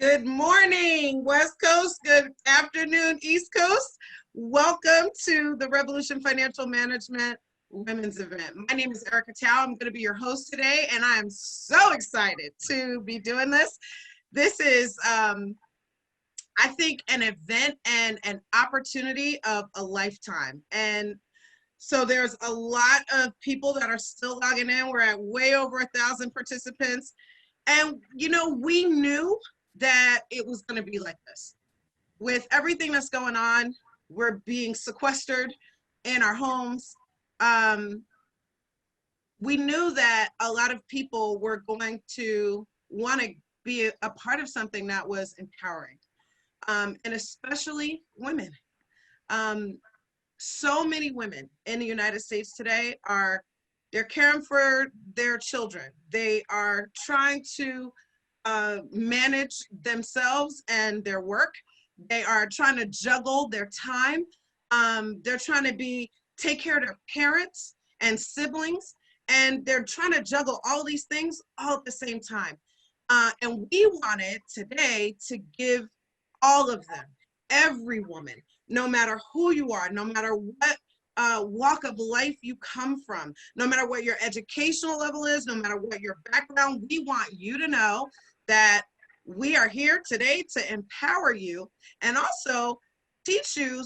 Good morning, West Coast. Good afternoon, East Coast. Welcome to the Revolution Financial Management Women's Event. My name is Erica Tao. I'm going to be your host today, and I am so excited to be doing this. This is, I think, an event and an opportunity of a lifetime. And so there's a lot of people that are still logging in. We're at way over 1,000 participants. And, you know, we knew that it was going to be like this. With everything that's going on, we're being sequestered in our homes. We knew that a lot of people were going to want to be a part of something that was empowering, and especially women. So many women in the United States today they're caring for their children. They are trying to manage themselves and their work. They are trying to juggle their time. They're trying to take care of their parents and siblings, and they're trying to juggle all these things all at the same time. And we wanted today to give all of them, every woman, no matter who you are, no matter what walk of life you come from, no matter what your educational level is, no matter what your background, we want you to know that we are here today to empower you and also teach you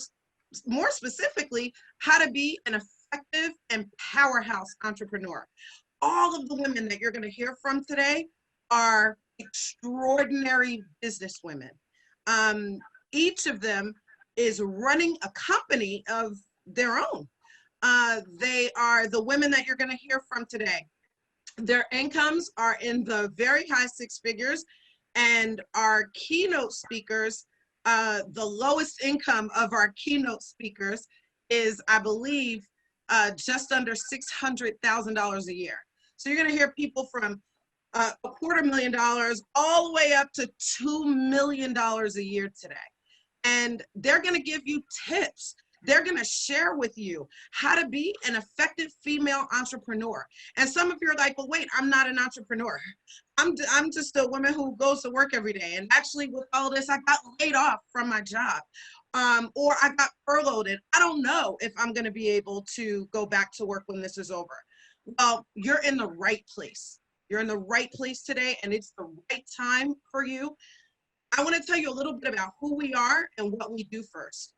more specifically how to be an effective and powerhouse entrepreneur. All of the women that you're going to hear from today are extraordinary businesswomen. Each of them is running a company of their own. They are the women that you're going to hear from today. Their incomes are in the very high six figures, and our keynote speakers, the lowest income of our keynote speakers is, I believe, just under $600,000 a year. So you're going to hear people from $250,000 all the way up to $2 million a year today. And they're going to give you tips. They're going to share with you how to be an effective female entrepreneur. And some of you are like, well, wait, I'm not an entrepreneur. I'm just a woman who goes to work every day. And actually with all this, I got laid off from my job, or I got furloughed. And I don't know if I'm going to be able to go back to work when this is over. Well, you're in the right place. You're in the right place today, and it's the right time for you. I want to tell you a little bit about who we are and what we do first.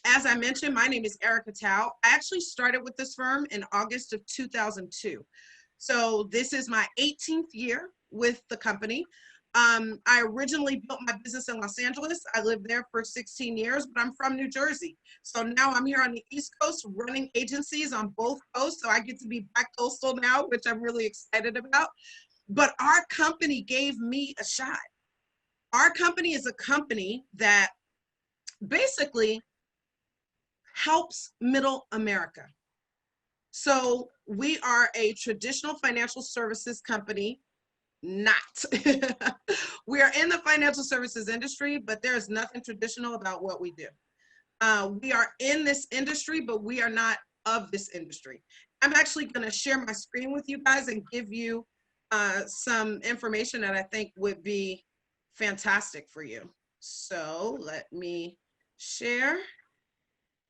As I mentioned, my name is Erica Tao. I actually started with this firm in August of 2002. So this is my 18th year with the company. I originally built my business in Los Angeles. I lived there for 16 years, but I'm from New Jersey. So now I'm here on the East Coast running agencies on both coasts. So I get to be bi-coastal now, which I'm really excited about. But our company gave me a shot. Our company is a company that basically helps middle America. So we are a traditional financial services company, not. We are in the financial services industry, but there is nothing traditional about what we do. We are in this industry, but we are not of this industry. I'm actually going to share my screen with you guys and give you some information that I think would be fantastic for you. So let me share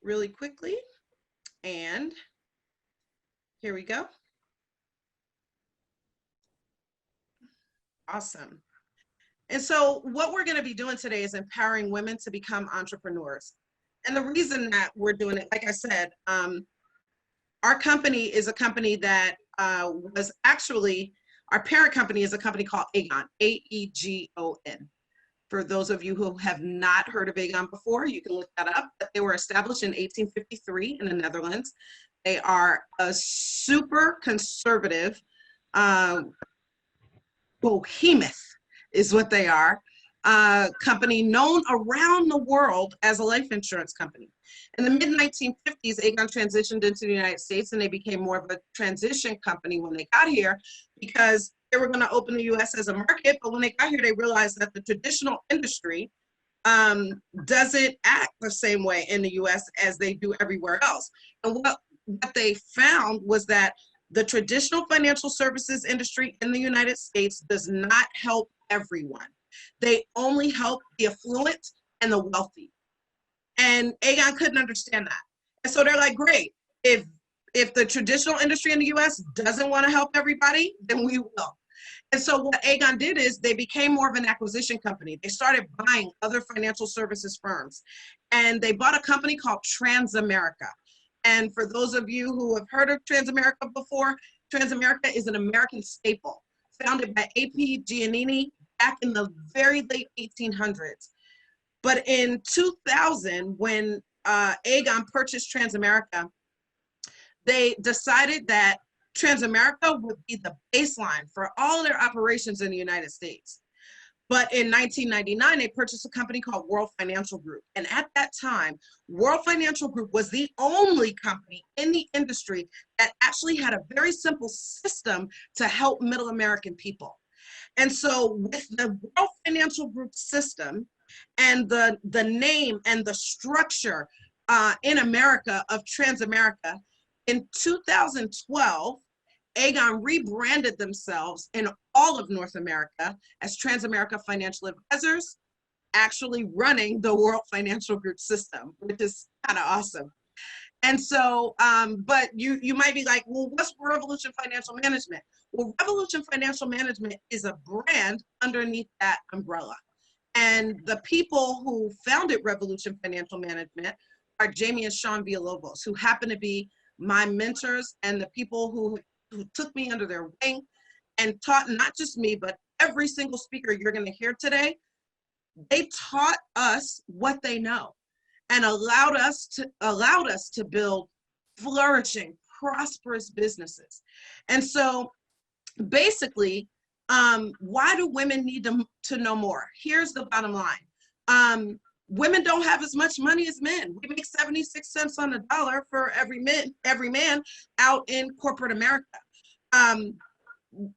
really quickly, and here we go. Awesome. And so what we're going to be doing today is empowering women to become entrepreneurs. And the reason that we're doing it, like I said, our company is a company that was actually, our parent company is a company called Aegon, A-E-G-O-N. For those of you who have not heard of Aegon before, you can look that up. But they were established in 1853 in the Netherlands. They are a super conservative behemoth is what they are. Company known around the world as a life insurance company. In the mid-1950s, Aegon transitioned into the United States, and they became more of a transition company when they got here because they were going to open the U.S. as a market, but when they got here, they realized that the traditional industry doesn't act the same way in the U.S. as they do everywhere else. And what they found was that the traditional financial services industry in the United States does not help everyone. They only help the affluent and the wealthy. And Aegon couldn't understand that. And so they're like, great, if the traditional industry in the US doesn't want to help everybody, then we will. And so what Aegon did is they became more of an acquisition company. They started buying other financial services firms. And they bought a company called Transamerica. And for those of you who have heard of Transamerica before, Transamerica is an American staple founded by A.P. Giannini back in the very late 1800s. But in 2000, when Aegon purchased Transamerica, they decided that Transamerica would be the baseline for all of their operations in the United States. But in 1999, they purchased a company called World Financial Group. And at that time, World Financial Group was the only company in the industry that actually had a very simple system to help middle American people. And so with the World Financial Group system and the name and the structure in America of Transamerica, in 2012, Aegon rebranded themselves in all of North America as Transamerica Financial Advisors, actually running the World Financial Group system, which is kind of awesome. And so, but you might be like, well, what's Revolution Financial Management? Well, Revolution Financial Management is a brand underneath that umbrella. And the people who founded Revolution Financial Management are Jamie and Sean Villalobos, who happen to be my mentors and the people who took me under their wing and taught not just me, but every single speaker you're going to hear today. They taught us what they know and allowed us to build flourishing, prosperous businesses. And so basically, why do women need to know more? Here's the bottom line. Women don't have as much money as men. We make 76 cents on the dollar for every man out in corporate America.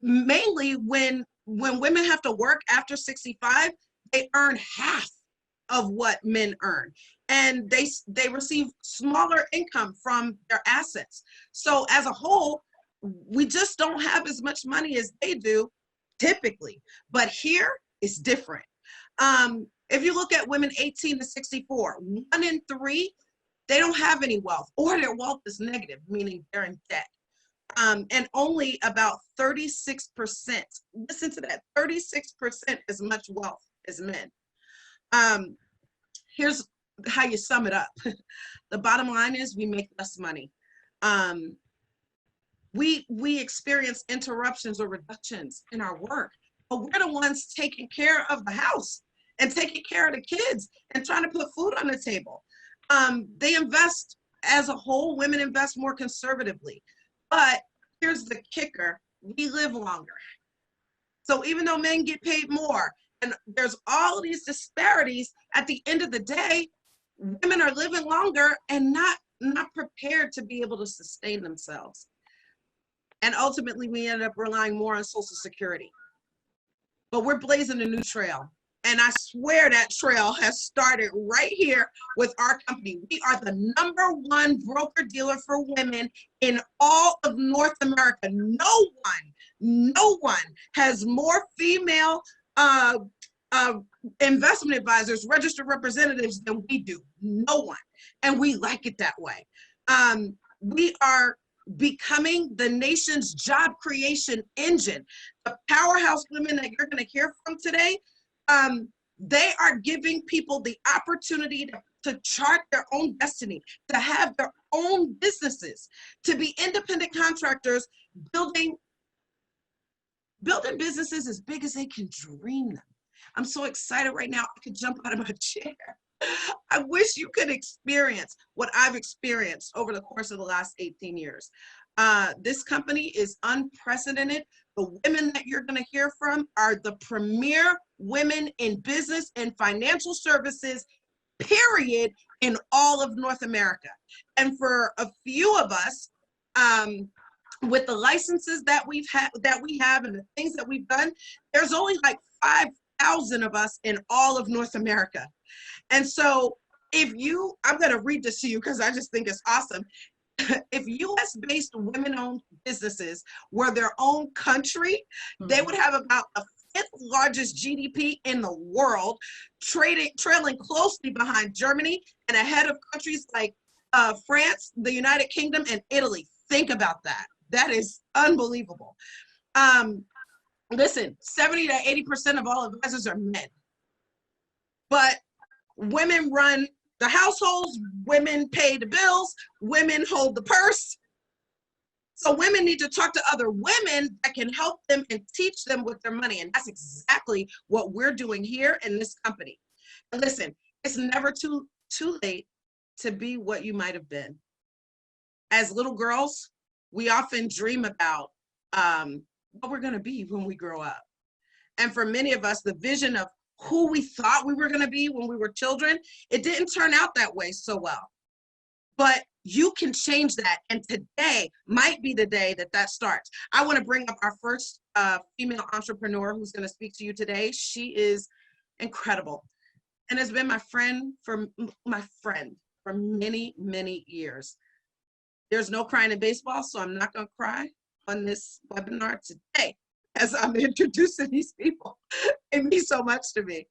Mainly when women have to work after 65, they earn half of what men earn. And they receive smaller income from their assets. So as a whole, we just don't have as much money as they do typically. But here it's different. If you look at women 18 to 64, 1 in 3, they don't have any wealth, or their wealth is negative, meaning they're in debt. And only about 36%, listen to that, 36% as much wealth as men. Here's how you sum it up. The bottom line is we make less money. We experience interruptions or reductions in our work, but we're the ones taking care of the house and taking care of the kids and trying to put food on the table. They invest as a whole, women invest more conservatively. But here's the kicker, we live longer. So even though men get paid more, and there's all of these disparities, at the end of the day, women are living longer and not prepared to be able to sustain themselves. And ultimately, we end up relying more on Social Security. But we're blazing a new trail. And I swear that trail has started right here with our company. We are the #1 broker dealer for women in all of North America. No one has more female investment advisors, registered representatives than we do. No one. And we like it that way. We are becoming the nation's job creation engine. The powerhouse women that you're going to hear from today, they are giving people the opportunity to chart their own destiny, to have their own businesses, to be independent contractors, building businesses as big as they can dream them. I'm so excited right now, I could jump out of my chair. I wish you could experience what I've experienced over the course of the last 18 years. This company is unprecedented. The women that you're going to hear from are the premier women in business and financial services, period, in all of North America. And for a few of us, with the licenses that we have and the things that we've done, there's only like 5,000 of us in all of North America. And so I'm going to read this to you because I just think it's awesome. If US-based women-owned businesses were their own country, they would have about a 5th largest GDP in the world, trailing closely behind Germany and ahead of countries like France, the United Kingdom, and Italy. Think about that. That is unbelievable. Listen, 70 to 80% of all advisors are men. But women run the households, women pay the bills, women hold the purse. So women need to talk to other women that can help them and teach them with their money. And that's exactly what we're doing here in this company. And listen, it's never too late to be what you might have been. As little girls, we often dream about what we're going to be when we grow up. And for many of us, the vision of who we thought we were going to be when we were children, it didn't turn out that way so well. But you can change that. And today might be the day that that starts. I want to bring up our first female entrepreneur who's going to speak to you today. She is incredible and has been my friend for many, many years. There's no crying in baseball, so I'm not going to cry on this webinar today as I'm introducing these people. It means so much to me.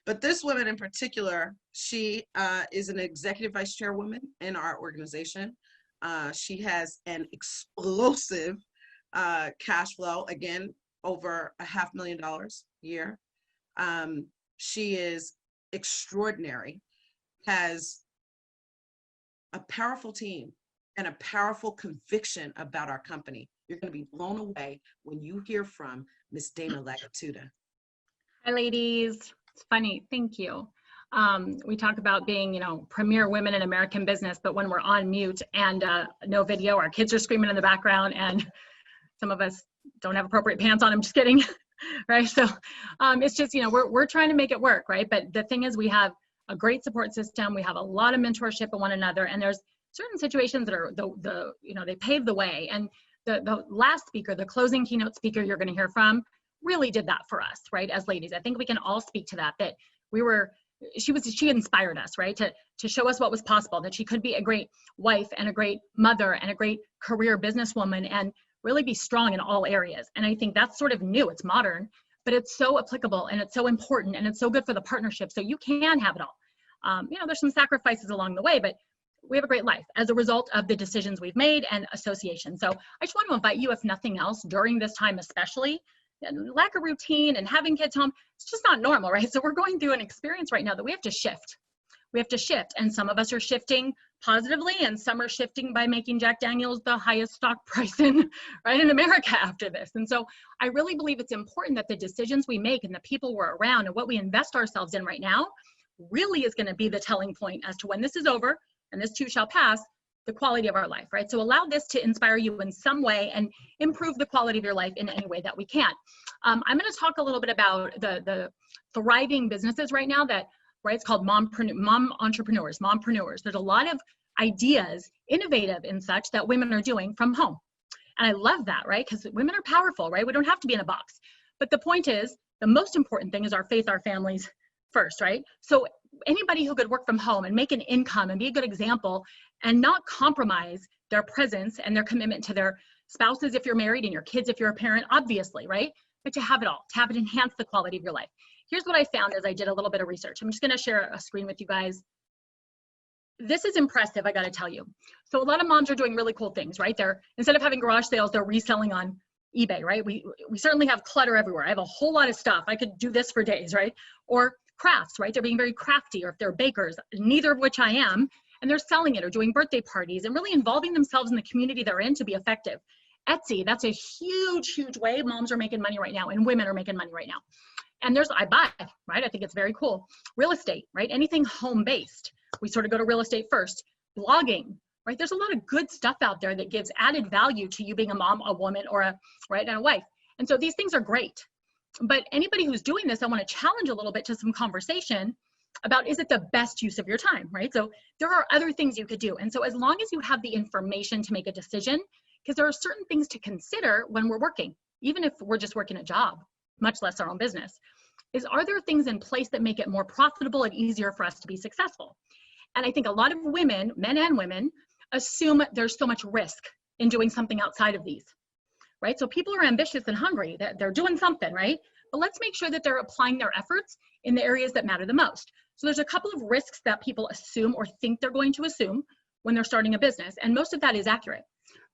But this woman in particular, she is an executive vice chairwoman in our organization. She has an explosive cash flow, again, over $500,000 a year. She is extraordinary, has a powerful team and a powerful conviction about our company. You're going to be blown away when you hear from Miss Dana Lagatuda. Hi, ladies. It's funny. Thank you. We talk about being, premier women in American business, but when we're on mute and no video, our kids are screaming in the background, and some of us don't have appropriate pants on. I'm just kidding, right? So it's just, we're trying to make it work, right? But the thing is, we have a great support system. We have a lot of mentorship of one another, and there's certain situations that are they pave the way. And the last speaker, the closing keynote speaker you're going to hear from, really did that for us, right? As ladies, I think we can all speak to that. That she inspired us, right? To show us what was possible. That she could be a great wife and a great mother and a great career businesswoman and really be strong in all areas. And I think that's sort of new. It's modern, but it's so applicable and it's so important and it's so good for the partnership. So you can have it all. There's some sacrifices along the way, but we have a great life as a result of the decisions we've made and association. So I just want to invite you, if nothing else, during this time especially, lack of routine and having kids home, it's just not normal, right? So we're going through an experience right now that we have to shift. We have to shift, and some of us are shifting positively, and some are shifting by making Jack Daniels the highest stock price in America after this. And so I really believe it's important that the decisions we make and the people we're around and what we invest ourselves in right now really is going to be the telling point as to when this is over and this too shall pass, the quality of our life, right? So allow this to inspire you in some way and improve the quality of your life in any way that we can. I'm going to talk a little bit about the thriving businesses right now that, right, it's called mom entrepreneurs, mompreneurs. There's a lot of ideas, innovative and such, that women are doing from home. And I love that, right? Because women are powerful, right? We don't have to be in a box. But the point is, the most important thing is our faith, our families first, right? So anybody who could work from home and make an income and be a good example and not compromise their presence and their commitment to their spouses if you're married and your kids if you're a parent, obviously, right? But to have it all, to have it enhance the quality of your life. Here's what I found as I did a little bit of research. I'm just going to share a screen with you guys. This is impressive, I got to tell you. So a lot of moms are doing really cool things, right? Instead of having garage sales, they're reselling on eBay, right? We certainly have clutter everywhere. I have a whole lot of stuff. I could do this for days, right? Or crafts, right? They're being very crafty, or if they're bakers, neither of which I am, and they're selling it or doing birthday parties and really involving themselves in the community they're in to be effective. Etsy, that's a huge, huge way moms are making money right now and women are making money right now. And I buy, right? I think it's very cool. Real estate, right? Anything home-based. We sort of go to real estate first. Blogging, right? There's a lot of good stuff out there that gives added value to you being a mom, a woman, or and a wife. And so these things are great. But anybody who's doing this, I want to challenge a little bit to some conversation about, is it the best use of your time, right? So there are other things you could do. And so as long as you have the information to make a decision, because there are certain things to consider when we're working, even if we're just working a job, much less our own business, are there things in place that make it more profitable and easier for us to be successful? And I think a lot of women, men and women, assume there's so much risk in doing something outside of these. right? So people are ambitious and hungry, that they're doing something, right? But let's make sure that they're applying their efforts in the areas that matter the most. So there's a couple of risks that people assume or think they're going to assume when they're starting a business, and most of that is accurate,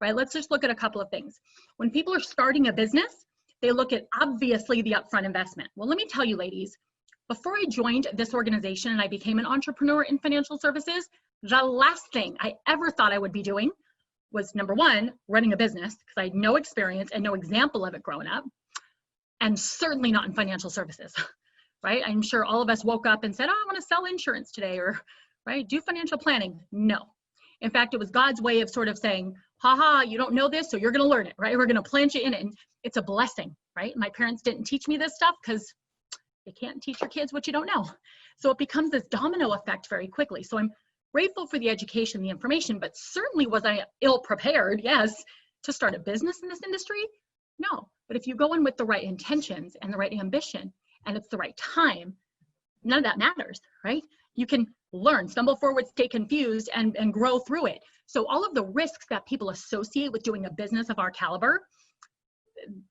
right? Let's just look at a couple of things. When people are starting a business, they look at obviously the upfront investment. Well, let me tell you, ladies, before I joined this organization and I became an entrepreneur in financial services, the last thing I ever thought I would be doing was, number one, running a business, because I had no experience and no example of it growing up, and certainly not in financial services, right? I'm sure all of us woke up and said, oh, I want to sell insurance today, or right, do financial planning. No. In fact, it was God's way of sort of saying, haha, you don't know this, so you're going to learn it, right? We're going to plant you in it. And it's a blessing, right? My parents didn't teach me this stuff because you can't teach your kids what you don't know. So it becomes this domino effect very quickly. So I'm grateful for the education, the information, but certainly was I ill prepared, yes, to start a business in this industry? No. But if you go in with the right intentions and the right ambition, and it's the right time, none of that matters, right? You can learn, stumble forward, stay confused, and grow through it. So all of the risks that people associate with doing a business of our caliber,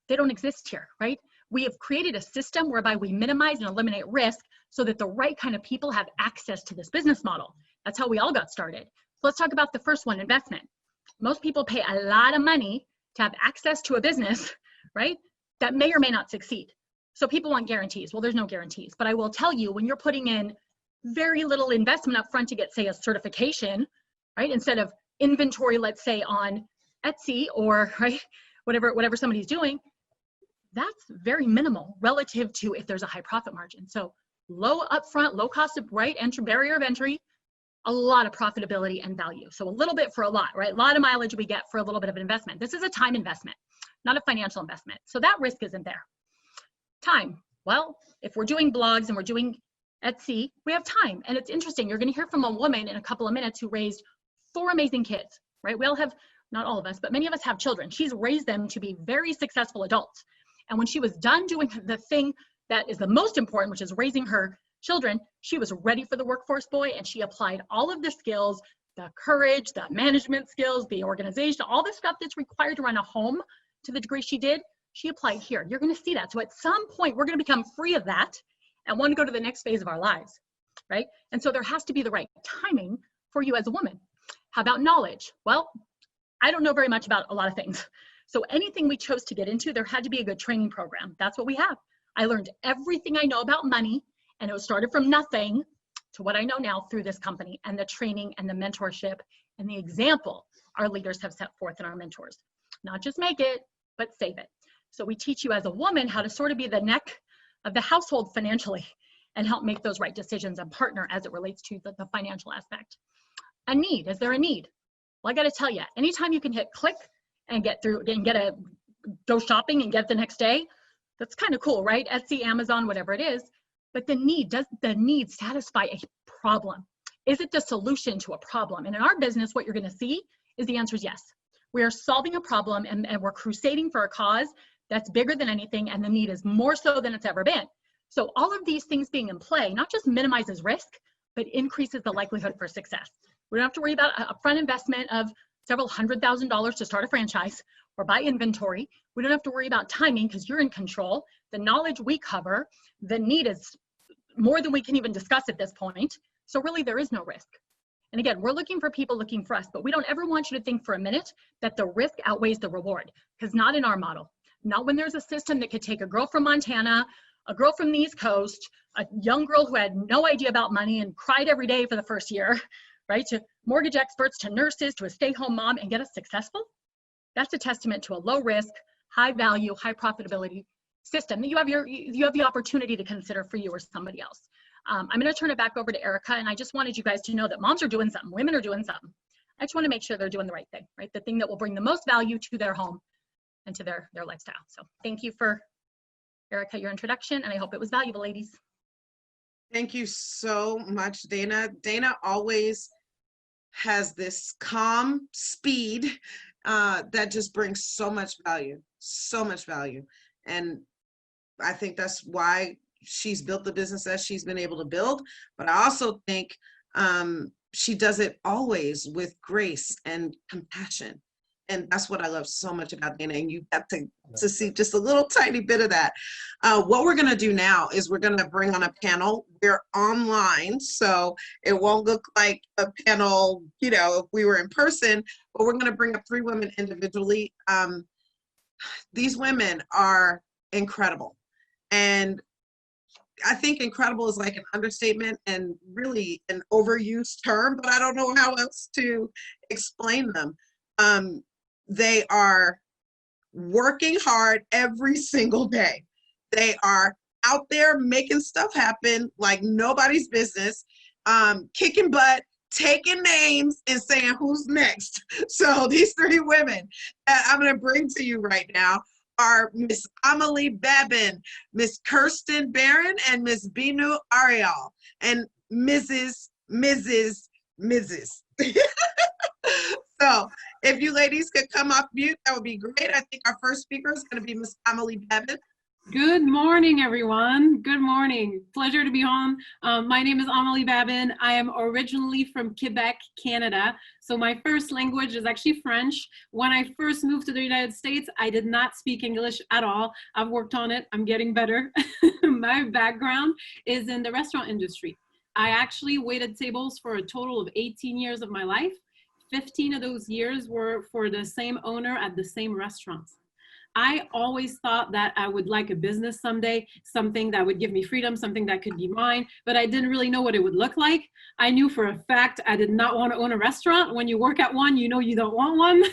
they don't exist here, right? We have created a system whereby we minimize and eliminate risk so that the right kind of people have access to this business model. That's how we all got started. So let's talk about the first one, investment. Most people pay a lot of money to have access to a business, right, that may or may not succeed. So people want guarantees. Well, there's no guarantees, but I will tell you, when you're putting in very little investment up front to get, say, a certification, right, instead of inventory, let's say on Etsy or right, whatever somebody's doing, that's very minimal relative to if there's a high profit margin. So low upfront, low cost of right entry, barrier of entry, a lot of profitability and value. So a little bit for a lot, right? A lot of mileage we get for a little bit of an investment. This is a time investment, not a financial investment. So that risk isn't there. Time. Well, if we're doing blogs and we're doing Etsy, we have time. And it's interesting. You're going to hear from a woman in a couple of minutes who raised 4 amazing kids, right? We all have, not all of us, but many of us have children. She's raised them to be very successful adults. And when she was done doing the thing that is the most important, which is raising her children, she was ready for the workforce, boy, and she applied all of the skills, the courage, the management skills, the organization, all the stuff that's required to run a home to the degree she did, she applied here. You're going to see that. So at some point, we're going to become free of that and want to go to the next phase of our lives, right? And so there has to be the right timing for you as a woman. How about knowledge? Well, I don't know very much about a lot of things. So anything we chose to get into, there had to be a good training program. That's what we have. I learned everything I know about money, and it was started from nothing to what I know now through this company and the training and the mentorship and the example our leaders have set forth in our mentors. Not just make it, but save it. So we teach you as a woman how to sort of be the neck of the household financially and help make those right decisions and partner as it relates to the financial aspect. A need, is there a need? Well, I gotta tell you, anytime you can hit click and get through and go shopping and get it the next day, that's kind of cool, right? Etsy, Amazon, whatever it is. But the need, does the need satisfy a problem? Is it the solution to a problem? And in our business, what you're gonna see is the answer is yes. We are solving a problem and we're crusading for a cause that's bigger than anything, and the need is more so than it's ever been. So all of these things being in play, not just minimizes risk, but increases the likelihood for success. We don't have to worry about a upfront investment of several $100,000 to start a franchise or buy inventory. We don't have to worry about timing because you're in control. The knowledge we cover, the need is more than we can even discuss at this point. So really there is no risk. And again, we're looking for people looking for us, but we don't ever want you to think for a minute that the risk outweighs the reward, because not in our model. Not when there's a system that could take a girl from Montana, a girl from the East Coast, a young girl who had no idea about money and cried every day for the first year, right? To mortgage experts, to nurses, to a stay-home mom, and get us successful. That's a testament to a low risk, high value, high profitability system that you have the opportunity to consider for you or somebody else. I'm going to turn it back over to Erica, and I just wanted you guys to know that moms are doing something, women are doing something. I just want to make sure they're doing the right thing, right? The thing that will bring the most value to their home and to their lifestyle. So thank you for, Erica, your introduction, and I hope it was valuable, ladies. Thank you so much, Dana. Dana always has this calm speed that just brings so much value, so much value. And I think that's why she's built the business that she's been able to build. But I also think she does it always with grace and compassion. And that's what I love so much about Dana. And you got to see just a little tiny bit of that. What we're going to do now is we're going to bring on a panel. We're online, so it won't look like a panel, you know, if we were in person, but we're going to bring up 3 women individually. These women are incredible. And I think incredible is like an understatement and really an overused term, but I don't know how else to explain them. They are working hard every single day. They are out there making stuff happen like nobody's business, kicking butt, taking names, and saying who's next. So these 3 women that I'm going to bring to you right now are Miss Amelie Babin, Miss Kirsten Barron, and Miss Binu Ariel, and Mrs. So if you ladies could come off mute, that would be great. I think our first speaker is going to be Miss Amelie Babin. Good morning, everyone. Good morning. Pleasure to be on. My name is Amelie Babin. I am originally from Quebec, Canada. So my first language is actually French. When I first moved to the United States, I did not speak English at all. I've worked on it. I'm getting better. My background is in the restaurant industry. I actually waited tables for a total of 18 years of my life. 15 of those years were for the same owner at the same restaurant. I always thought that I would like a business someday, something that would give me freedom, something that could be mine, but I didn't really know what it would look like. I knew for a fact I did not want to own a restaurant. When you work at one, you know you don't want one.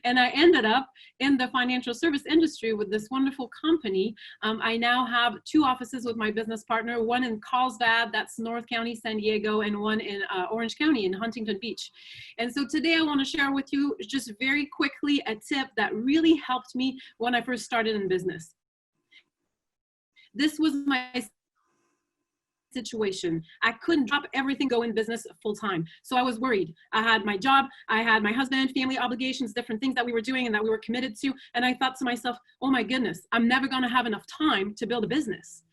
And I ended up in the financial service industry with this wonderful company. I now have 2 offices with my business partner, one in Carlsbad, that's North County, San Diego, and one in Orange County in Huntington Beach. And so today I want to share with you just very quickly a tip that really helped me when I first started in business. This was my situation. I couldn't drop everything, go in business full time. So I was worried. I had my job, I had my husband, family obligations, different things that we were doing and that we were committed to. And I thought to myself, oh my goodness, I'm never going to have enough time to build a business.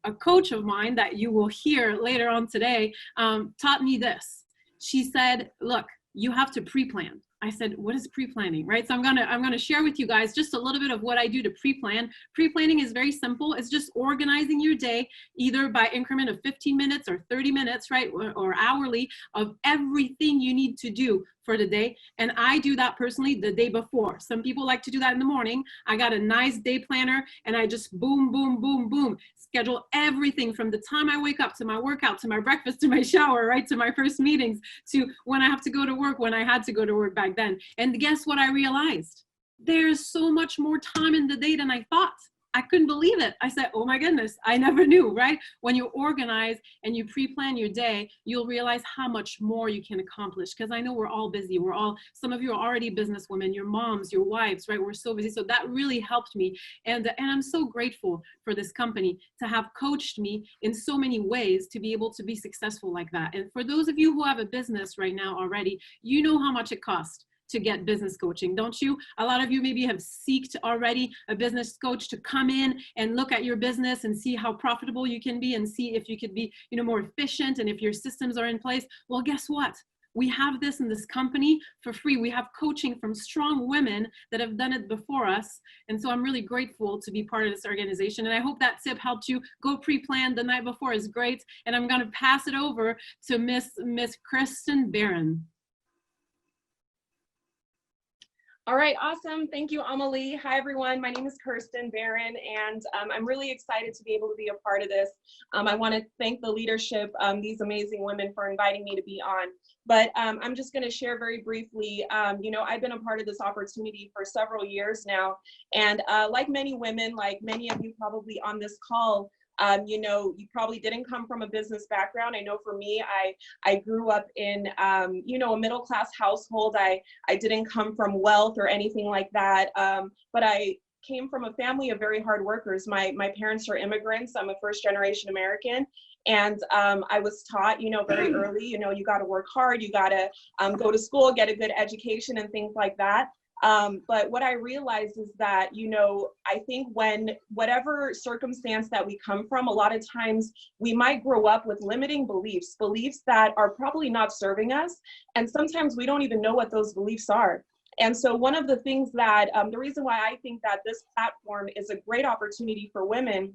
A coach of mine that you will hear later on today taught me this. She said, look, you have to pre-plan. I said, what is pre-planning, right? So I'm gonna share with you guys just a little bit of what I do to pre-plan. Pre-planning is very simple. It's just organizing your day, either by increment of 15 minutes or 30 minutes, right? Or hourly, of everything you need to do for the day. And I do that personally the day before. Some people like to do that in the morning. I got a nice day planner and I just boom, boom, boom, boom, schedule everything from the time I wake up to my workout, to my breakfast, to my shower, right? To my first meetings, to when I have to go to work, when I had to go to work back then. And guess what I realized? There's so much more time in the day than I thought. I couldn't believe it. I said, oh my goodness, I never knew, right? When you organize and you pre-plan your day, you'll realize how much more you can accomplish. Because I know we're all busy. Some of you are already businesswomen, your moms, your wives, right? We're so busy. So that really helped me. And I'm so grateful for this company to have coached me in so many ways to be able to be successful like that. And for those of you who have a business right now already, you know how much it costs to get business coaching, don't you? A lot of you maybe have sought already a business coach to come in and look at your business and see how profitable you can be and see if you could be, more efficient and if your systems are in place. Well, guess what? We have this in this company for free. We have coaching from strong women that have done it before us. And so I'm really grateful to be part of this organization. And I hope that tip helped you. Go pre-plan the night before is great. And I'm going to pass it over to Miss Kirsten Barron. All right, awesome. Thank you, Amelie. Hi, everyone. My name is Kirsten Barron, and I'm really excited to be able to be a part of this. I want to thank the leadership, these amazing women, for inviting me to be on. But I'm just going to share very briefly, I've been a part of this opportunity for several years now. And like many women, like many of you probably on this call, you probably didn't come from a business background. I know for me, I grew up in, a middle-class household. I didn't come from wealth or anything like that, but I came from a family of very hard workers. My parents are immigrants. I'm a first-generation American. And I was taught, very early, you got to work hard, you got to go to school, get a good education and things like that. But what I realized is that, I think whatever circumstance that we come from, a lot of times we might grow up with limiting beliefs that are probably not serving us. And sometimes we don't even know what those beliefs are. And so one of the things that, the reason why I think that this platform is a great opportunity for women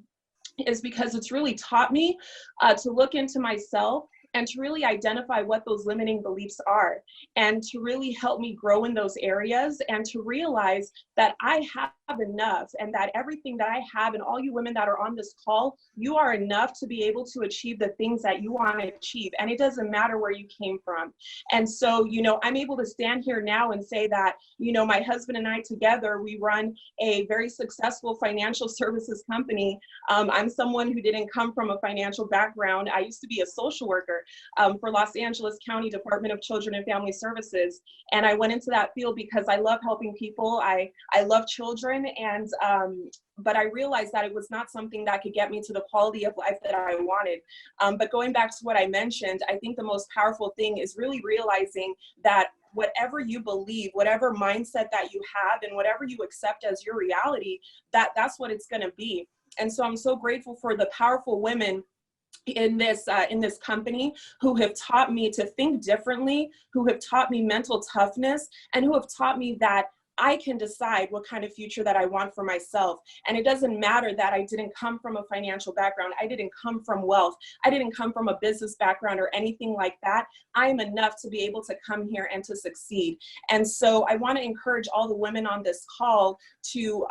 is because it's really taught me to look into myself and to really identify what those limiting beliefs are, and to really help me grow in those areas, and to realize that I have enough, and that everything that I have, and all you women that are on this call, you are enough to be able to achieve the things that you want to achieve. And it doesn't matter where you came from. And so, you know, I'm able to stand here now and say that, you know, my husband and I together, we run a very successful financial services company. I'm someone who didn't come from a financial background. I used to be a social worker for Los Angeles County Department of Children and Family Services. And I went into that field because I love helping people. I love children, and but I realized that it was not something that could get me to the quality of life that I wanted. But going back to what I mentioned, I think the most powerful thing is really realizing that whatever you believe, whatever mindset that you have, and whatever you accept as your reality, that's what it's going to be. And so I'm so grateful for the powerful women in this company who have taught me to think differently, who have taught me mental toughness, and who have taught me that I can decide what kind of future that I want for myself. And it doesn't matter that I didn't come from a financial background. I didn't come from wealth. I didn't come from a business background or anything like that. I am enough to be able to come here and to succeed. And so I want to encourage all the women on this call to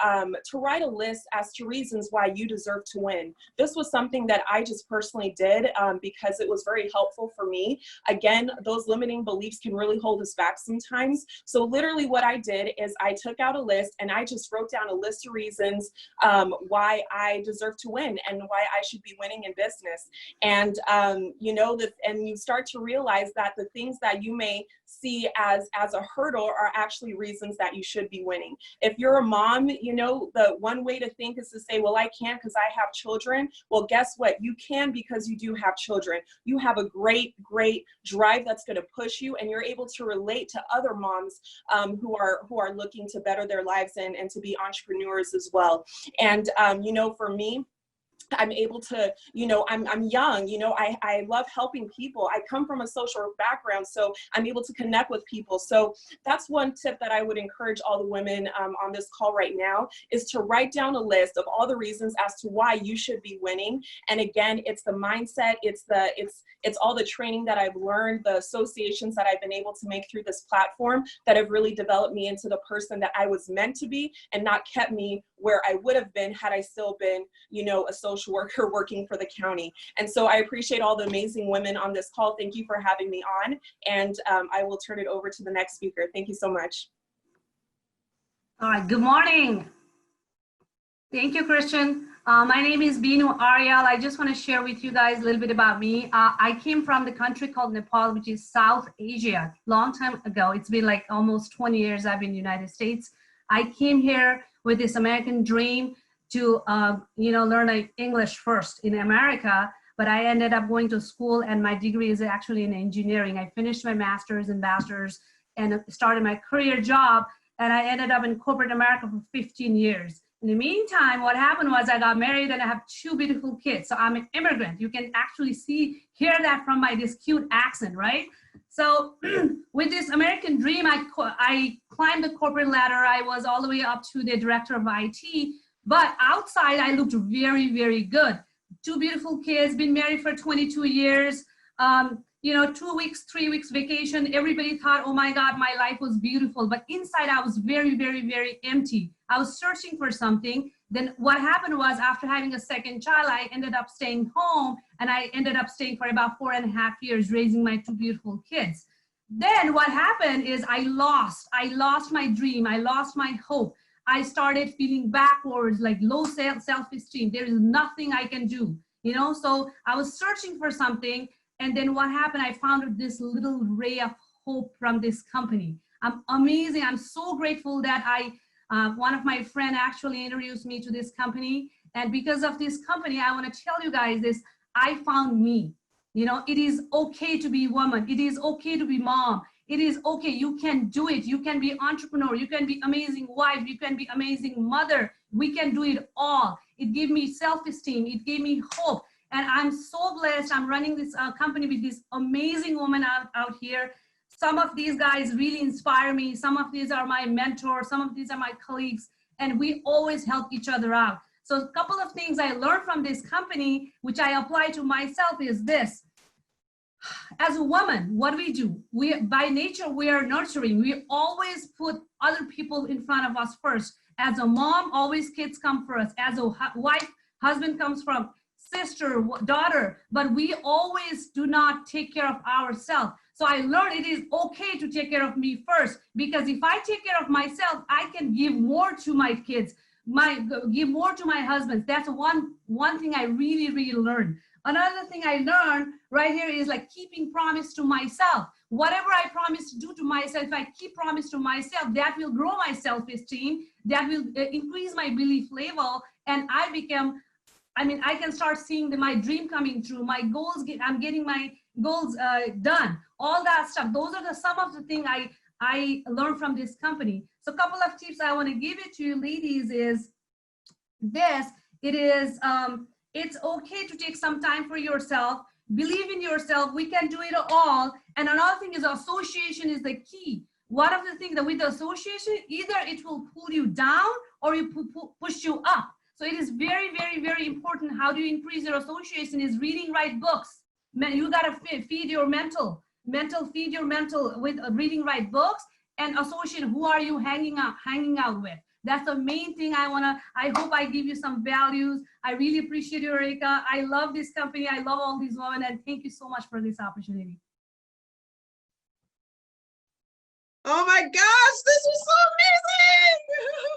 write a list as to reasons why you deserve to win. This was something that I just personally did because it was very helpful for me. Again, those limiting beliefs can really hold us back sometimes. So literally what I did is I took out a list and I just wrote down a list of reasons why I deserve to win and why I should be winning in business. And you know, and you start to realize that the things that you may see as a hurdle are actually reasons that you should be winning. If you're a mom, you know, the one way to think is to say, well, I can't because I have children. Well, guess what? You can because you do have children. You have a great drive that's going to push you, and you're able to relate to other moms who are looking to better their lives and to be entrepreneurs as well. And you know, for me, I'm able to, you know, I'm young, you know, I love helping people. I come from a social background, so I'm able to connect with people. So that's one tip that I would encourage all the women on this call right now, is to write down a list of all the reasons as to why you should be winning. And again, it's the mindset, it's all the training that I've learned, the associations that I've been able to make through this platform that have really developed me into the person that I was meant to be, and not kept me where I would have been had I still been, you know, a social worker working for the county. And so I appreciate all the amazing women on this call. Thank you for having me on. And I will turn it over to the next speaker. Thank you so much. All right, good morning. Thank you, Christian. My name is Binu Aryal. I just want to share with you guys a little bit about me. I came from the country called Nepal, which is South Asia, long time ago. It's been like almost 20 years I've been in the United States. I came here with this American dream to you know, learn English first in America, but I ended up going to school, and my degree is actually in engineering. I finished my master's and bachelor's and started my career job, and I ended up in corporate America for 15 years. In the meantime, what happened was I got married and I have 2 beautiful kids. So I'm an immigrant. You can actually hear that from this cute accent, right? So with this American dream, I climbed the corporate ladder. I was all the way up to the director of IT, but outside I looked very, very good. 2 beautiful kids, been married for 22 years. You know, 2 weeks, 3 weeks vacation. Everybody thought, oh my God, my life was beautiful. But inside I was very, very, very empty. I was searching for something. Then what happened was, after having a second child, I ended up staying home, and I ended up staying for about 4.5 years, raising my 2 beautiful kids. Then what happened is I lost my dream. I lost my hope. I started feeling backwards, like low self-esteem. There is nothing I can do, you know? So I was searching for something. And then what happened, I found this little ray of hope from this company. I'm amazing. I'm so grateful that one of my friends actually introduced me to this company. And because of this company, I want to tell you guys this, I found me. You know, it is okay to be a woman. It is okay to be mom. It is okay. You can do it. You can be entrepreneur. You can be amazing wife. You can be amazing mother. We can do it all. It gave me self-esteem. It gave me hope. And I'm so blessed. I'm running this company with this amazing woman out here. Some of these guys really inspire me. Some of these are my mentors. Some of these are my colleagues, and we always help each other out. So a couple of things I learned from this company, which I apply to myself, is this. As a woman, what do? We, by nature, we are nurturing. We always put other people in front of us first. As a mom, always kids come first. As a wife, husband comes from, sister, daughter, but we always do not take care of ourselves. So I learned it is okay to take care of me first, because if I take care of myself, I can give more to my kids, give more to my husband. That's one thing I really learned. Another thing I learned right here is like keeping promise to myself. Whatever I promise to do to myself, if I keep promise to myself, that will grow my self-esteem, that will increase my belief level, and I can start seeing my dream coming true, my goals, I'm getting my goals done, all that stuff. Those are some of the things I learned from this company. So a couple of tips I want to give it to you ladies is this. It is, it's okay to take some time for yourself. Believe in yourself. We can do it all. And another thing is association is the key. One of the things that with the association, either it will pull you down or it push you up. So it is very important. How do you increase your association is reading, write books. You got to feed your mental, feed your mental with reading, write books, and association. Who are you hanging out with? That's the main thing I hope I give you some values. I really appreciate you, Erica. I love this company. I love all these women, and thank you so much for this opportunity. Oh my gosh, this was so amazing.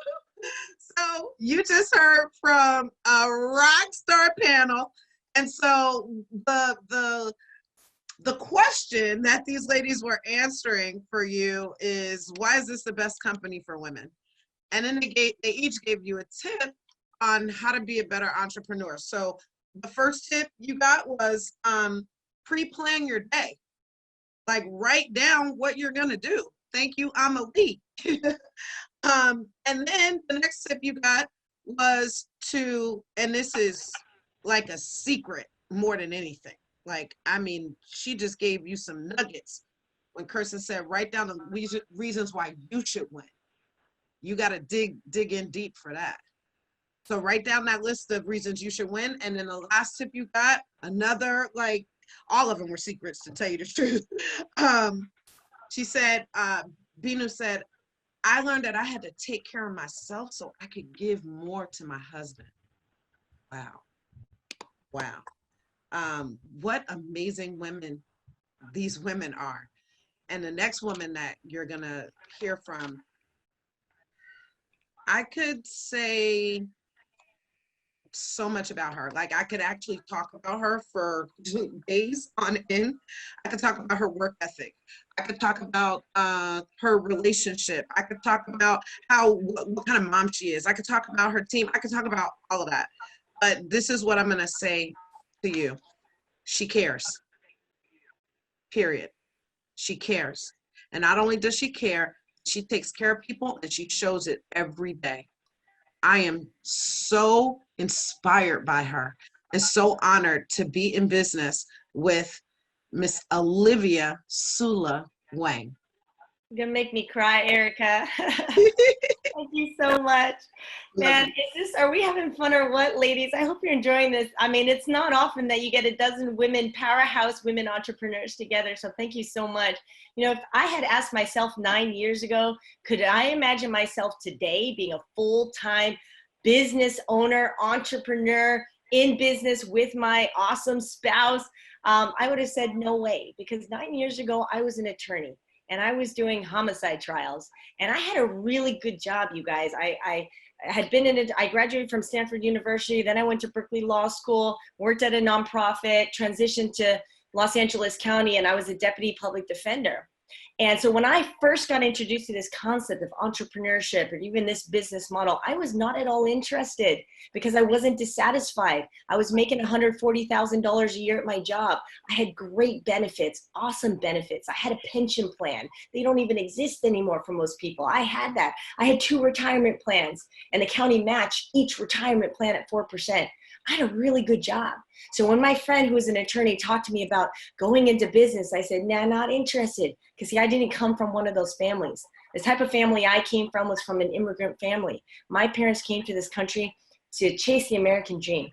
So you just heard from a rock star panel. And so the question that these ladies were answering for you is, why is this the best company for women? And then they each gave you a tip on how to be a better entrepreneur. So the first tip you got was pre-plan your day. Like, write down what you're gonna do. Thank you, I'm elite. And then the next tip you got was to, and this is like a secret more than anything. Like, I mean, she just gave you some nuggets when Kirsten said, write down the reasons why you should win. You got to dig in deep for that. So write down that list of reasons you should win. And then the last tip you got, another, like, all of them were secrets, to tell you the truth. She said, Binu said, I learned that I had to take care of myself so I could give more to my husband. Wow. What amazing women these women are. And the next woman that you're gonna hear from, I could say so much about her. Like, I could actually talk about her for days on end. I could talk about her work ethic. I could talk about her relationship. I could talk about what kind of mom she is. I could talk about her team. I could talk about all of that. But this is what I'm gonna say to you. She cares. Period. She cares. And not only does she care, she takes care of people, and she shows it every day. I am so inspired by her and so honored to be in business with Miss Olivia Sula Wang. You're gonna make me cry, Erica. Thank you so much. Man, are we having fun or what, ladies? I hope you're enjoying this. I mean, it's not often that you get a dozen women, powerhouse women entrepreneurs together. So thank you so much. You know, if I had asked myself 9 years ago, could I imagine myself today being a full-time business owner, entrepreneur, in business with my awesome spouse? I would have said no way, because 9 years ago, I was an attorney. And I was doing homicide trials, and I had a really good job, you guys. I graduated from Stanford University, then I went to Berkeley Law School, worked at a nonprofit, transitioned to Los Angeles County, and I was a deputy public defender. And so when I first got introduced to this concept of entrepreneurship or even this business model, I was not at all interested because I wasn't dissatisfied. I was making $140,000 a year at my job. I had great benefits, awesome benefits. I had a pension plan. They don't even exist anymore for most people. I had that. I had 2 retirement plans, and the county matched each retirement plan at 4%. I had a really good job. So when my friend who was an attorney talked to me about going into business, I said, nah, not interested. Because see, I didn't come from one of those families. The type of family I came from was from an immigrant family. My parents came to this country to chase the American dream,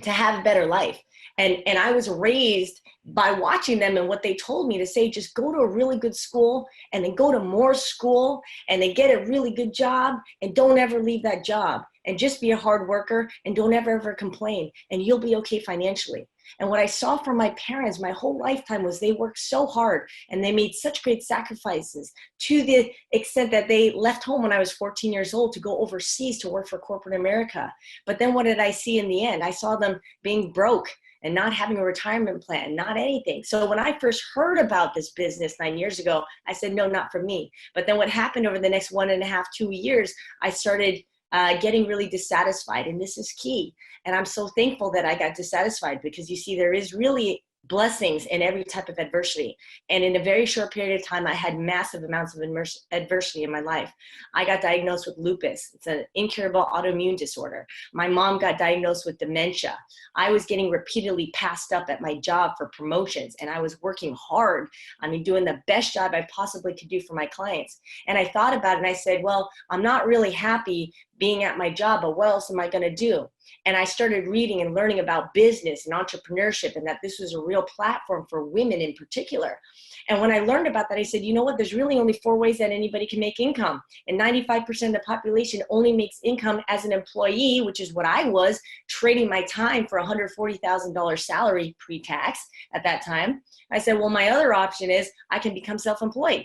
to have a better life. And I was raised by watching them and what they told me to say, just go to a really good school and then go to more school and then get a really good job and don't ever leave that job and just be a hard worker and don't ever complain and you'll be okay financially. And what I saw from my parents my whole lifetime was they worked so hard and they made such great sacrifices to the extent that they left home when I was 14 years old to go overseas to work for corporate America. But then what did I see in the end? I saw them being broke and not having a retirement plan, not anything. So when I first heard about this business 9 years ago, I said, no, not for me. But then what happened over the next 1.5, 2 years, I started getting really dissatisfied. And this is key. And I'm so thankful that I got dissatisfied because you see, there is really blessings in every type of adversity. And in a very short period of time, I had massive amounts of adversity in my life. I got diagnosed with lupus. It's an incurable autoimmune disorder. My mom got diagnosed with dementia. I was getting repeatedly passed up at my job for promotions, and I was working hard. I mean, doing the best job I possibly could do for my clients. And I thought about it and I said, well, I'm not really happy being at my job, but what else am I going to do? And I started reading and learning about business and entrepreneurship and that this was a real platform for women in particular. And when I learned about that, I said, you know what, there's really only 4 ways that anybody can make income. And 95% of the population only makes income as an employee, which is what I was, trading my time for $140,000 salary pre-tax at that time. I said, well, my other option is I can become self-employed.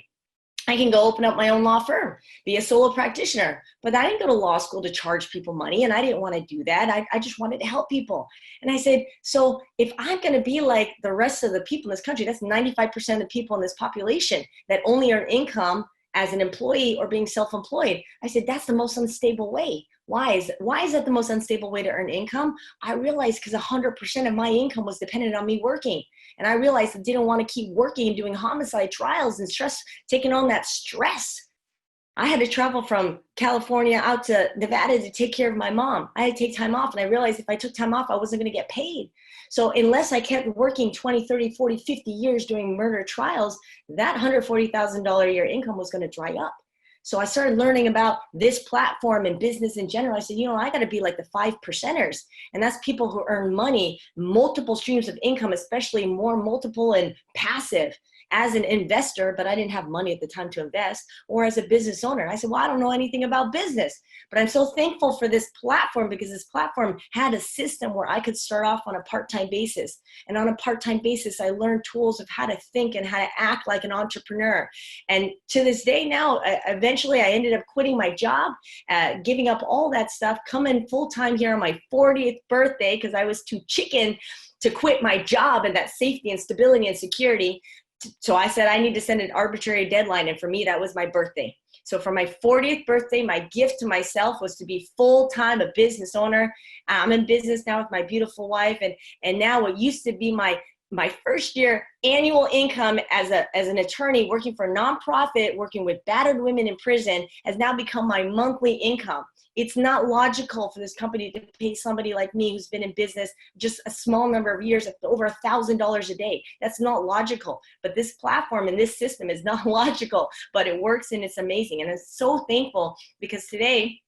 I can go open up my own law firm, be a solo practitioner. But I didn't go to law school to charge people money, and I didn't want to do that. I just wanted to help people. And I said, so if I'm going to be like the rest of the people in this country, that's 95% of the people in this population that only earn income as an employee or being self-employed. I said, that's the most unstable way. Why is that the most unstable way to earn income? I realized because 100% of my income was dependent on me working. And I realized I didn't want to keep working and doing homicide trials and taking on that stress. I had to travel from California out to Nevada to take care of my mom. I had to take time off, and I realized if I took time off, I wasn't going to get paid. So unless I kept working 20, 30, 40, 50 years doing murder trials, that $140,000 a year income was going to dry up. So I started learning about this platform and business in general. I said, you know, I got to be like the 5%ers. And that's people who earn money, multiple streams of income, especially more multiple and passive as an investor, but I didn't have money at the time to invest, or as a business owner. I said, well, I don't know anything about business, but I'm so thankful for this platform because this platform had a system where I could start off on a part-time basis. And on a part-time basis, I learned tools of how to think and how to act like an entrepreneur. And to this day now, eventually I ended up quitting my job, giving up all that stuff, coming full-time here on my 40th birthday because I was too chicken to quit my job and that safety and stability and security. So I said, I need to send an arbitrary deadline. And for me, that was my birthday. So for my 40th birthday, my gift to myself was to be full-time a business owner. I'm in business now with my beautiful wife. And now what used to be my first year annual income as an attorney working for a nonprofit, working with battered women in prison, has now become my monthly income. It's not logical for this company to pay somebody like me who's been in business just a small number of years, over $1,000 a day. That's not logical. But this platform and this system is not logical, but it works and it's amazing. And I'm so thankful because today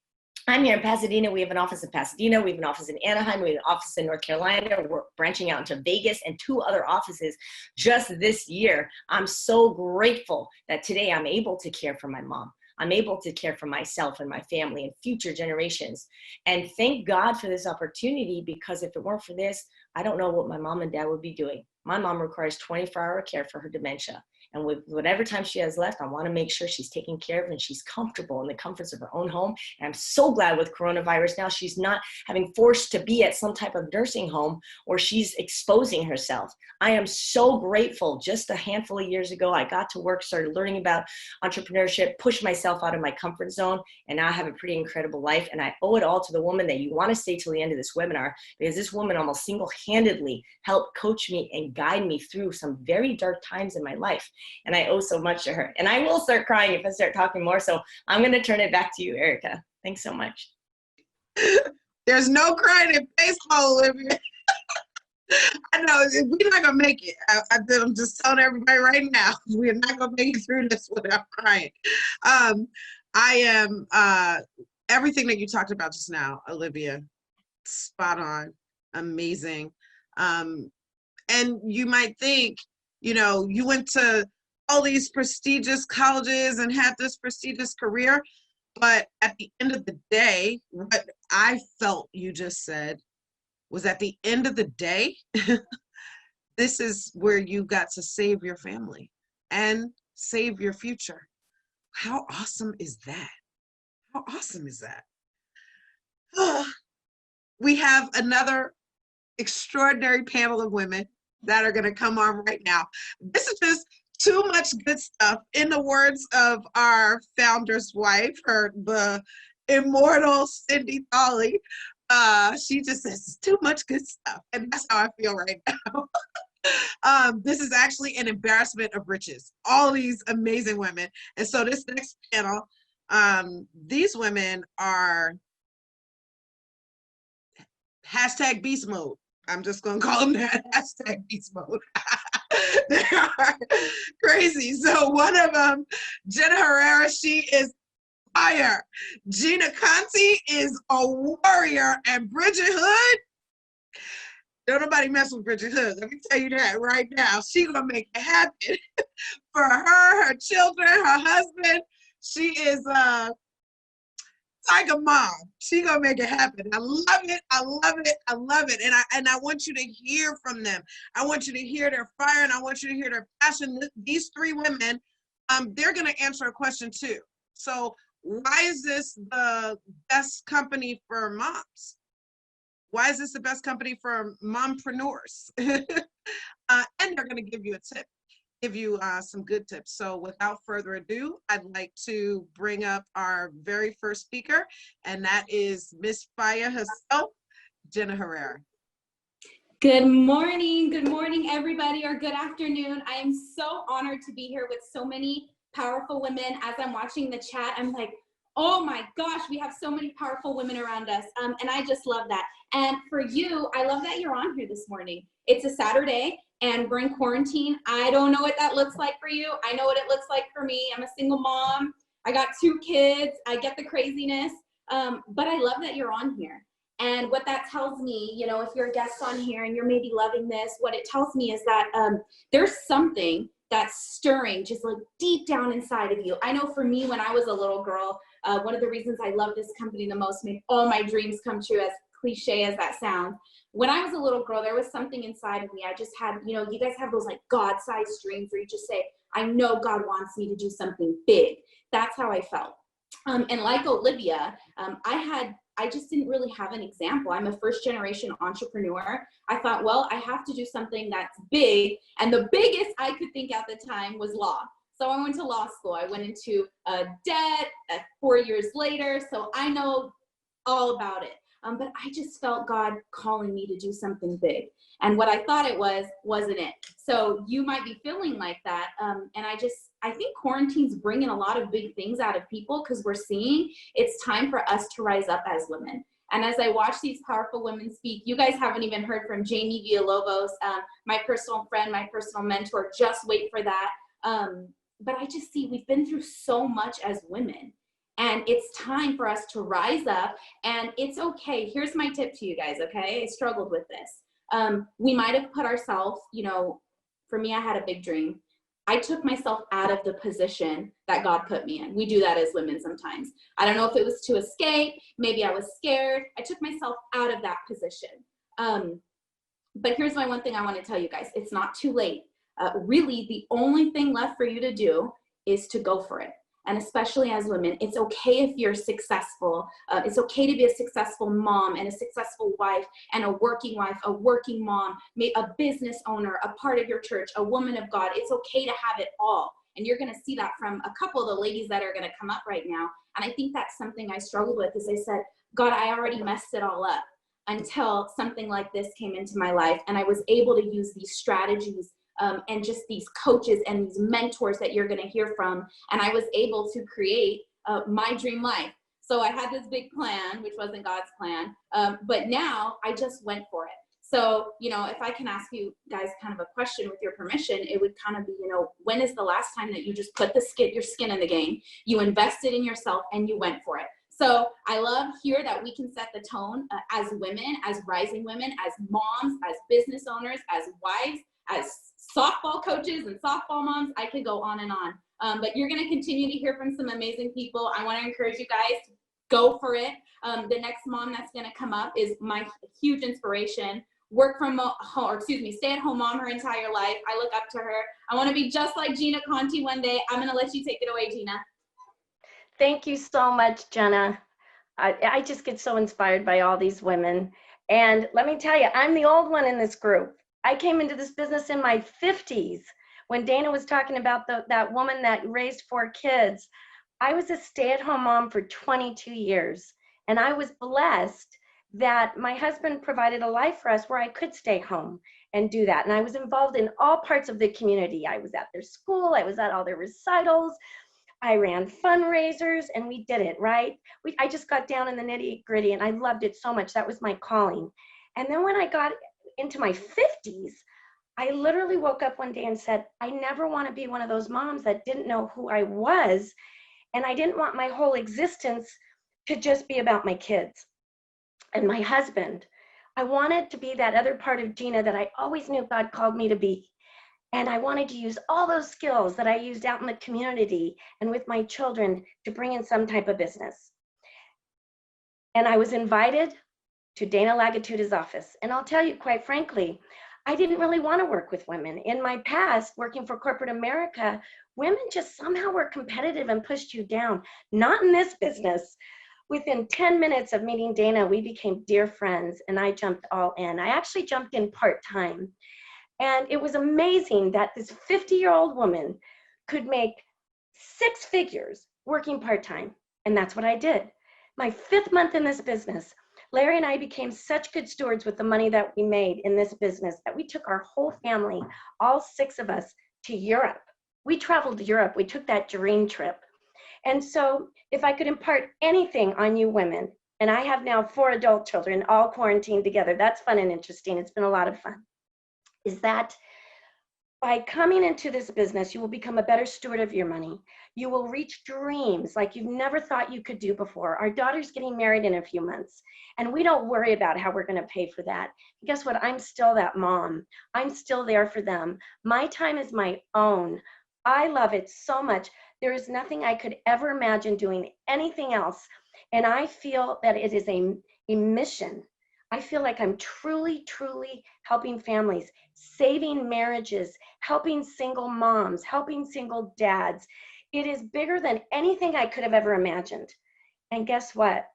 I'm here in Pasadena. We have an office in Pasadena. We have an office in Anaheim. We have an office in North Carolina. We're branching out into Vegas and 2 other offices just this year. I'm so grateful that today I'm able to care for my mom. I'm able to care for myself and my family and future generations. And thank God for this opportunity, because if it weren't for this, I don't know what my mom and dad would be doing. My mom requires 24-hour care for her dementia. And with whatever time she has left, I want to make sure she's taken care of and she's comfortable in the comforts of her own home. And I'm so glad with coronavirus now, she's not having forced to be at some type of nursing home or she's exposing herself. I am so grateful. Just a handful of years ago, I got to work, started learning about entrepreneurship, pushed myself out of my comfort zone, and now I have a pretty incredible life. And I owe it all to the woman that you want to stay till the end of this webinar, because this woman almost single-handedly helped coach me and guide me through some very dark times in my life. And I owe so much to her. And I will start crying if I start talking more. So I'm going to turn it back to you, Erica. Thanks so much. There's no crying in baseball, Olivia. I know we're not gonna make it. I'm just telling everybody right now, we're not gonna make it through this without crying. I am everything that you talked about just now, Olivia, spot on, amazing. And you might think, you know, you went to all these prestigious colleges and had this prestigious career, but at the end of the day, what I felt you just said was at the end of the day, this is where you got to save your family and save your future. How awesome is that? How awesome is that? We have another extraordinary panel of women that are going to come on right now. This is just too much good stuff. In the words of our founder's wife, the immortal Cindy Tholley, she just says it's too much good stuff, and that's how I feel right now. This is actually an embarrassment of riches, all these amazing women. And so this next panel, these women are hashtag beast mode. I'm just gonna call them that, hashtag beast mode. They are crazy. So one of them, Jenna Herrera, she is fire. Gina Conti is a warrior, and Bridget Hood, don't nobody mess with Bridget Hood. Let me tell you that right now. She gonna make it happen for her children, her husband. She is Tiger Mom. She gonna make it happen. I love it. I love it. I love it. And I want you to hear from them. I want you to hear their fire, and I want you to hear their passion. These three women, they're gonna answer a question too. So why is this the best company for moms? Why is this the best company for mompreneurs? And they're gonna give you a tip. Give you some good tips. So without further ado, I'd like to bring up our very first speaker, and that is Miss Fire herself, Jenna Herrera. Good morning, everybody, or good afternoon. I am so honored to be here with so many powerful women. As I'm watching the chat, I'm like, oh my gosh, we have so many powerful women around us, and I just love that. And for you, I love that you're on here this morning. It's a Saturday, and we're in quarantine. I don't know what that looks like for you. I know what it looks like for me. I'm a single mom. I got 2 kids. I get the craziness, but I love that you're on here. And what that tells me, you know, if you're a guest on here and you're maybe loving this, what it tells me is that there's something that's stirring just like deep down inside of you. I know for me, when I was a little girl, one of the reasons I love this company the most, made all my dreams come true, as cliche as that sounds. When I was a little girl, there was something inside of me. I just had, you know, you guys have those like God-sized dreams where you just say, I know God wants me to do something big. That's how I felt. And like Olivia, I just didn't really have an example. I'm a first-generation entrepreneur. I thought, well, I have to do something that's big. And the biggest I could think at the time was law. So I went to law school. I went into debt 4 years later. So I know all about it. But I just felt God calling me to do something big. And what I thought it was, wasn't it. So you might be feeling like that. And I think quarantine's bringing a lot of big things out of people, because we're seeing it's time for us to rise up as women. And as I watch these powerful women speak, you guys haven't even heard from Jamie Villalobos, my personal friend, my personal mentor. Just wait for that. But I just see we've been through so much as women. And it's time for us to rise up, and it's okay. Here's my tip to you guys, okay? I struggled with this. We might have put ourselves, you know, for me, I had a big dream. I took myself out of the position that God put me in. We do that as women sometimes. I don't know if it was to escape. Maybe I was scared. I took myself out of that position. But here's my one thing I want to tell you guys. It's not too late. Really, the only thing left for you to do is to go for it. And especially as women, it's okay if you're successful. It's okay to be a successful mom and a successful wife and a working mom, a business owner, a part of your church, a woman of God. It's okay to have it all. And you're going to see that from a couple of the ladies that are going to come up right now. And I think that's something I struggled with, is I said, God, I already messed it all up, until something like this came into my life. And I was able to use these strategies and just these coaches and these mentors that you're going to hear from. And I was able to create my dream life. So I had this big plan, which wasn't God's plan, but now I just went for it. So, you know, if I can ask you guys kind of a question with your permission, it would kind of be, you know, when is the last time that you just put your skin in the game, you invested in yourself and you went for it? So I love here that we can set the tone as women, as rising women, as moms, as business owners, as wives, as softball coaches and softball moms. I could go on and on. But you're going to continue to hear from some amazing people. I want to encourage you guys to go for it. The next mom that's going to come up is my huge inspiration. Work from home, or excuse me, stay at home mom her entire life. I look up to her. I want to be just like Gina Conti one day. I'm going to let you take it away, Gina. Thank you so much, Jenna. I just get so inspired by all these women. And let me tell you, I'm the old one in this group. I came into this business in my 50s when Dana was talking about that woman that raised 4 kids. I was a stay-at-home mom for 22 years. And I was blessed that my husband provided a life for us where I could stay home and do that. And I was involved in all parts of the community. I was at their school, I was at all their recitals, I ran fundraisers, and we did it, right? I just got down in the nitty gritty and I loved it so much. That was my calling. And then when I got into my 50s, I literally woke up one day and said, I never want to be one of those moms that didn't know who I was. And I didn't want my whole existence to just be about my kids and my husband. I wanted to be that other part of Gina that I always knew God called me to be. And I wanted to use all those skills that I used out in the community and with my children to bring in some type of business. And I was invited to Dana Lagatuta's office. And I'll tell you, quite frankly, I didn't really want to work with women. In my past, working for corporate America, women just somehow were competitive and pushed you down. Not in this business. Within 10 minutes of meeting Dana, we became dear friends and I jumped all in. I actually jumped in part-time. And it was amazing that this 50-year-old woman could make 6 figures working part-time. And that's what I did. My 5th month in this business, Larry and I became such good stewards with the money that we made in this business that we took our whole family, all 6 of us, to Europe. We traveled to Europe. We took that dream trip. And so if I could impart anything on you women, and I have now 4 adult children, all quarantined together. That's fun and interesting. It's been a lot of fun. Is that by coming into this business, you will become a better steward of your money. You will reach dreams like you've never thought you could do before. Our daughter's getting married in a few months, and we don't worry about how we're going to pay for that. Guess what? I'm still that mom. I'm still there for them. My time is my own. I love it so much. There is nothing I could ever imagine doing anything else. And I feel that it is a mission. I feel like I'm truly, truly helping families, saving marriages, helping single moms, helping single dads. It is bigger than anything I could have ever imagined. And guess what?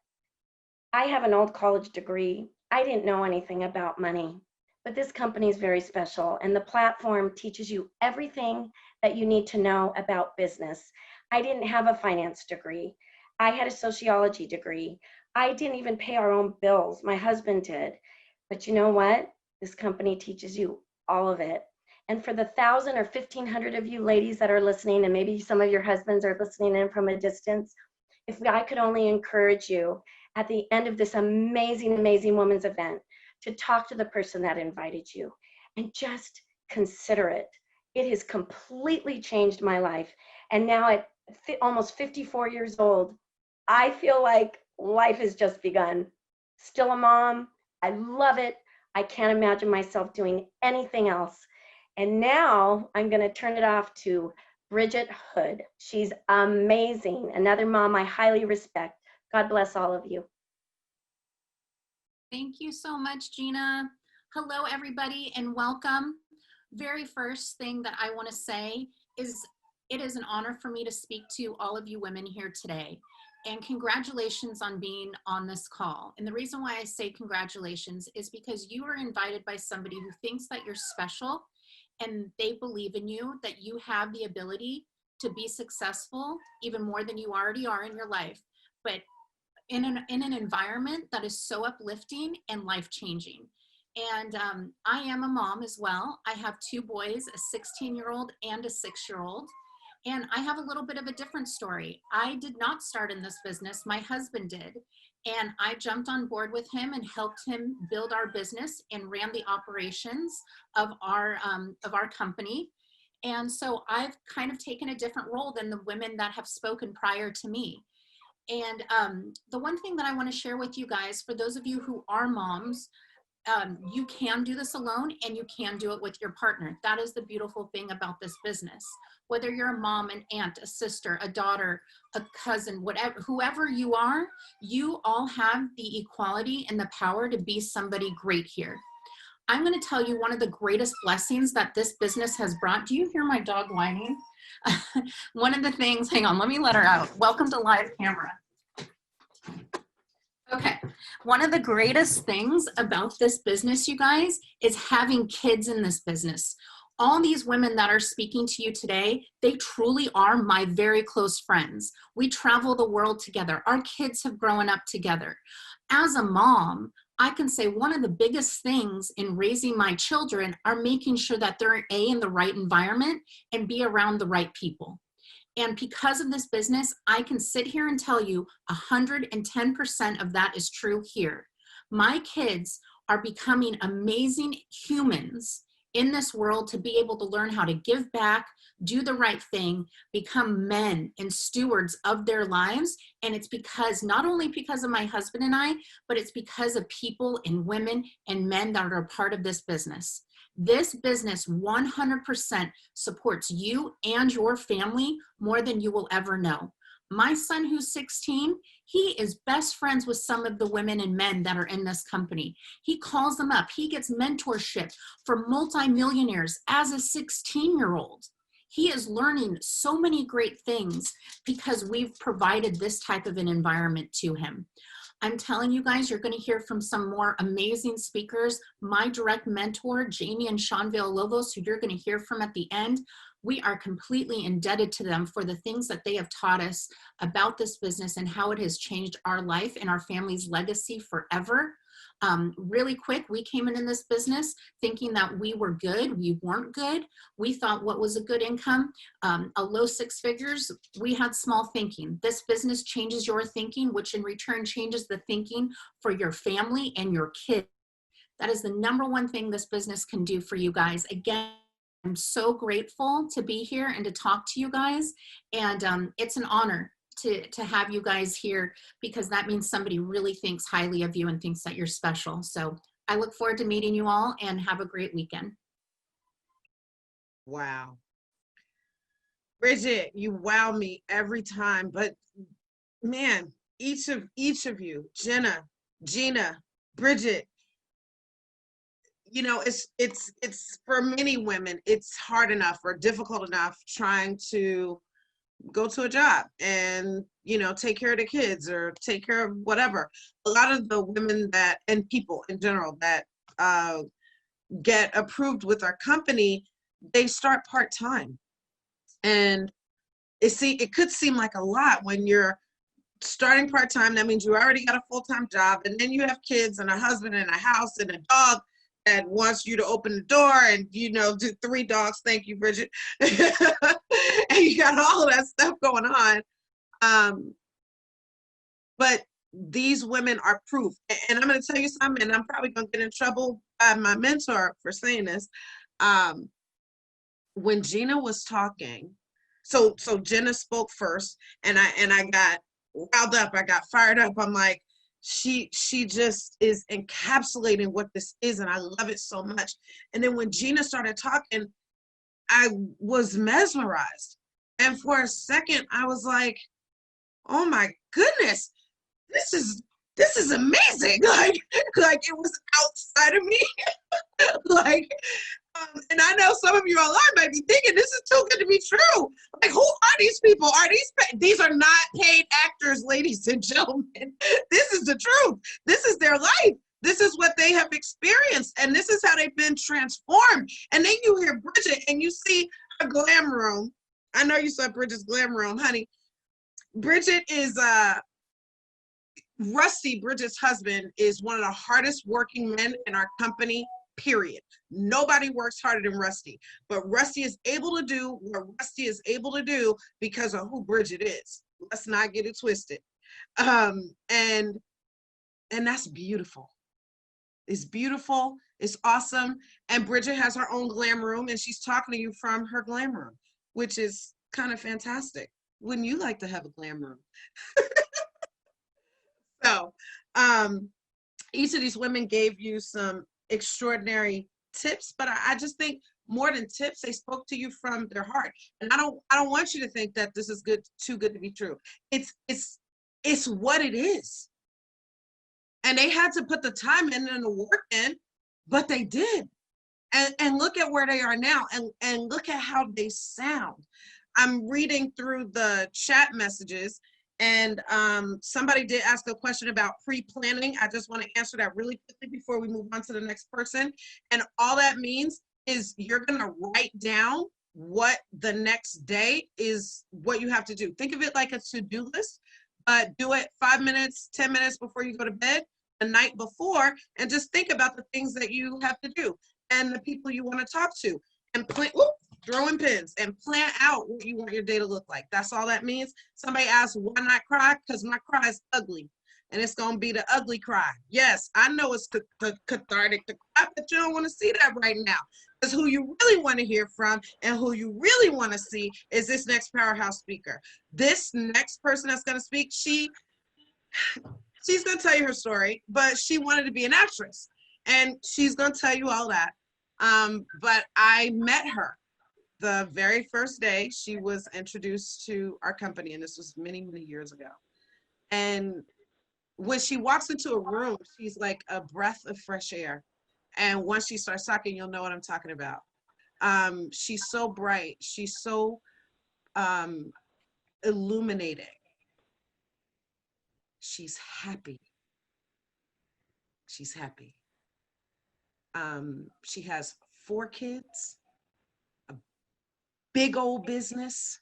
I have an old college degree. I didn't know anything about money, but this company is very special. And the platform teaches you everything that you need to know about business. I didn't have a finance degree. I had a sociology degree. I didn't even pay our own bills. My husband did. But you know what? This company teaches you all of it. And for the 1,000 or 1,500 of you ladies that are listening, and maybe some of your husbands are listening in from a distance, if I could only encourage you at the end of this amazing, amazing women's event to talk to the person that invited you and just consider it. It has completely changed my life. And now at almost 54 years old, I feel like life has just begun. Still a mom. I love it. I can't imagine myself doing anything else. And now I'm going to turn it off to Bridget Hood. She's amazing. Another mom I highly respect. God bless all of you. Thank you so much, Gina. Hello, everybody, and welcome. Very first thing that I want to say is it is an honor for me to speak to all of you women here today. And congratulations on being on this call. And the reason why I say congratulations is because you were invited by somebody who thinks that you're special and they believe in you, that you have the ability to be successful even more than you already are in your life, but in an environment that is so uplifting and life-changing. And I am a mom as well. I have 2 boys, a 16-year-old and a 6-year-old. And I have a little bit of a different story. I did not start in this business. My husband did. And I jumped on board with him and helped him build our business and ran the operations of our company. And so I've kind of taken a different role than the women that have spoken prior to me. And the one thing that I want to share with you guys, for those of you who are moms, you can do this alone and you can do it with your partner. That is the beautiful thing about this business. Whether you're a mom, an aunt, a sister, a daughter, a cousin, whatever, whoever you are, you all have the equality and the power to be somebody great here. I'm going to tell you one of the greatest blessings that this business has brought. Do you hear my dog whining? One of the things, hang on, let me let her out. Welcome to live camera. Okay, one of the greatest things about this business, you guys, is having kids in this business. All these women that are speaking to you today, they truly are my very close friends. We travel the world together. Our kids have grown up together. As a mom, I can say one of the biggest things in raising my children are making sure that they're in the right environment and be around the right people. And because of this business, I can sit here and tell you 110% of that is true here. My kids are becoming amazing humans in this world to be able to learn how to give back, do the right thing, become men and stewards of their lives. And it's because, not only because of my husband and I, but it's because of people and women and men that are a part of this business. This business 100% supports you and your family more than you will ever know. My son, who's 16, he is best friends with some of the women and men that are in this company. He calls them up. He gets mentorship for multimillionaires as a 16-year-old. He is learning so many great things because we've provided this type of an environment to him. I'm telling you guys, you're going to hear from some more amazing speakers. My direct mentor, Jamie and Sean Villalobos, who you're going to hear from at the end, we are completely indebted to them for the things that they have taught us about this business and how it has changed our life and our family's legacy forever. Really quick, we came in this business thinking that we were good. We weren't good. We thought what was a good income, a low six figures. We had small thinking. This business changes your thinking, which in return changes the thinking for your family and your kids. That is the number one thing this business can do for you guys. Again, I'm so grateful to be here and to talk to you guys. And it's an honor to have you guys here, because that means somebody really thinks highly of you and thinks that you're special. So I look forward to meeting you all, and have a great weekend. Wow. Bridget, you wow me every time, but man, each of you, Jenna, Gina, Bridget, you know, it's for many women, it's hard enough or difficult enough trying to go to a job and, you know, take care of the kids or take care of whatever. A lot of the women that, and people in general that get approved with our company, they start part-time. And it could seem like a lot when you're starting part-time. That means you already got a full-time job, and then you have kids and a husband and a house and a dog that wants you to open the door and, you know, do 3 dogs. Thank you, Bridget. And you got all of that stuff going on. But these women are proof. And I'm going to tell you something, and I'm probably going to get in trouble by my mentor for saying this. When Gina was talking, so Jenna spoke first, and I got riled up. I got fired up. I'm like, she just is encapsulating what this is, and I love it so much. And then when Gina started talking, I was mesmerized. And for a second, I was like, oh my goodness, this is amazing. Like it was outside of me. And I know some of you online might be thinking, this is too good to be true. Like, who are these people? These are not paid actors, ladies and gentlemen. This is the truth. This is their life. This is what they have experienced, and this is how they've been transformed. And then you hear Bridget, and you see her glam room. I know you saw Bridget's glam room, honey. Bridget is, Rusty, Bridget's husband, is one of the hardest working men in our company. period. Nobody works harder than Rusty, but Rusty is able to do what Rusty is able to do because of who Bridget is. Let's not get it twisted. And that's beautiful. It's beautiful. It's awesome. And Bridget has her own glam room, and she's talking to you from her glam room, which is kind of fantastic. Wouldn't you like to have a glam room? So, each of these women gave you some extraordinary tips, but I just think more than tips, they spoke to you from their heart. And I don't want you to think that this is too good to be true. It's what it is. And they had to put the time in and the work in, but they did. And look at where they are now, and look at how they sound. I'm reading through the chat messages, and somebody did ask a question about pre-planning. I just want to answer that really quickly before we move on to the next person. And all that means is you're going to write down what the next day is, what you have to do. Think of it like a to-do list, but do it 5 minutes, 10 minutes before you go to bed, the night before, and just think about the things that you have to do and the people you want to talk to, and throw in pins and plan out what you want your day to look like. That's all that means. Somebody asked, why not cry? Because my cry is ugly, and it's going to be the ugly cry. Yes, I know it's cathartic to cry, but you don't want to see that right now, because who you really want to hear from and who you really want to see is this next powerhouse speaker. This next person that's going to speak, she's going to tell you her story, but she wanted to be an actress, and she's going to tell you all that. But I met her the very first day she was introduced to our company, and this was many, many years ago. And when she walks into a room, she's like a breath of fresh air. And once she starts talking, you'll know what I'm talking about. She's so bright. She's so illuminating. She's happy. She's happy. She has 4 kids, a big old business.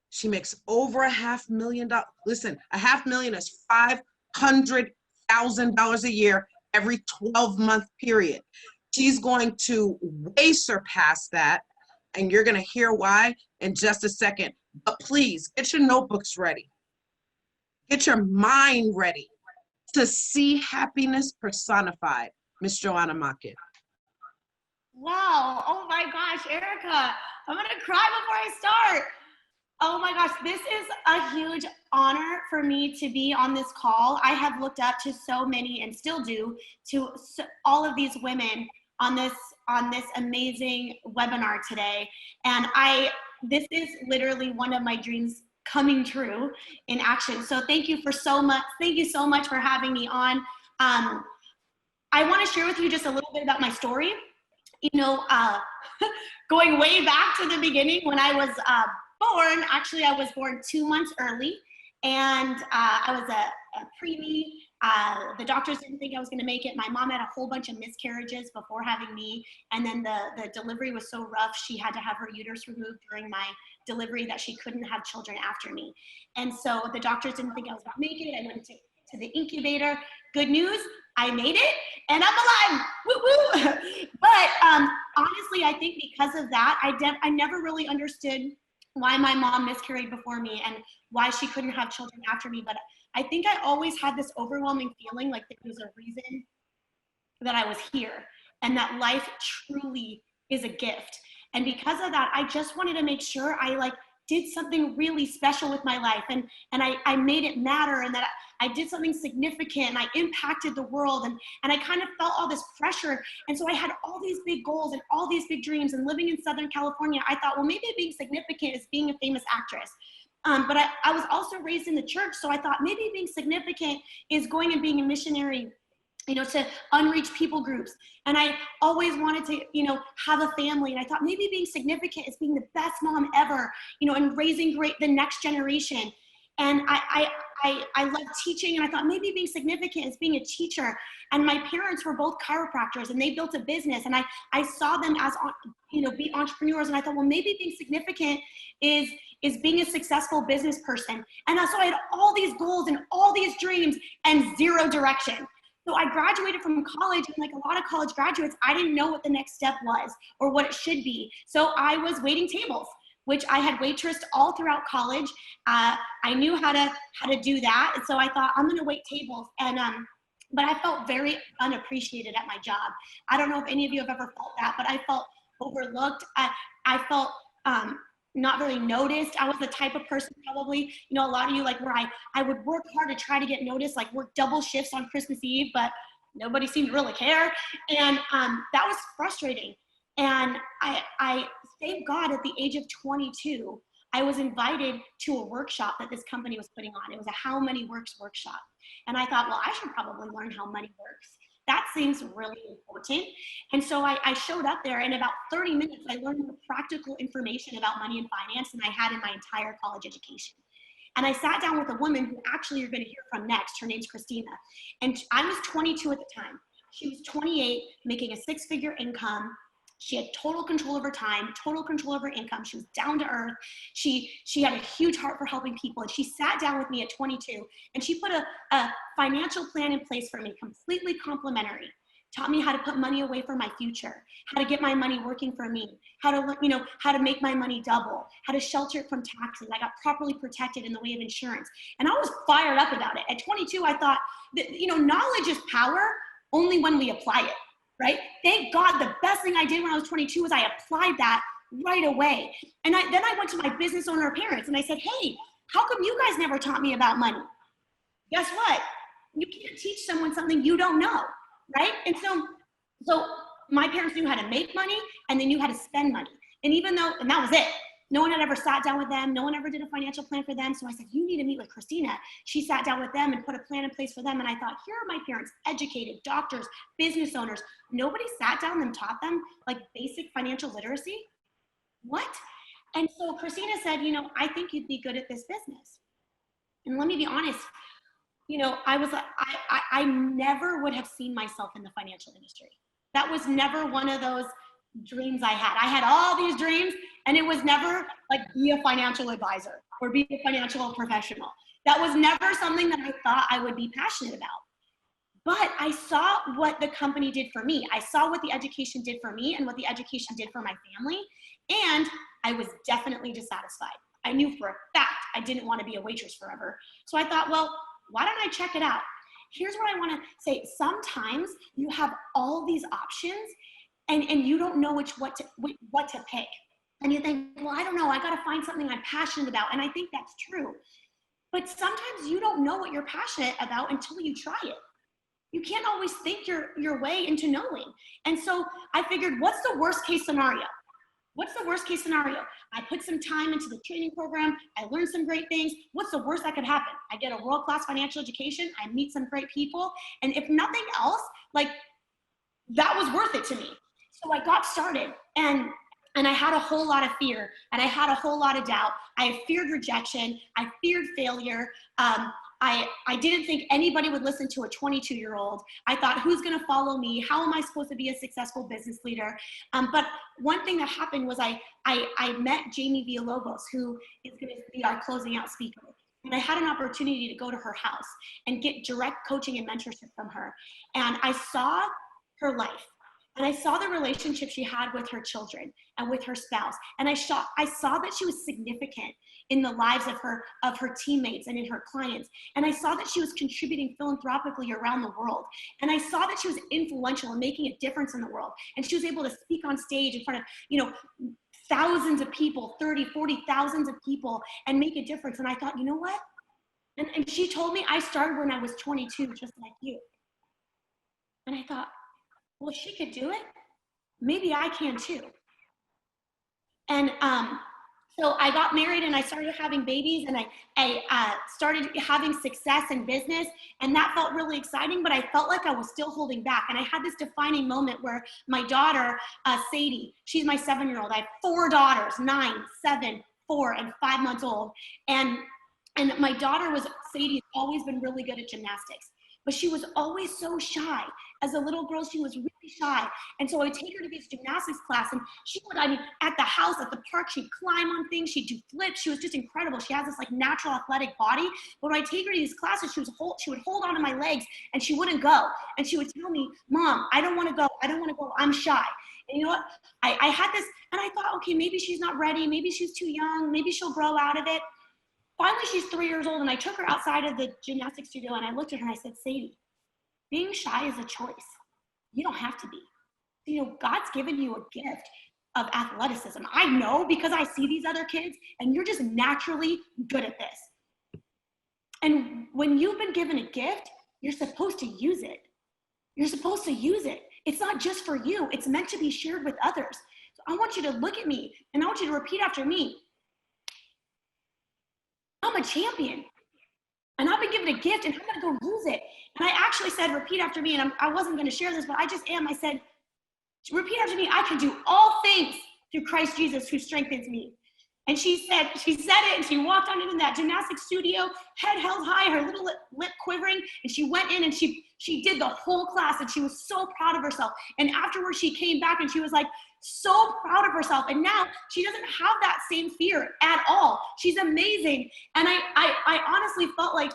She makes over $500,000. Listen, $500,000 is $500,000 a year every 12-month period. She's going to way surpass that, and you're going to hear why in just a second. But please get your notebooks ready. Get your mind ready to see happiness personified. Miss Joanna Machin. Wow. Oh my gosh, Erica, I'm going to cry before I start. Oh my gosh, this is a huge honor for me to be on this call. I have looked up to so many, and still do, to all of these women on this amazing webinar today. And this is literally one of my dreams coming true in action. So thank you so much for having me on. I want to share with you just a little bit about my story. You know, going way back to the beginning when I was born. Actually, I was born 2 months early, and I was a preemie. The doctors didn't think I was going to make it. My mom had a whole bunch of miscarriages before having me, and then the delivery was so rough, she had to have her uterus removed during my delivery that she couldn't have children after me. And so the doctors didn't think I was going to make it. I went to the incubator. Good news, I made it, and I'm alive. Woo woo! But honestly, I think because of that, I never really understood why my mom miscarried before me and why she couldn't have children after me. But I think I always had this overwhelming feeling like there was a reason that I was here, and that life truly is a gift. And because of that, I just wanted to make sure I did something really special with my life, and I made it matter, and that I did something significant, and I impacted the world, and I kind of felt all this pressure. And so I had all these big goals and all these big dreams, and living in Southern California, I thought, well, maybe being significant is being a famous actress. But I was also raised in the church, so I thought maybe being significant is going and being a missionary, you know, to unreached people groups. And I always wanted to, you know, have a family. And I thought maybe being significant is being the best mom ever, you know, and raising the next generation. And I love teaching, and I thought maybe being significant is being a teacher. And my parents were both chiropractors, and they built a business, and I saw them as, you know, be entrepreneurs. And I thought, well, maybe being significant is being a successful business person. And so I had all these goals and all these dreams and zero direction. So I graduated from college, and like a lot of college graduates, I didn't know what the next step was or what it should be. So I was waiting tables, which I had waitressed all throughout college. I knew how to do that. And so I thought, I'm gonna wait tables. And but I felt very unappreciated at my job. I don't know if any of you have ever felt that, but I felt overlooked. I felt not really noticed. I was the type of person probably, you know, a lot of you, like where I would work hard to try to get noticed, like work double shifts on Christmas Eve, but nobody seemed to really care. And that was frustrating. And I thank God at the age of 22, I was invited to a workshop that this company was putting on. It was a How Money Works workshop. And I thought, well, I should probably learn how money works. That seems really important. And so I showed up there, and in about 30 minutes, I learned the practical information about money and finance than I had in my entire college education. And I sat down with a woman who actually you're going to hear from next. Her name's Cristina. And I was 22 at the time. She was 28, making a 6-figure income. She had total control over time, total control over income. She was down to earth. She had a huge heart for helping people. And she sat down with me at 22, and she put a financial plan in place for me, completely complimentary. Taught me how to put money away for my future, how to get my money working for me, how to make my money double, how to shelter it from taxes. I got properly protected in the way of insurance. And I was fired up about it. At 22, I thought that, knowledge is power only when we apply it. Right? Thank God the best thing I did when I was 22 was I applied that right away. And then I went to my business owner parents and I said, hey, how come you guys never taught me about money? Guess what? You can't teach someone something you don't know, right? And so my parents knew how to make money and they knew how to spend money. And that was it. No one had ever sat down with them. No one ever did a financial plan for them. So I said, you need to meet with Cristina. She sat down with them and put a plan in place for them. And I thought, here are my parents, educated, doctors, business owners. Nobody sat down and taught them like basic financial literacy. What? And so Cristina said, I think you'd be good at this business. And let me be honest, I never would have seen myself in the financial industry. That was never one of those dreams I had. I had all these dreams, and it was never like be a financial advisor or be a financial professional. That was never something that I thought I would be passionate about. But I saw what the company did for me. I saw what the education did for me and what the education did for my family. And I was definitely dissatisfied. I knew for a fact I didn't want to be a waitress forever. So I thought, well, why don't I check it out? Here's what I want to say. Sometimes you have all these options and you don't know what to pick. And you think, well, I don't know, I got to find something I'm passionate about. And I think that's true. But sometimes you don't know what you're passionate about until you try it. You can't always think your way into knowing. And so I figured, what's the worst case scenario? What's the worst case scenario? I put some time into the training program. I learned some great things. What's the worst that could happen? I get a world-class financial education. I meet some great people. And if nothing else, like that was worth it to me. So I got started and I had a whole lot of fear and I had a whole lot of doubt. I feared rejection. I feared failure. I didn't think anybody would listen to a 22-year-old. I thought, who's gonna follow me? How am I supposed to be a successful business leader? But one thing that happened was I met Jamie Villalobos, who is gonna be our closing out speaker. And I had an opportunity to go to her house and get direct coaching and mentorship from her. And I saw her life. And I saw the relationship she had with her children and with her spouse. And I saw that she was significant in the lives of her teammates and in her clients. And I saw that she was contributing philanthropically around the world. And I saw that she was influential and making a difference in the world. And she was able to speak on stage in front of, thousands of people, 30, 40 thousands of people, and make a difference. And I thought, you know what? And she told me I started when I was 22, just like you. And I thought, well, if she could do it, maybe I can too. And so I got married and I started having babies and I started having success in business, and that felt really exciting, but I felt like I was still holding back. And I had this defining moment where my daughter, Sadie, she's my 7-year-old. I have 4 daughters, 9, 7, 4, and 5 months old. And my daughter Sadie's always been really good at gymnastics. But she was always so shy. As a little girl, she was really shy. And so I would take her to this gymnastics class, and she would, at the house, at the park, she'd climb on things, she'd do flips. She was just incredible. She has this like natural athletic body. But when I take her to these classes, she would hold onto my legs and she wouldn't go. And she would tell me, Mom, I don't want to go. I don't want to go. I'm shy. And you know what? I had this, and I thought, okay, maybe she's not ready. Maybe she's too young. Maybe she'll grow out of it. Finally, she's 3 years old, and I took her outside of the gymnastics studio, and I looked at her and I said, Sadie, being shy is a choice. You don't have to be. You know, God's given you a gift of athleticism. I know because I see these other kids, and you're just naturally good at this. And when you've been given a gift, you're supposed to use it. You're supposed to use it. It's not just for you. It's meant to be shared with others. So I want you to look at me, and I want you to repeat after me. I'm a champion, and I've been given a gift, and I'm gonna go use it. And I actually said, repeat after me, and I wasn't gonna share this, but I just am. I said, repeat after me, I can do all things through Christ Jesus who strengthens me. And she said it, and she walked on into that gymnastics studio, head held high, her little lip quivering, and she went in and she did the whole class, and she was so proud of herself. And afterwards she came back and she was like, so proud of herself. And now she doesn't have that same fear at all. She's amazing. And I honestly felt like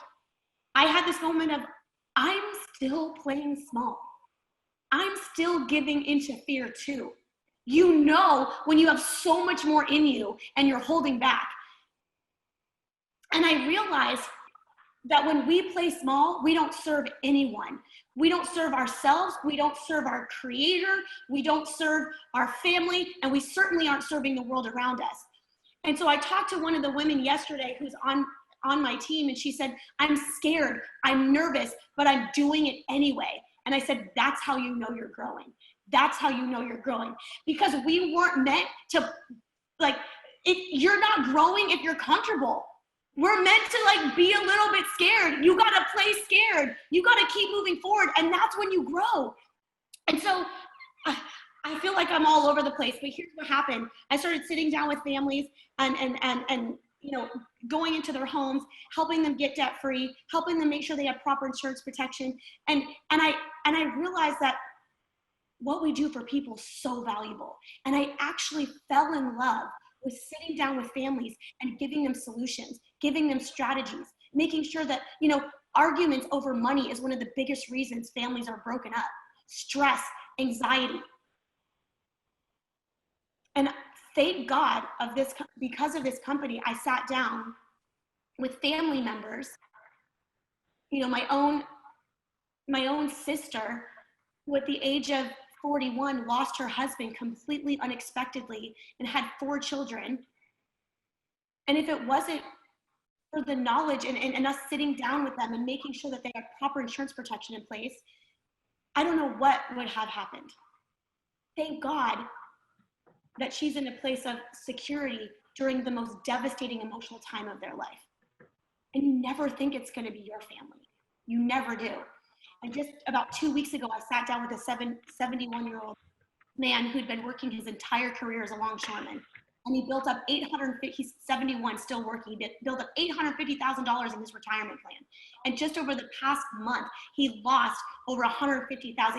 I had this moment of, I'm still playing small. I'm still giving into fear too. You know when you have so much more in you and you're holding back. And I realized that when we play small, we don't serve anyone. We don't serve ourselves. We don't serve our creator. We don't serve our family. And we certainly aren't serving the world around us. And so I talked to one of the women yesterday who's on my team, and she said, I'm scared, I'm nervous, but I'm doing it anyway. And I said, that's how you know you're growing. That's how you know you're growing. Because we weren't meant to, you're not growing if you're comfortable. We're meant to be a little bit scared. You gotta play scared. You gotta keep moving forward, and that's when you grow. And so I feel like I'm all over the place, but here's what happened. I started sitting down with families and going into their homes, helping them get debt free, helping them make sure they have proper insurance protection. And I realized that what we do for people is so valuable. And I actually fell in love with sitting down with families and giving them solutions, giving them strategies, making sure that, arguments over money is one of the biggest reasons families are broken up. Stress, anxiety. And thank God because of this company, I sat down with family members. My own sister, with the age of 41, lost her husband completely unexpectedly and had 4 children. And if it wasn't for the knowledge and us sitting down with them and making sure that they have proper insurance protection in place, I don't know what would have happened. Thank God that she's in a place of security during the most devastating emotional time of their life. And you never think it's going to be your family. You never do. And just about 2 weeks ago, I sat down with a 71-year-old man who'd been working his entire career as a longshoreman. And he built up he's 71, still working, built up $850,000 in his retirement plan. And just over the past month, he lost over $150,000.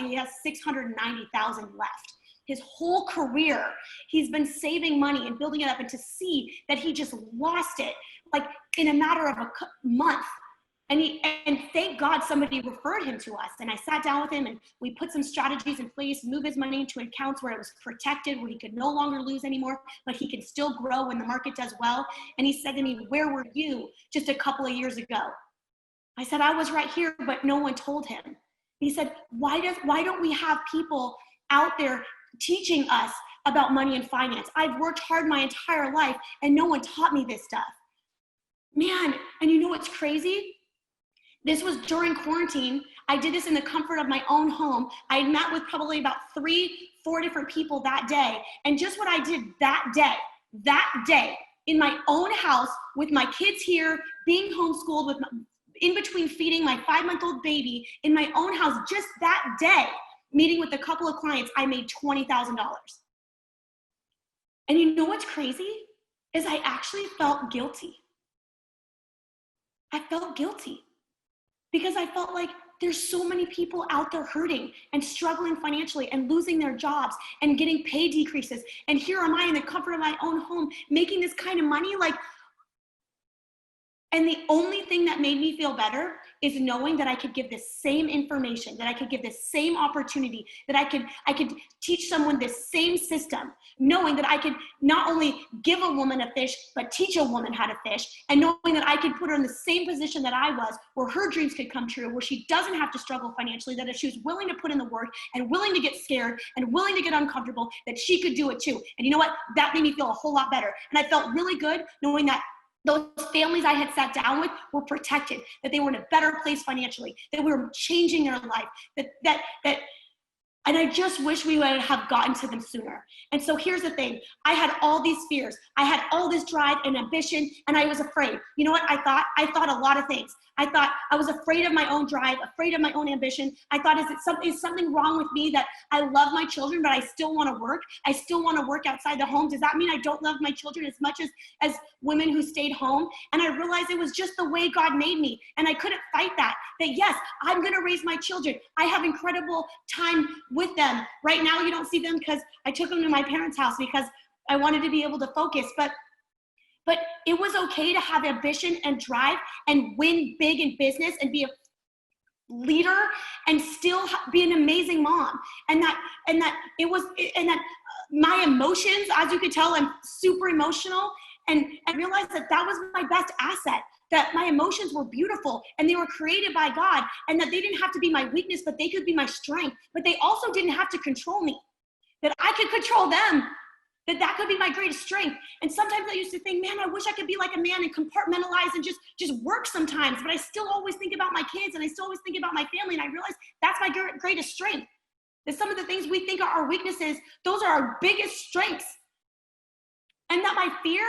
He has $690,000 left. His whole career, he's been saving money and building it up, and to see that he just lost it, in a matter of a month. And thank God somebody referred him to us. And I sat down with him and we put some strategies in place, move his money into accounts where it was protected, where he could no longer lose anymore, but he can still grow when the market does well. And he said to me, where were you just a couple of years ago? I said, I was right here, but no one told him. He said, why don't we have people out there teaching us about money and finance? I've worked hard my entire life and no one taught me this stuff. Man, and you know what's crazy? This was during quarantine. I did this in the comfort of my own home. I had met with probably about 3-4 different people that day. And just what I did that day, in my own house, with my kids here, being homeschooled, in between feeding my 5-month-old baby, in my own house, just that day, meeting with a couple of clients, I made $20,000. And you know what's crazy? Is I actually felt guilty. I felt guilty. Because I felt like there's so many people out there hurting and struggling financially and losing their jobs and getting pay decreases. And here am I in the comfort of my own home making this kind of money. Like, and the only thing that made me feel better is knowing that I could give this same information, that I could give this same opportunity, that I could teach someone this same system, knowing that I could not only give a woman a fish, but teach a woman how to fish, and knowing that I could put her in the same position that I was, where her dreams could come true, where she doesn't have to struggle financially, that if she was willing to put in the work and willing to get scared and willing to get uncomfortable, that she could do it too. And you know what? That made me feel a whole lot better. And I felt really good knowing that those families I had sat down with were protected, that they were in a better place financially, that we were changing their life, and I just wish we would have gotten to them sooner. And so here's the thing. I had all these fears. I had all this drive and ambition, and I was afraid. You know what I thought? I thought a lot of things. I thought I was afraid of my own drive, afraid of my own ambition. I thought, is something wrong with me that I love my children, but I still want to work? I still want to work outside the home. Does that mean I don't love my children as much as women who stayed home? And I realized it was just the way God made me. And I couldn't fight that yes, I'm going to raise my children. I have incredible time with them. Right now, you don't see them because I took them to my parents' house because I wanted to be able to focus. But it was okay to have ambition and drive and win big in business and be a leader and still be an amazing mom. And that my emotions, as you could tell, I'm super emotional, and I realized that was my best asset, that my emotions were beautiful and they were created by God, and that they didn't have to be my weakness, but they could be my strength. But they also didn't have to control me, that I could control them, that could be my greatest strength. And sometimes I used to think, man, I wish I could be like a man and compartmentalize and just work sometimes, but I still always think about my kids and I still always think about my family. And I realized that's my greatest strength, that some of the things we think are our weaknesses, those are our biggest strengths. And that my fear,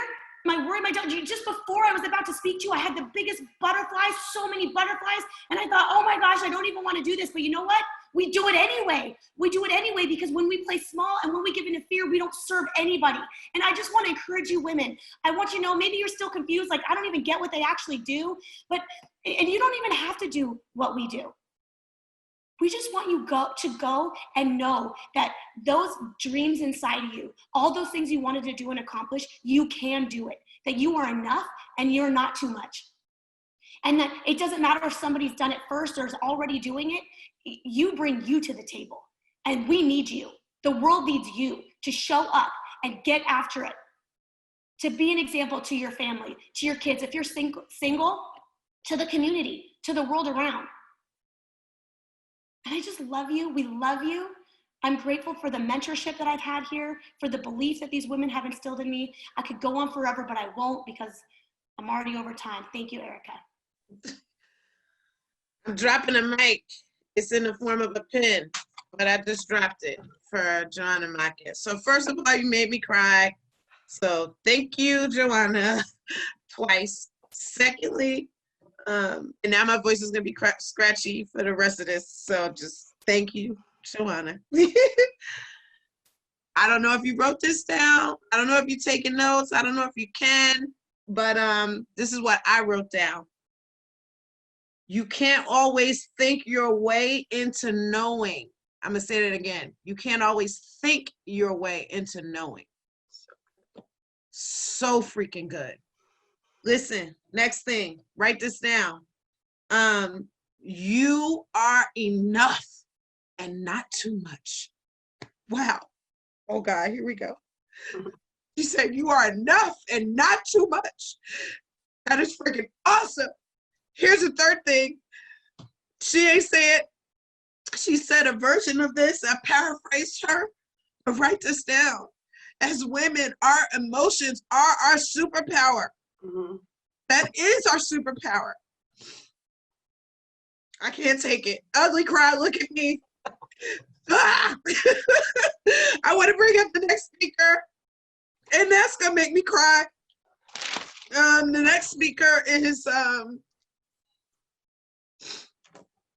my worry, my doubt, just before I was about to speak to you, I had the biggest butterflies, so many butterflies. And I thought, oh my gosh, I don't even want to do this. But you know what? We do it anyway. We do it anyway because when we play small and when we give into fear, we don't serve anybody. And I just want to encourage you women. I want you to know, maybe you're still confused, like I don't even get what they actually do, and you don't even have to do what we do. We just want you to go and know that those dreams inside of you, all those things you wanted to do and accomplish, you can do it, that you are enough and you're not too much. And that it doesn't matter if somebody's done it first or is already doing it. You bring you to the table, and we need you. The world needs you to show up and get after it, to be an example to your family, to your kids. If you're single, to the community, to the world around. And I just love you. We love you. I'm grateful for the mentorship that I've had here, for the belief that these women have instilled in me. I could go on forever, but I won't because I'm already over time. Thank you, Erica. I'm dropping a mic. It's in the form of a pin, but I just dropped it for Joanna Marquez. So first of all, you made me cry. So thank you, Joanna, twice. Secondly, and now my voice is gonna be scratchy for the rest of this. So just thank you, Joanna. I don't know if you wrote this down. I don't know if you're taking notes. I don't know if you can, but this is what I wrote down. You can't always think your way into knowing. I'm gonna say that again. You can't always think your way into knowing. So freaking good. Listen, next thing, write this down. You are enough and not too much. Wow. Oh God, here we go. She said, you are enough and not too much. That is freaking awesome. Here's the third thing. She ain't say it. She said a version of this. I paraphrased her, but write this down. As women, our emotions are our superpower. Mm-hmm. That is our superpower. I can't take it. Ugly cry, look at me. Ah! I want to bring up the next speaker, and that's gonna make me cry. The next speaker is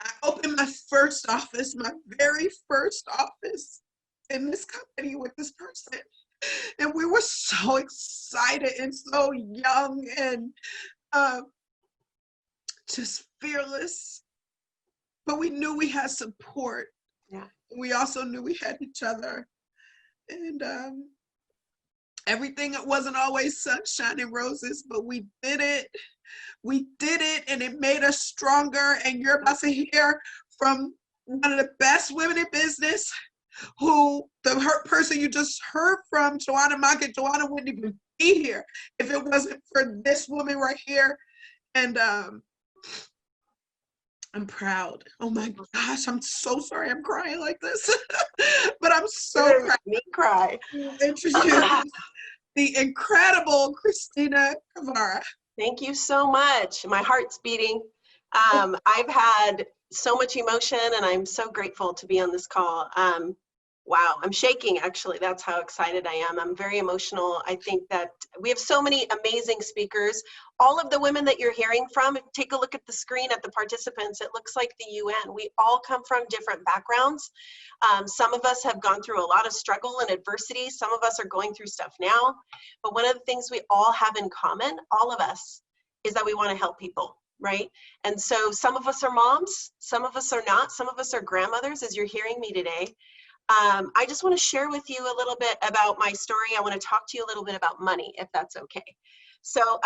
I opened my first office, my very first office in this company with this person. And we were so excited and so young and just fearless. but we knew we had support. Yeah. We also knew we had each other. And everything, it wasn't always sunshine and roses, but we did it. We did it, and it made us stronger. And you're about to hear from one of the best women in business, who the person you just heard from, Joanna Mockett. Joanna wouldn't even be here if it wasn't for this woman right here. And I'm proud. Oh my gosh, I'm so sorry I'm crying like this. But I'm so proud. Me cry. To introduce the incredible Cristina Guevara. Thank you so much. My heart's beating. I've had so much emotion, and I'm so grateful to be on this call. Wow, I'm shaking, actually. That's how excited I am. I'm very emotional. I think that we have so many amazing speakers. All of the women that you're hearing from, if you take a look at the screen at the participants, it looks like the UN. We all come from different backgrounds. Some of us have gone through a lot of struggle and adversity. Some of us are going through stuff now. But one of the things we all have in common, all of us, is that we want to help people, right? And so some of us are moms, some of us are not, some of us are grandmothers, as you're hearing me today. I just want to share with you a little bit about my story. I want to talk to you a little bit about money, if that's okay. So,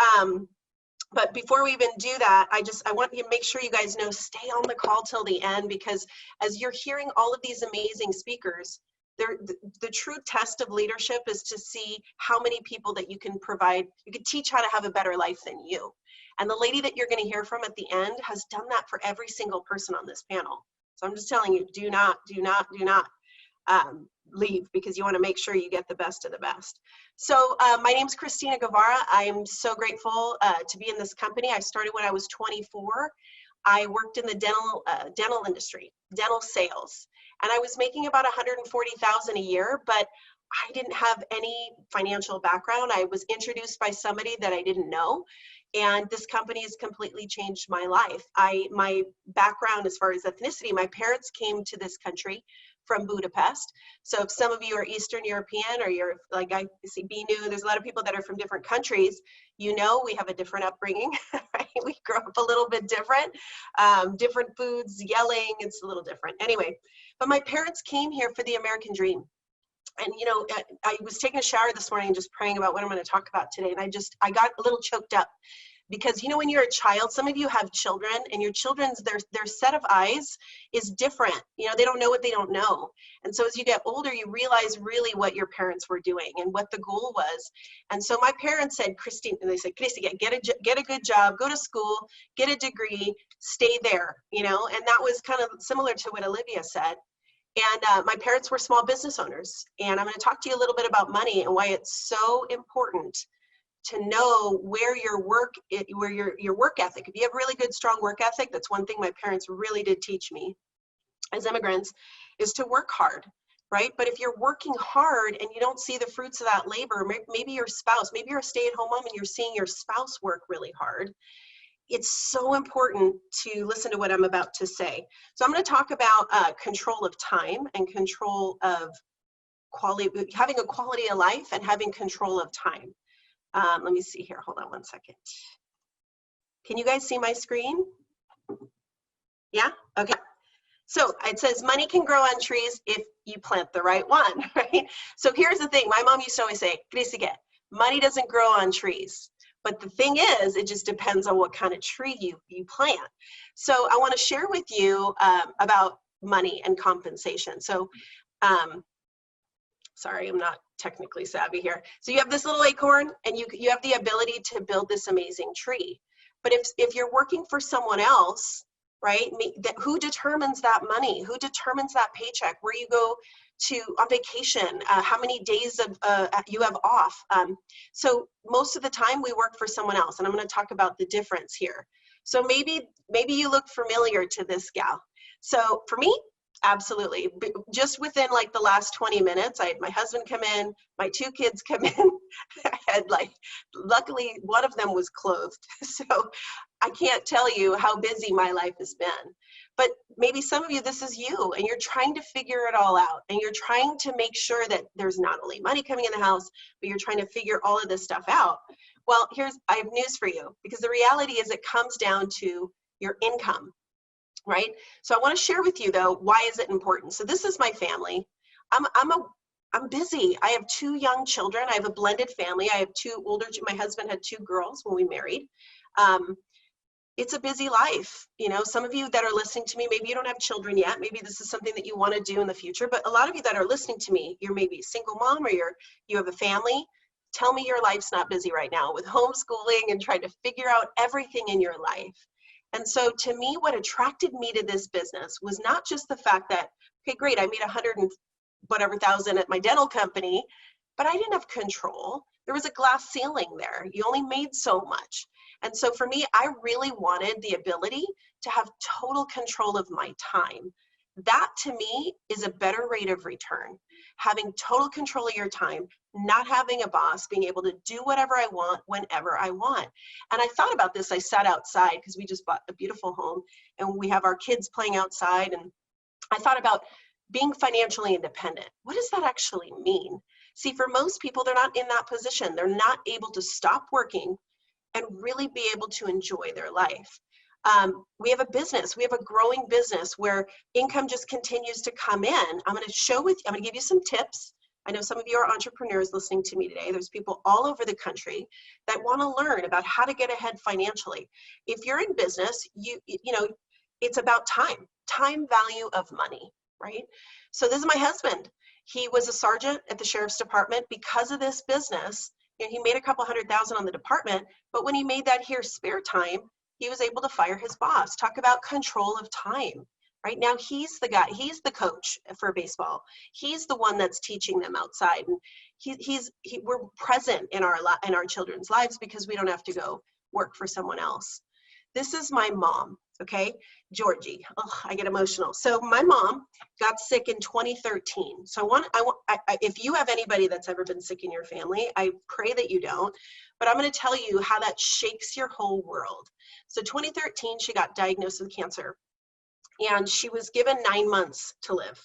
but before we even do that, I want you to make sure you guys know, stay on the call till the end, because as you're hearing all of these amazing speakers, the true test of leadership is to see how many people that you can provide, you can teach how to have a better life than you. And the lady that you're going to hear from at the end has done that for every single person on this panel. So I'm just telling you, do not leave, because you want to make sure you get the best of the best. So my name's Cristina Guevara. I am so grateful to be in this company. I started when I was 24. I worked in the dental industry, dental sales, and I was making about $140,000 a year, but I didn't have any financial background. I was introduced by somebody that I didn't know, and this company has completely changed my life. My background as far as ethnicity, my parents came to this country from Budapest. So if some of you are Eastern European, or you're like, I see Binu, there's a lot of people that are from different countries, you know, we have a different upbringing, right? We grow up a little bit different, different foods, yelling, it's a little different. Anyway, but my parents came here for the American dream. And, you know, I was taking a shower this morning and just praying about what I'm going to talk about today. And I got a little choked up, because, you know, when you're a child, some of you have children, and your children's, their set of eyes is different. You know, they don't know what they don't know. And so as you get older, you realize really what your parents were doing and what the goal was. And so my parents said, Christine, and they said, Christy, get a good job, go to school, get a degree, stay there, you know. And that was kind of similar to what Olivia said. And my parents were small business owners. And I'm going to talk to you a little bit about money and why it's so important to know where your work ethic, if you have really good, strong work ethic, that's one thing my parents really did teach me as immigrants, is to work hard, right? But if you're working hard and you don't see the fruits of that labor, maybe your spouse, maybe you're a stay-at-home mom and you're seeing your spouse work really hard, it's so important to listen to what I'm about to say. So I'm going to talk about control of time and control of quality, having a quality of life and having control of time. Let me see here. Hold on one second. Can you guys see my screen? Yeah? Okay. So it says money can grow on trees if you plant the right one, right? So here's the thing. My mom used to always say, money doesn't grow on trees. But the thing is, it just depends on what kind of tree you plant. So I want to share with you about money and compensation. So sorry, I'm not technically savvy here. So you have this little acorn, and you have the ability to build this amazing tree. But if you're working for someone else, right, who determines that money? Who determines that paycheck? Where you go to on vacation? How many days you have off? So most of the time we work for someone else, and I'm going to talk about the difference here. So maybe you look familiar to this gal. So for me, absolutely. Just within like the last 20 minutes, I had my husband come in, my 2 kids come in. I had luckily one of them was clothed. So I can't tell you how busy my life has been. But maybe some of you, this is you, and you're trying to figure it all out, and you're trying to make sure that there's not only money coming in the house, but you're trying to figure all of this stuff out. Well, I have news for you, because the reality is it comes down to your income. right? So I want to share with you though, why is it important? So this is my family. I'm busy. I have 2 young children. I have a blended family. I have 2 older, my husband had 2 girls when we married. It's a busy life. You know, some of you that are listening to me, maybe you don't have children yet. Maybe this is something that you want to do in the future, but a lot of you that are listening to me, you're maybe a single mom or you have a family. Tell me your life's not busy right now with homeschooling and trying to figure out everything in your life. And so to me, what attracted me to this business was not just the fact that, okay, great, I made 100 and whatever thousand at my dental company, but I didn't have control. There was a glass ceiling there. You only made so much. And so for me, I really wanted the ability to have total control of my time. That to me is a better rate of return. Having total control of your time, not having a boss, being able to do whatever I want, whenever I want. And I thought about this. I sat outside because we just bought a beautiful home and we have our kids playing outside. And I thought about being financially independent. What does that actually mean? See, for most people, they're not in that position. They're not able to stop working and really be able to enjoy their life. We have a business, we have a growing business where income just continues to come in. I'm gonna give you some tips. I know some of you are entrepreneurs listening to me today. There's people all over the country that wanna learn about how to get ahead financially. If you're in business, you know, it's about time value of money, right? So this is my husband. He was a sergeant at the sheriff's department. Because of this business, you know, he made a couple $100,000 on the department, but when he made that here spare time, he was able to fire his boss. Talk about control of time. Right now, he's the guy, he's the coach for baseball. He's the one that's teaching them outside. And we're present in our children's lives because we don't have to go work for someone else. This is my mom, okay? Georgie. Oh, I get emotional. So my mom got sick in 2013. So if you have anybody that's ever been sick in your family, I pray that you don't, but I'm going to tell you how that shakes your whole world. So 2013, she got diagnosed with cancer and she was given 9 months to live.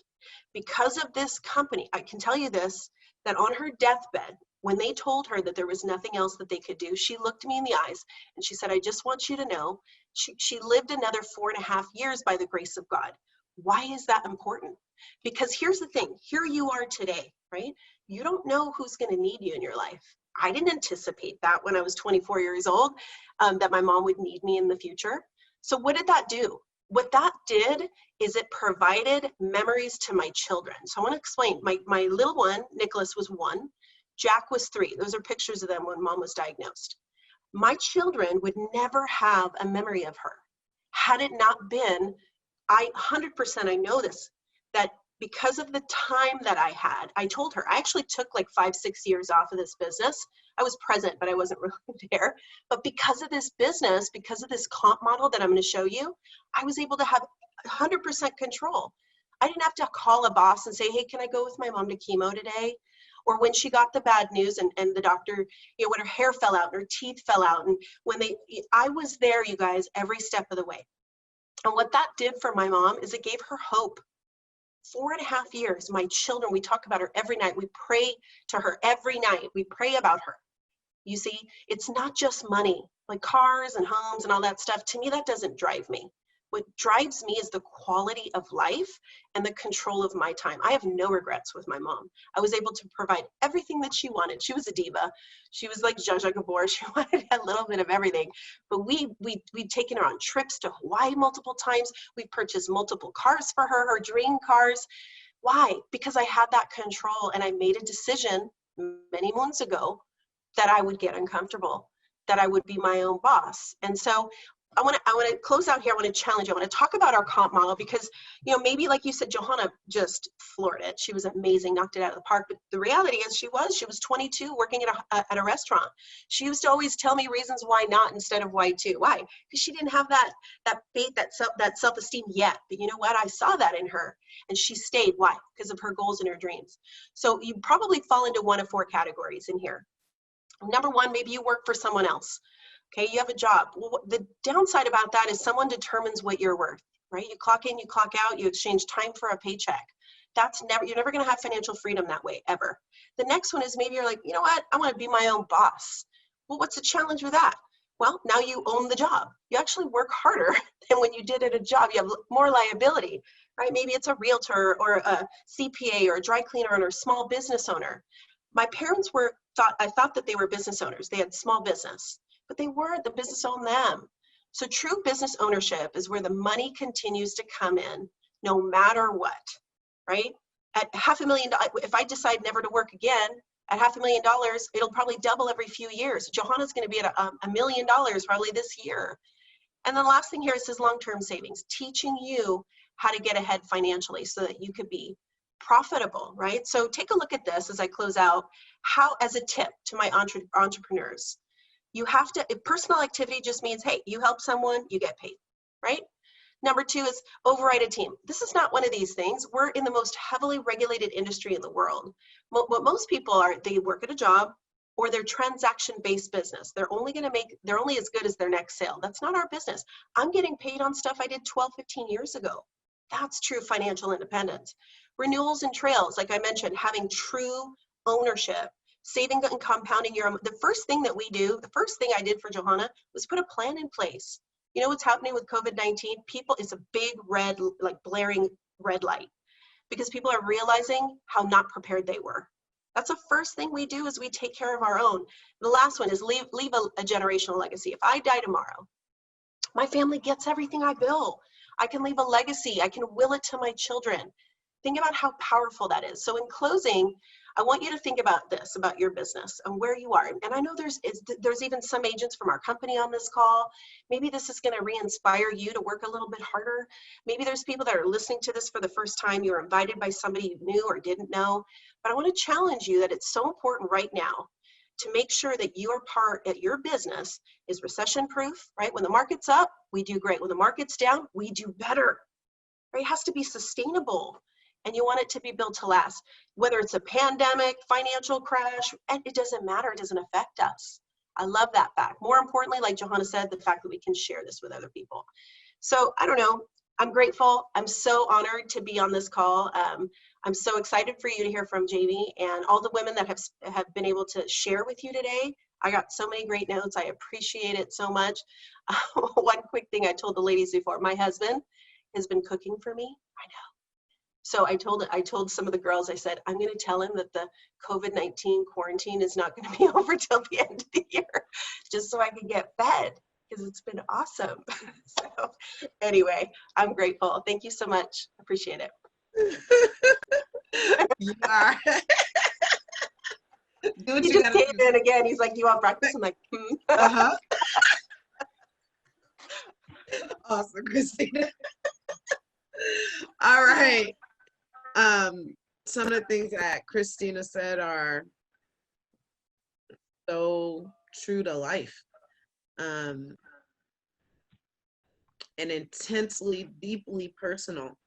Because of this company, I can tell you this, that on her deathbed, when they told her that there was nothing else that they could do, she looked me in the eyes and she said, I just want you to know, she lived another 4.5 years by the grace of God. Why is that important? Because here's the thing, here you are today, right? You don't know who's going to need you in your life. I didn't anticipate that when I was 24 years old, that my mom would need me in the future. So what did that do? What that did is it provided memories to my children. So I want to explain, my little one, Nicholas, was 1. Jack was 3. Those are pictures of them when mom was diagnosed. My children would never have a memory of her. Had it not been, 100% I know this, that because of the time that I had, I told her, I actually took like 5-6 years off of this business. I was present, but I wasn't really there. But because of this business, because of this comp model that I'm going to show you, I was able to have 100% control. I didn't have to call a boss and say, hey, can I go with my mom to chemo today? Or when she got the bad news and the doctor, you know, when her hair fell out and her teeth fell out. And I was there, you guys, every step of the way. And what that did for my mom is it gave her hope. 4.5 years, my children, we talk about her every night. We pray to her every night. We pray about her. You see, it's not just money, like cars and homes and all that stuff. To me, that doesn't drive me. What drives me is the quality of life and the control of my time. I have no regrets with my mom. I was able to provide everything that she wanted. She was a diva. She was like Zsa Gabor. She wanted a little bit of everything. But we'd taken her on trips to Hawaii multiple times. We purchased multiple cars for her, her dream cars. Why? Because I had that control and I made a decision many months ago that I would get uncomfortable, that I would be my own boss. And so I want to close out here. I want to challenge you. I want to talk about our comp model because, you know, maybe like you said, Johanna just floored it. She was amazing, knocked it out of the park. But the reality is she was 22 working at a restaurant. She used to always tell me reasons why not instead of why to. Why? Because she didn't have that faith, that self-esteem yet. But you know what? I saw that in her and she stayed. Why? Because of her goals and her dreams. So you probably fall into one of 4 categories in here. Number 1, maybe you work for someone else. Okay, you have a job. Well, the downside about that is someone determines what you're worth, right? You clock in, you clock out, you exchange time for a paycheck. You're never going to have financial freedom that way, ever. The next one is maybe you're like, you know what? I want to be my own boss. Well, what's the challenge with that? Well, now you own the job. You actually work harder than when you did at a job. You have more liability, right? Maybe it's a realtor or a CPA or a dry cleaner or a small business owner. My parents I thought that they were business owners. They had small business, but they weren't. The business owned them. So true business ownership is where the money continues to come in no matter what, right? At $500,000, if I decide never to work again, at $500,000, it'll probably double every few years. Johanna's going to be at $1 million probably this year. And the last thing here is his long-term savings, teaching you how to get ahead financially so that you could be profitable, right? So take a look at this as I close out. How, as a tip to my entrepreneurs, you have to, if personal activity just means, hey, you help someone, you get paid, right? Number two is override a team. This is not one of these things. We're in the most heavily regulated industry in the world. What most people are, they work at a job or they're transaction-based business. They're only as good as their next sale. That's not our business. I'm getting paid on stuff I did 12, 15 years ago. That's true financial independence. Renewals and trails, like I mentioned, having true ownership, saving and compounding the first thing that we do, the first thing I did for Johanna was put a plan in place. You know what's happening with COVID-19? People, it's a big red, like blaring red light because people are realizing how not prepared they were. That's the first thing we do is we take care of our own. The last one is leave a generational legacy. If I die tomorrow, my family gets everything I build. I can leave a legacy. I can will it to my children. Think about how powerful that is. So in closing, I want you to think about this, about your business and where you are. And I know there's even some agents from our company on this call. Maybe this is going to re-inspire you to work a little bit harder. Maybe there's people that are listening to this for the first time. You were invited by somebody you knew or didn't know. But I want to challenge you that it's so important right now to make sure that your part at your business is recession proof, right? When the market's up, we do great. When the market's down, we do better, right? It has to be sustainable. And you want it to be built to last. Whether it's a pandemic, financial crash, and it doesn't matter, it doesn't affect us. I love that fact. More importantly, like Johanna said, the fact that we can share this with other people. So I don't know, I'm grateful. I'm so honored to be on this call. I'm so excited for you to hear from Jamie and all the women that have been able to share with you today. I got so many great notes. I appreciate it so much. One quick thing I told the ladies before, my husband has been cooking for me. I know. So I told some of the girls, I said, I'm going to tell him that the COVID-19 quarantine is not going to be over till the end of the year, just so I can get fed, because it's been awesome. So anyway, I'm grateful. Thank you so much. Appreciate it. You are. Do what He you just gotta came do. in again. He's like, do you want breakfast? I'm like, Uh-huh. Awesome, Christina. All right. Some of the things that Christina said are so true to life, and intensely, deeply personal.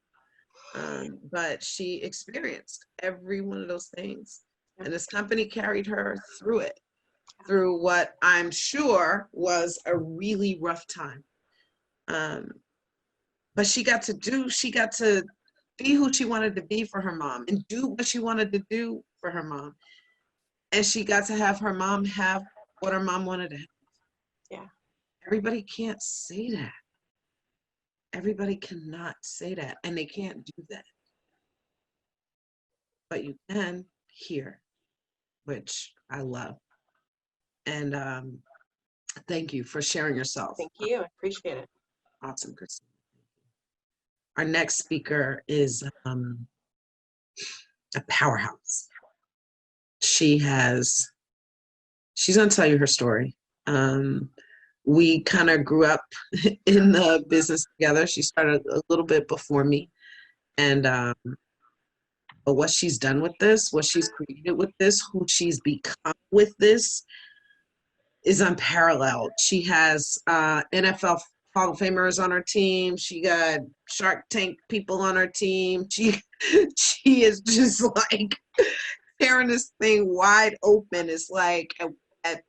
But she experienced every one of those things, and this company carried her through it, through what I'm sure was a really rough time. But she got to be who she wanted to be for her mom and do what she wanted to do for her mom. And she got to have her mom have what her mom wanted to have. Yeah. Everybody can't say that. Everybody cannot say that, and they can't do that. But you can here, which I love. And thank you for sharing yourself. Thank you. I appreciate it. Awesome, Christina. Our next speaker is a powerhouse. She's gonna tell you her story. We kind of grew up in the business together. She started a little bit before me. And but what she's done with this, what she's created with this, who she's become with this is unparalleled. She has NFL Hall of Famers on her team. She got Shark Tank people on her team. She is just like tearing this thing wide open. It's like at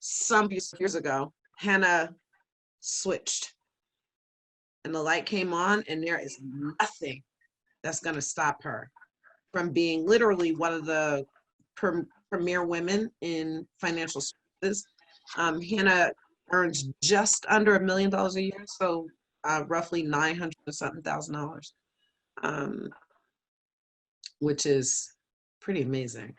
some years ago, Hannah switched and the light came on, and there is nothing that's going to stop her from being literally one of the premier women in financial services. Hannah earns just under $1 million a year, so roughly $900 something thousand, which is pretty amazing.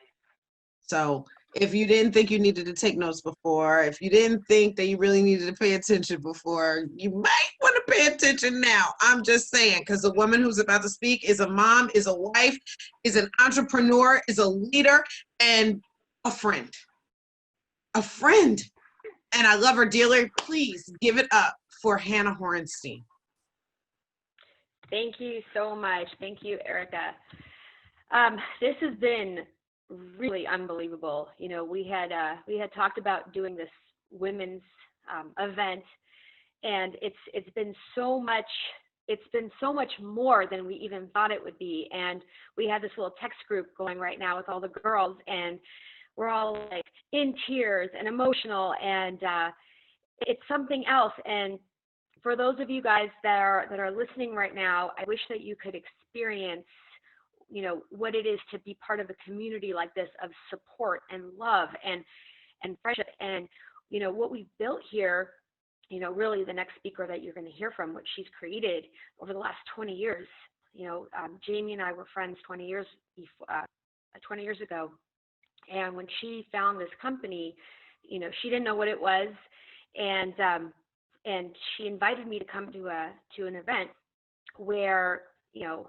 So if you didn't think you needed to take notes before, if you didn't think that you really needed to pay attention before, you might want to pay attention now. I'm just saying, because the woman who's about to speak is a mom, is a wife, is an entrepreneur, is a leader, and a friend. A friend. And I love her dearly. Please give it up for Hannah Horenstein. Thank you so much. Thank you, Erica. This has been really unbelievable. You know, we had talked about doing this women's event, and it's been so much. It's been so much more than we even thought it would be. And we have this little text group going right now with all the girls, and we're all like in tears and emotional, and it's something else. And for those of you guys that are listening right now, I wish that you could experience, you know, what it is to be part of a community like this of support and love and friendship. And, you know, what we've built here, you know, really the next speaker that you're going to hear from, what she's created over the last 20 years. You know, Jamie and I were friends 20 years ago. And when she found this company, you know, she didn't know what it was. And she invited me to come to an event where, you know,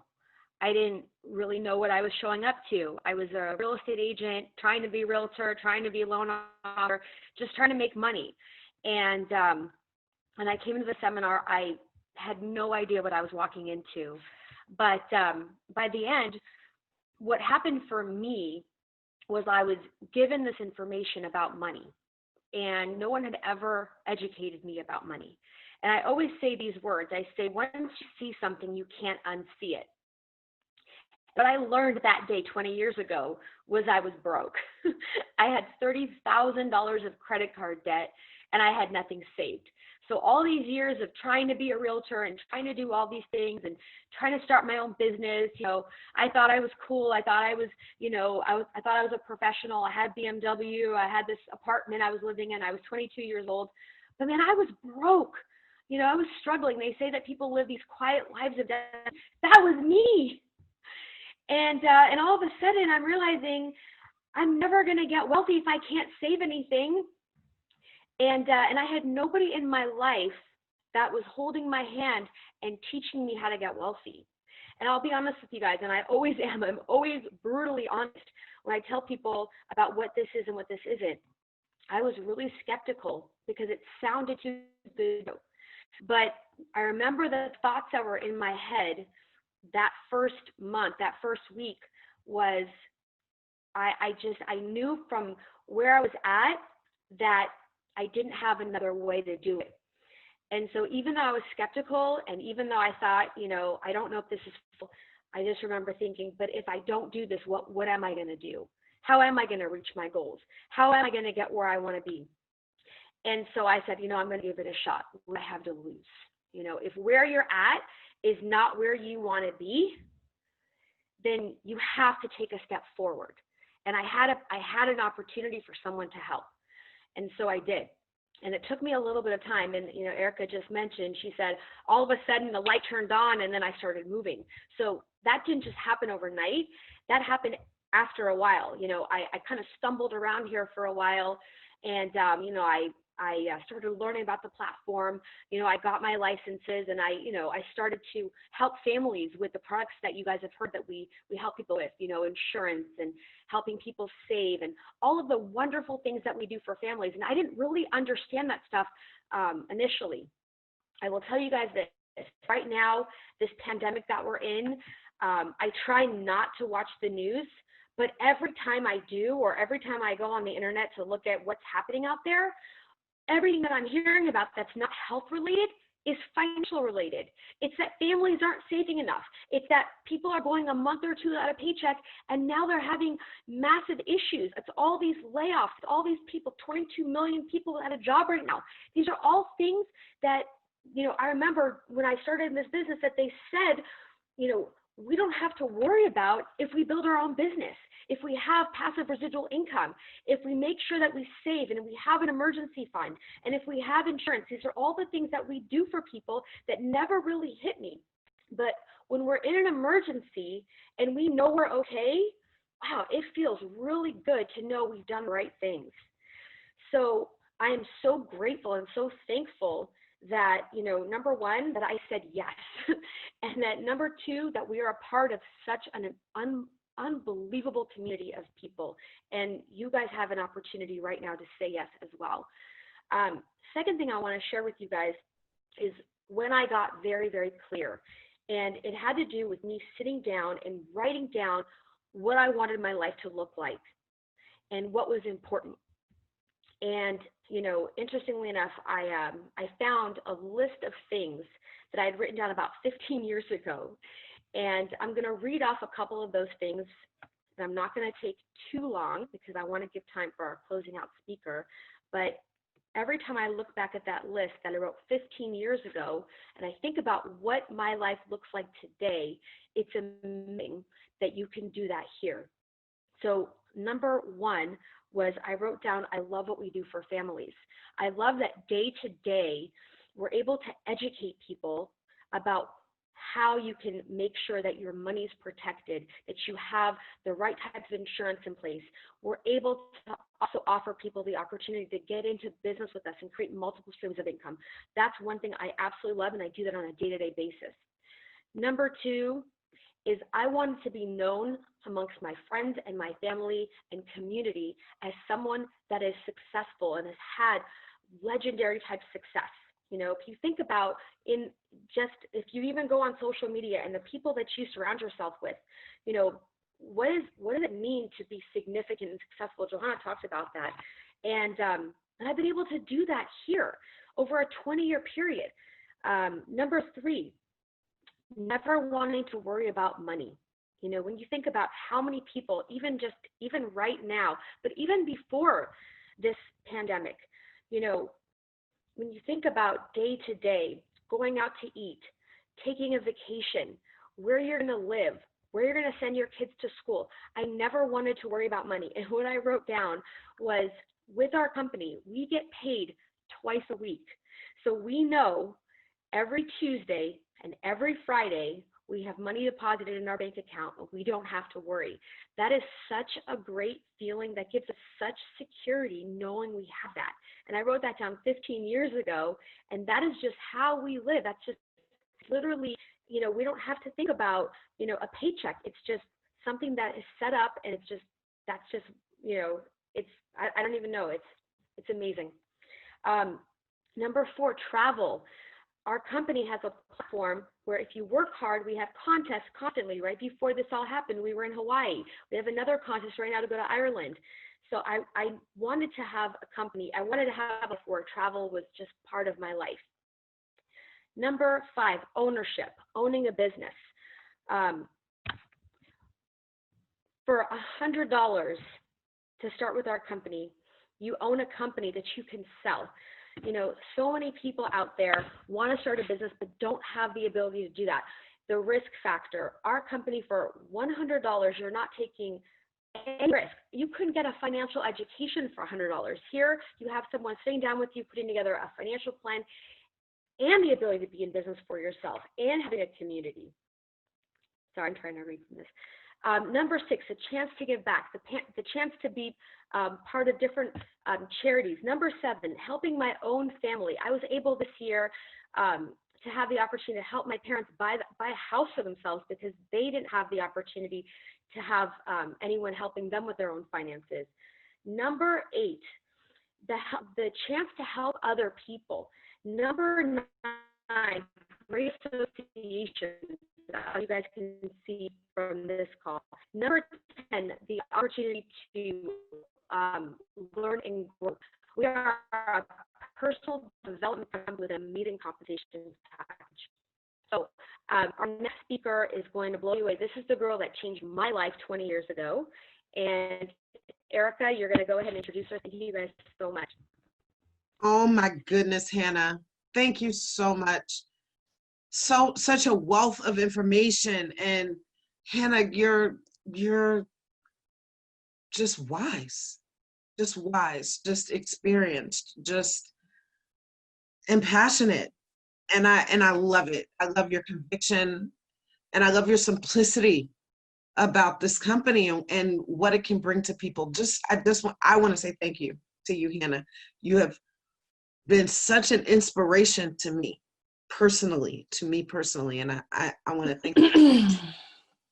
I didn't really know what I was showing up to. I was a real estate agent, trying to be a realtor, trying to be a loan officer, just trying to make money. And I came into the seminar, I had no idea what I was walking into. But by the end, what happened for me was I was given this information about money, and no one had ever educated me about money. And I always say these words. I say, once you see something, you can't unsee it. What I learned that day 20 years ago was I was broke. I had $30,000 of credit card debt, and I had nothing saved. So all these years of trying to be a realtor and trying to do all these things and trying to start my own business, you know, I thought I was cool. I thought I was, you know, I thought I was a professional. I had BMW. I had this apartment I was living in. I was 22 years old. But man, I was broke. You know, I was struggling. They say that people live these quiet lives of death. That was me. And all of a sudden, I'm realizing I'm never going to get wealthy if I can't save anything. And I had nobody in my life that was holding my hand and teaching me how to get wealthy. And I'll be honest with you guys, and I always am. I'm always brutally honest when I tell people about what this is and what this isn't. I was really skeptical because it sounded too good. But I remember the thoughts that were in my head that first month, that first week was, I knew from where I was at that I didn't have another way to do it. And so even though I was skeptical, and even though I thought, you know, I don't know if this is full, I just remember thinking, but if I don't do this, what am I going to do? How am I going to reach my goals? How am I going to get where I want to be? And so I said, you know, I'm going to give it a shot. What do I have to lose? You know, if where you're at is not where you want to be, then you have to take a step forward. And I had an opportunity for someone to help. And so I did. And it took me a little bit of time. And, you know, Erica just mentioned, she said, all of a sudden the light turned on and then I started moving. So that didn't just happen overnight. That happened after a while. You know, I kind of stumbled around here for a while. And, you know, I started learning about the platform. You know, I got my licenses, and I started to help families with the products that you guys have heard that we help people with, you know, insurance and helping people save and all of the wonderful things that we do for families. And I didn't really understand that stuff initially. I will tell you guys that right now, this pandemic that we're in, I try not to watch the news. But every time I do, or every time I go on the internet to look at what's happening out there, everything that I'm hearing about that's not health related is financial related. It's that families aren't saving enough. It's that people are going a month or two out of paycheck, and now they're having massive issues. It's all these layoffs, all these people, 22 million people without a job right now. These are all things that, you know, I remember when I started in this business that they said, you know, we don't have to worry about if we build our own business, if we have passive residual income, if we make sure that we save and we have an emergency fund, and if we have insurance. These are all the things that we do for people that never really hit me. But when we're in an emergency and we know we're okay, wow, it feels really good to know we've done the right things. So I am so grateful and so thankful that, you know, number one, that I said yes, and that number two, that we are a part of such an unbelievable community of people. And you guys have an opportunity right now to say yes as well. Second thing I want to share with you guys is when I got very, very clear, and it had to do with me sitting down and writing down what I wanted my life to look like and what was important. And, you know, interestingly enough, I found a list of things that I had written down about 15 years ago. And I'm going to read off a couple of those things. And I'm not going to take too long because I want to give time for our closing out speaker. But every time I look back at that list that I wrote 15 years ago, and I think about what my life looks like today, it's amazing that you can do that here. So number one was I wrote down, I love what we do for families. I love that day to day, we're able to educate people about how you can make sure that your money is protected, that you have the right types of insurance in place. We're able to also offer people the opportunity to get into business with us and create multiple streams of income. That's one thing I absolutely love, and I do that on a day-to-day basis. Number two is I wanted to be known amongst my friends and my family and community as someone that is successful and has had legendary type success. You know, if you think about if you even go on social media and the people that you surround yourself with, you know, what does it mean to be significant and successful? Johanna talks about that. And I've been able to do that here over a 20-year period. Number three, never wanting to worry about money. You know, when you think about how many people, even right now, but even before this pandemic, you know, when you think about day to day, going out to eat, taking a vacation, where you're going to live, where you're going to send your kids to school, I never wanted to worry about money. And what I wrote down was, with our company, we get paid twice a week. So we know every Tuesday and every Friday, we have money deposited in our bank account, but we don't have to worry. That is such a great feeling. That gives us such security knowing we have that. And I wrote that down 15 years ago, and that is just how we live. That's just literally, you know, we don't have to think about, you know, a paycheck. It's just something that is set up, and that's just, you know, I don't even know. It's amazing. Number four, travel. Our company has a platform where if you work hard, we have contests constantly. Right before this all happened, we were in Hawaii. We have another contest right now to go to Ireland. So I wanted to have a company. I wanted to have where travel was just part of my life. Number five, ownership, owning a business. For $100 to start with our company, you own a company that you can sell. You know, so many people out there want to start a business but don't have the ability to do that. The risk factor, our company, for $100, you're not taking any risk. You couldn't get a financial education for $100. Here, you have someone sitting down with you, putting together a financial plan and the ability to be in business for yourself and having a community. Sorry, I'm trying to read from this. Number six, a chance to give back, the chance to be part of different charities. Number seven, helping my own family. I was able this year to have the opportunity to help my parents buy a house for themselves because they didn't have the opportunity to have anyone helping them with their own finances. Number eight, the chance to help other people. Number nine, great associations. You guys can see from this call. Number 10, the opportunity to learn and grow. We are a personal development program with an amazing compensation package. So our next speaker is going to blow you away. This is the girl that changed my life 20 years ago. And Erica, you're going to go ahead and introduce her. Thank you guys so much. Oh my goodness, Hannah. Thank you so much. Such a wealth of information, and Hannah, you're just wise, just experienced, and passionate. And I love it. I love your conviction, and I love your simplicity about this company and what it can bring to people. I want to say thank you to you, Hannah. You have been such an inspiration to me personally, and I want to thank you.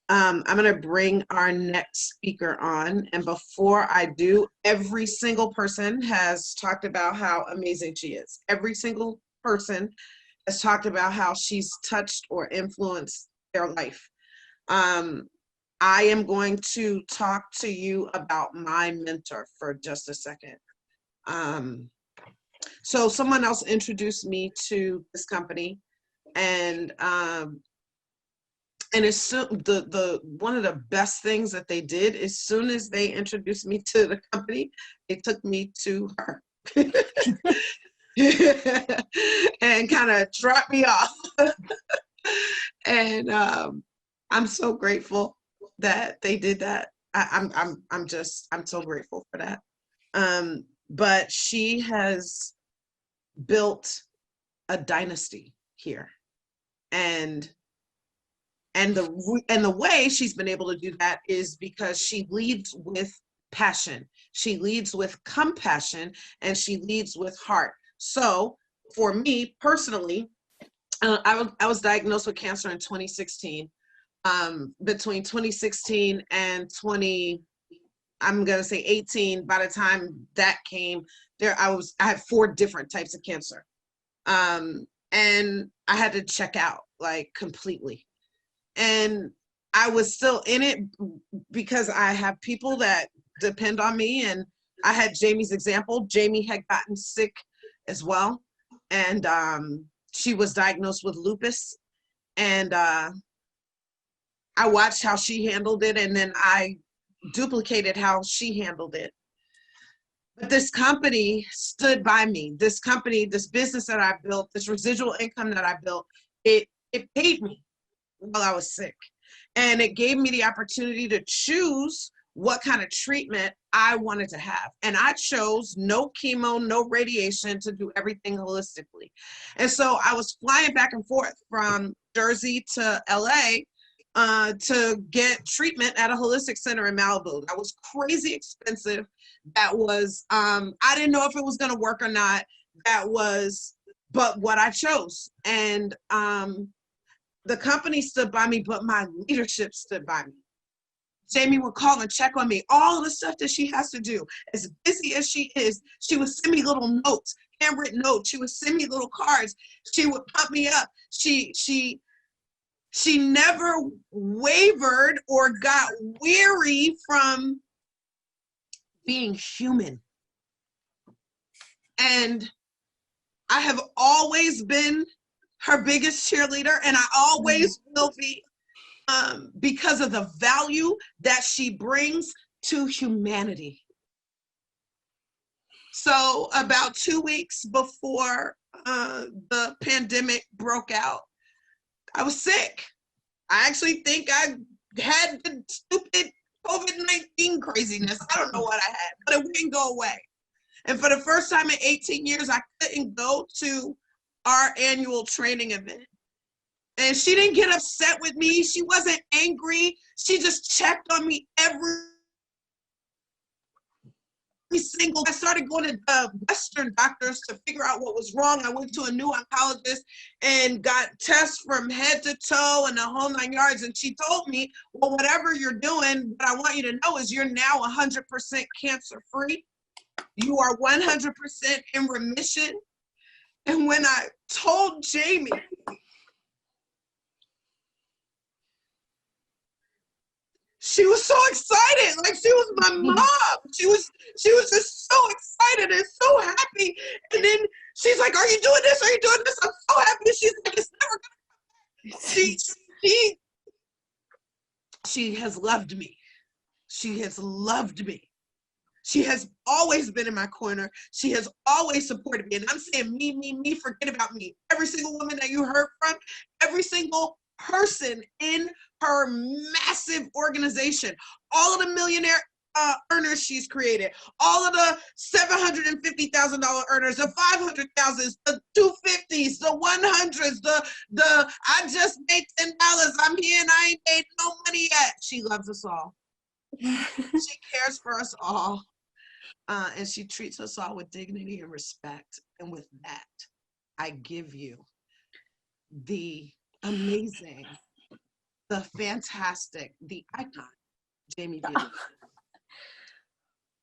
I'm going to bring our next speaker on. And before I do, every single person has talked about how amazing she is. Every single person has talked about how she's touched or influenced their life. I am going to talk to you about my mentor for just a second. So someone else introduced me to this company, and it's so, one of the best things that they did, as soon as they introduced me to the company, they took me to her and kind of dropped me off. And I'm so grateful that they did that. I'm so grateful for that. But she has built a dynasty here, and the way she's been able to do that is because she leads with passion, she leads with compassion, and she leads with heart. So for me personally, I was diagnosed with cancer in 2016. Between 2016 and 18, by the time that came, I had 4 different types of cancer. And I had to check out, like, completely. And I was still in it because I have people that depend on me. And I had Jamie's example. Jamie had gotten sick as well. And she was diagnosed with lupus. And I watched how she handled it, and then I duplicated how she handled it. But this company stood by me. This company, this business that I built, this residual income that I built, it paid me while I was sick. And it gave me the opportunity to choose what kind of treatment I wanted to have. And I chose no chemo, no radiation, to do everything holistically. And so I was flying back and forth from Jersey to LA to get treatment at a holistic center in Malibu. That was crazy expensive. That was, I didn't know if it was gonna work or not. But what I chose. And the company stood by me, but my leadership stood by me. Jamie would call and check on me. All the stuff that she has to do, as busy as she is, she would send me little notes, handwritten notes. She would send me little cards. She would pump me up. She never wavered or got weary from being human. And I have always been her biggest cheerleader, and I always will be, because of the value that she brings to humanity. So about 2 weeks before the pandemic broke out, I was sick. I actually think I had the stupid COVID-19 craziness. I don't know what I had, but it wouldn't go away. And for the first time in 18 years, I couldn't go to our annual training event. And she didn't get upset with me. She wasn't angry. She just checked on me every single. I started going to Western doctors to figure out what was wrong. I went to a new oncologist and got tests from head to toe and the whole 9 yards. And she told me, well, whatever you're doing, what I want you to know is you're now 100% cancer free. You are 100% in remission. And when I told Jamie, she was so excited, like she was my mom. She was just so excited and so happy. And then she's like, "Are you doing this? Are you doing this?" I'm so happy. She's like, "It's never gonna." She has loved me. She has loved me. She has always been in my corner. She has always supported me. And I'm saying me, forget about me. Every single woman that you heard from, every single person in her massive organization. All of the millionaire earners she's created, all of the $750,000 earners, the 500,000s, the 250s, the 100s, the I just made $10. I'm here and I ain't made no money yet. She loves us all. She cares for us all, and she treats us all with dignity and respect. And with that, I give you the amazing, the fantastic, the icon, Jamie Beal.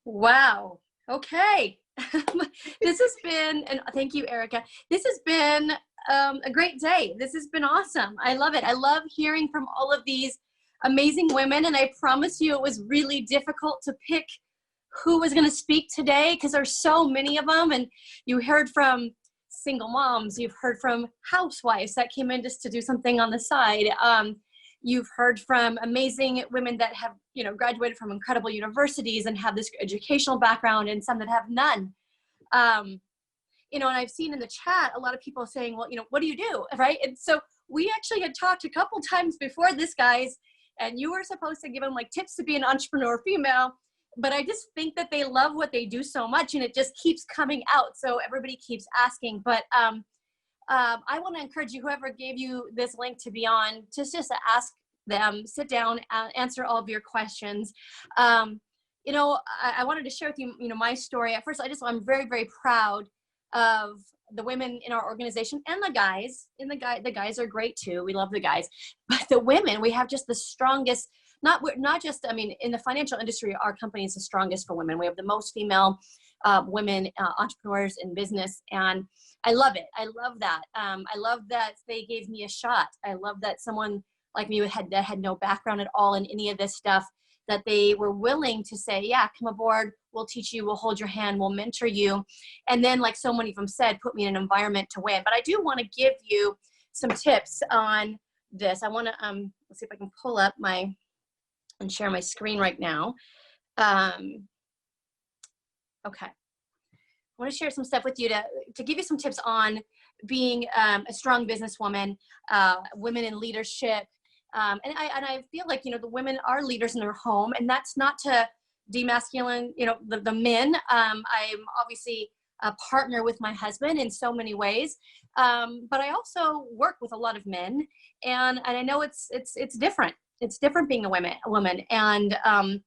Wow. Okay. This has been, and thank you, Erica. This has been a great day. This has been awesome. I love it. I love hearing from all of these amazing women. And I promise you, it was really difficult to pick who was going to speak today because there's so many of them. And you heard from single moms. You've heard from housewives that came in just to do something on the side. You've heard from amazing women that have, graduated from incredible universities and have this educational background, and some that have none. And I've seen in the chat a lot of people saying, well, what do you do, right? And so we actually had talked a couple times before this, guys, and you were supposed to give them like tips to be an entrepreneur female, but I just think that they love what they do so much, and it just keeps coming out. So everybody keeps asking, but I want to encourage you, whoever gave you this link to be on, just to ask them, sit down, answer all of your questions. I wanted to share with you, my story. At first, I'm very, very proud of the women in our organization and the guys. And the guys are great too. We love the guys, but the women, we have just the strongest. Not just. In the financial industry, our company is the strongest for women. We have the most female women entrepreneurs in business, and I love it. I love that. I love that they gave me a shot. I love that someone like me that had no background at all in any of this stuff, that they were willing to say, yeah, come aboard, we'll teach you, we'll hold your hand, we'll mentor you. And then, like so many of them said, put me in an environment to win. But I do want to give you some tips on this. I want to, let's see if I can pull up and share my screen right now. Okay. I want to share some stuff with you to give you some tips on being a strong businesswoman, women in leadership. And I feel like, the women are leaders in their home, and that's not to demasculine, the men. I'm obviously a partner with my husband in so many ways. But I also work with a lot of men, and I know it's different. It's different being a woman. And I'm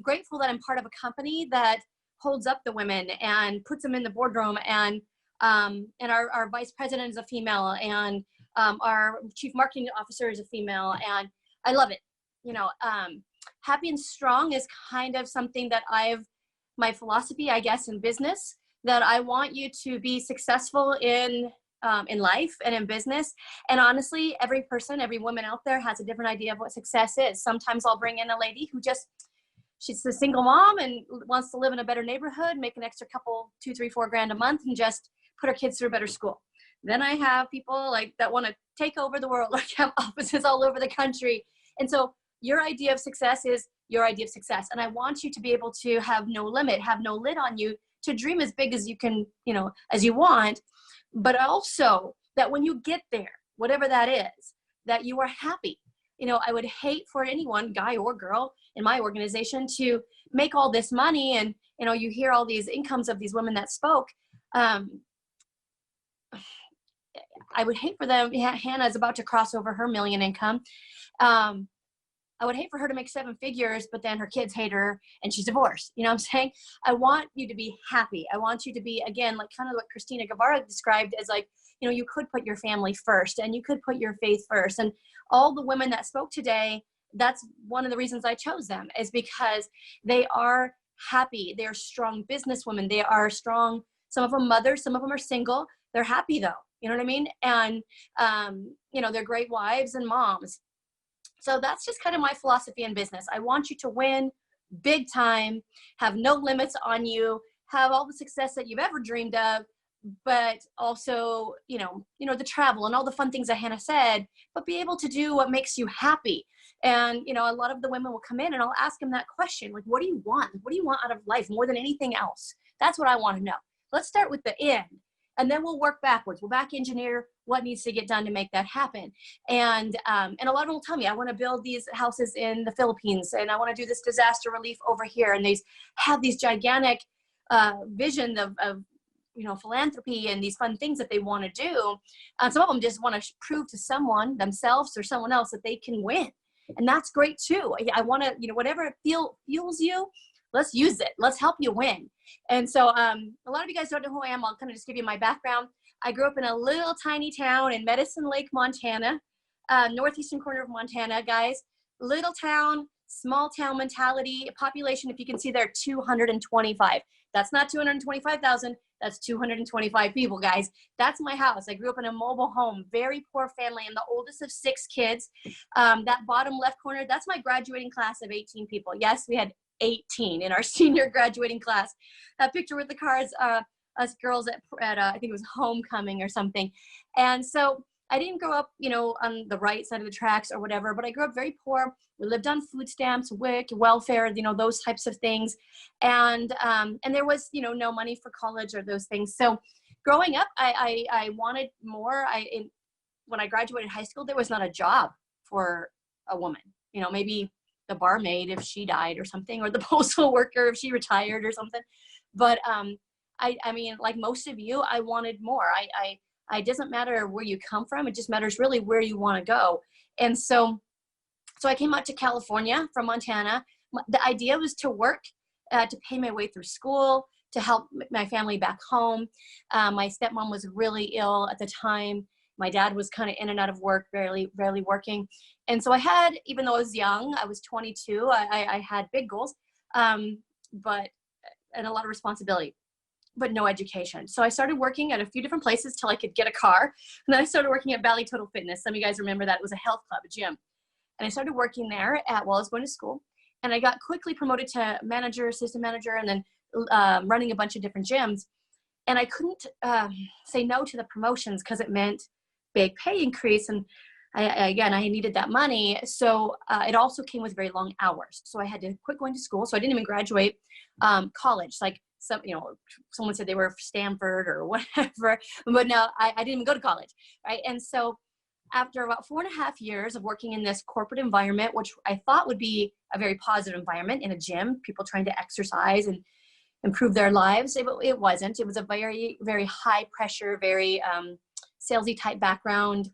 grateful that I'm part of a company that holds up the women and puts them in the boardroom, and our vice president is a female, and our chief marketing officer is a female, and I love it. Happy and strong is kind of something that my philosophy, I guess, in business, that I want you to be successful in life and in business. And honestly, every woman out there has a different idea of what success is. Sometimes I'll bring in a lady who she's a single mom and wants to live in a better neighborhood, make an extra couple, $2, $3, $4 grand a month, and just put her kids through a better school. Then I have people that want to take over the world, have offices all over the country. And so your idea of success is your idea of success. And I want you to be able to have no limit, have no lid on you, to dream as big as you can, as you want, but also that when you get there, whatever that is, that you are happy. I would hate for anyone, guy or girl, in my organization to make all this money. And, you hear all these incomes of these women that spoke. I would hate for them. Hannah is about to cross over her million income. I would hate for her to make 7 figures, but then her kids hate her and she's divorced. You know what I'm saying? I want you to be happy. I want you to be, again, like kind of what Cristina Guevara described as you could put your family first, and you could put your faith first. And all the women that spoke today, that's one of the reasons I chose them, is because they are happy. They're strong businesswomen. They are strong. Some of them mothers, some of them are single. They're happy though. You know what I mean? And, they're great wives and moms. So that's just kind of my philosophy in business. I want you to win big time, have no limits on you, have all the success that you've ever dreamed of, but also, the travel and all the fun things that Hannah said, but be able to do what makes you happy. And, a lot of the women will come in and I'll ask them that question, like, what do you want? What do you want out of life more than anything else? That's what I want to know. Let's start with the end. And then we'll work backwards. We'll back engineer what needs to get done to make that happen. And a lot of them will tell me, I want to build these houses in the Philippines, and I want to do this disaster relief over here. And they have these gigantic vision of philanthropy and these fun things that they want to do. Some of them just want to prove to someone, themselves or someone else, that they can win. And that's great too. I want to, whatever fuels you, let's use it. Let's help you win. And so a lot of you guys don't know who I am. I'll kind of just give you my background. I grew up in a little tiny town in Medicine Lake, Montana, northeastern corner of Montana, guys. Little town, small town mentality, population, if you can see there, 225. That's not 225,000. That's 225 people, guys. That's my house. I grew up in a mobile home, very poor family. I'm the oldest of 6 kids. That bottom left corner, that's my graduating class of 18 people. Yes, we had 18 in our senior graduating class. That picture with the cards, us girls at I think it was homecoming or something. And so I didn't grow up, on the right side of the tracks or whatever, but I grew up very poor. We lived on food stamps, WIC, welfare, those types of things. And there was, no money for college or those things. So growing up, I wanted more. When I graduated high school, there was not a job for a woman, maybe the barmaid if she died or something, or the postal worker if she retired or something. But I mean, like most of you, I wanted more. It doesn't matter where you come from. It just matters really where you want to go. And so I came out to California from Montana. The idea was to work, to pay my way through school, to help my family back home. My stepmom was really ill at the time. My dad was kind of in and out of work, barely working. And so I had, even though I was young, I was 22, I had big goals, and a lot of responsibility, but no education. So I started working at a few different places till I could get a car. And then I started working at Valley Total Fitness. Some of you guys remember that. It was a health club, a gym. And I started working there while I was going to school. And I got quickly promoted to manager, assistant manager, and then running a bunch of different gyms. And I couldn't say no to the promotions because it meant big pay increase. And I needed that money. So it also came with very long hours. So I had to quit going to school. So I didn't even graduate college. Like someone said they were Stanford or whatever, but no, I didn't even go to college, right? And so after about 4.5 years of working in this corporate environment, which I thought would be a very positive environment in a gym, people trying to exercise and improve their lives, it wasn't. It was a very, very high pressure, very salesy type background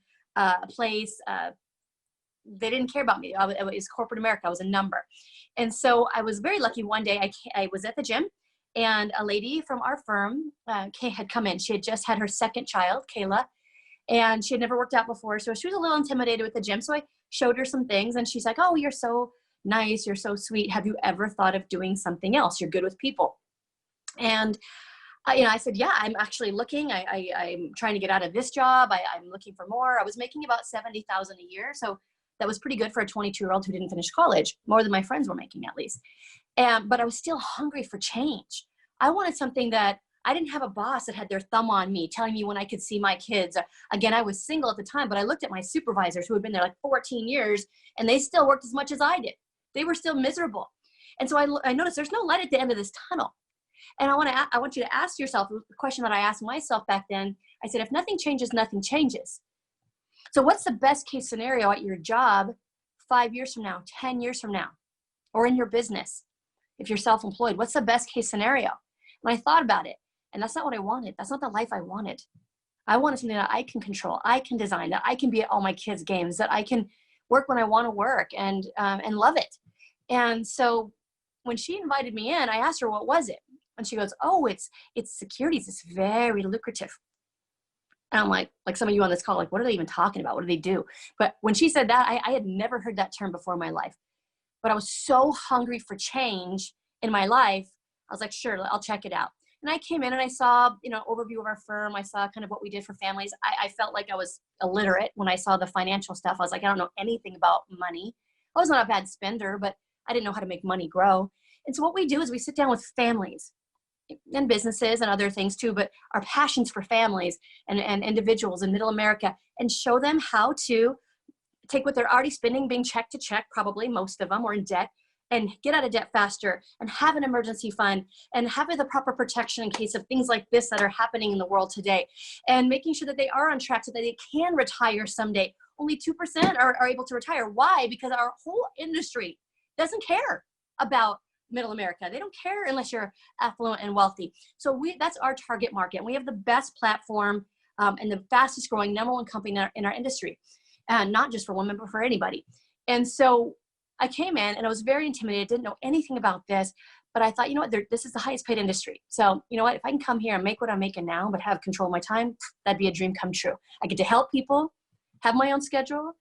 place. They didn't care about me. It was corporate America. I was a number. And so I was very lucky. One day I was at the gym, and a lady from our firm had come in. She had just had her second child, Kayla, and she had never worked out before. So she was a little intimidated with the gym. So I showed her some things, and she's like, "Oh, you're so nice. You're so sweet. Have you ever thought of doing something else? You're good with people." And I said, "Yeah, I'm actually looking. I'm trying to get out of this job. I'm looking for more." I was making about $70,000 a year. So that was pretty good for a 22-year-old who didn't finish college, more than my friends were making at least. But I was still hungry for change. I wanted something that I didn't have a boss that had their thumb on me, telling me when I could see my kids. Again, I was single at the time, but I looked at my supervisors who had been there like 14 years, and they still worked as much as I did. They were still miserable. And so I noticed there's no light at the end of this tunnel. And I want you to ask yourself the question that I asked myself back then. I said, if nothing changes, nothing changes. So what's the best case scenario at your job 5 years from now, 10 years from now, or in your business? If you're self-employed, what's the best case scenario? And I thought about it, and that's not what I wanted. That's not the life I wanted. I wanted something that I can control, I can design, that I can be at all my kids' games, that I can work when I want to work and love it. And so when she invited me in, I asked her, what was it? And she goes, "Oh, it's securities. It's very lucrative." And I'm like some of you on this call, like, what are they even talking about? What do they do? But when she said that, I had never heard that term before in my life. But I was so hungry for change in my life. I was like, sure, I'll check it out. And I came in and I saw, overview of our firm. I saw kind of what we did for families. I felt like I was illiterate when I saw the financial stuff. I was like, I don't know anything about money. I was not a bad spender, but I didn't know how to make money grow. And so what we do is we sit down with families and businesses and other things too, but our passions for families and individuals in middle America, and show them how to take what they're already spending, being check to check, probably most of them, or in debt, and get out of debt faster and have an emergency fund and having the proper protection in case of things like this that are happening in the world today, and making sure that they are on track so that they can retire someday. Only 2% are able to retire. Why? Because our whole industry doesn't care about middle America. They don't care unless you're affluent and wealthy. So that's our target market. We have the best platform and the fastest growing #1 company in our industry, and not just for women, but for anybody. And so I came in and I was very intimidated, didn't know anything about this, but I thought, you know what, this is the highest paid industry. So you know what, if I can come here and make what I'm making now, but have control of my time, that'd be a dream come true. I get to help people, have my own schedule,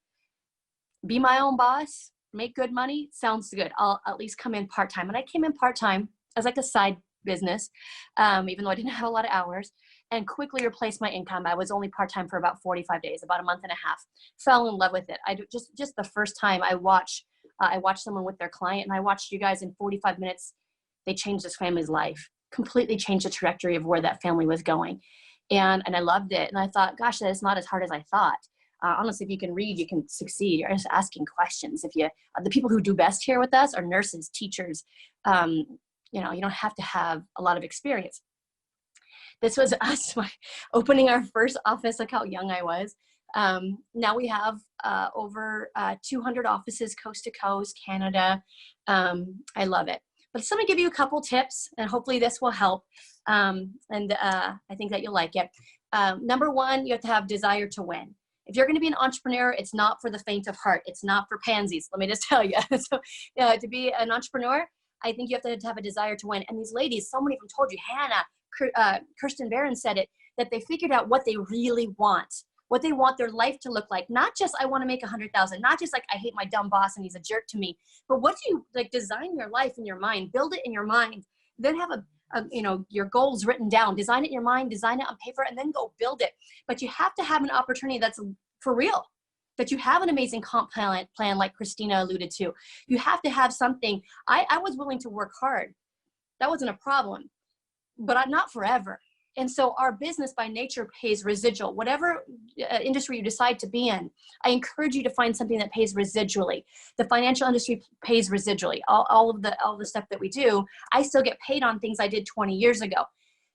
be my own boss, make good money. Sounds good. I'll at least come in part-time. And I came in part-time as like a side business, even though I didn't have a lot of hours, and quickly replaced my income. I was only part-time for about 45 days, about a month and a half. Fell in love with it. Just the first time I watched someone with their client, and I watched you guys in 45 minutes, they changed this family's life, completely changed the trajectory of where that family was going. And I loved it. And I thought, gosh, that is not as hard as I thought. Honestly, if you can read, you can succeed. You're just asking questions. The people who do best here with us are nurses, teachers. You don't have to have a lot of experience. This was us opening our first office. Look how young I was. Now we have over 200 offices coast to coast, Canada. I love it. But let me give you a couple tips, and hopefully this will help. I think that you'll like it. Number one, you have to have desire to win. If you're going to be an entrepreneur, it's not for the faint of heart. It's not for pansies. Let me just tell you. So, to be an entrepreneur, I think you have to have a desire to win. And these ladies, someone even told you, Hannah, Kirsten Barron said it, that they figured out what they really want, what they want their life to look like. Not just, I want to make 100,000, not just like, I hate my dumb boss and he's a jerk to me, but what do you like, design your life in your mind, build it in your mind, then have your goals written down, design it in your mind, design it on paper, and then go build it. But you have to have an opportunity that's for real, that you have an amazing comp plan like Cristina alluded to. You have to have something. I was willing to work hard. That wasn't a problem, but not forever. And so our business by nature pays residual. Whatever industry you decide to be in, I encourage you to find something that pays residually. The financial industry pays residually. All of the stuff that we do, I still get paid on things I did 20 years ago.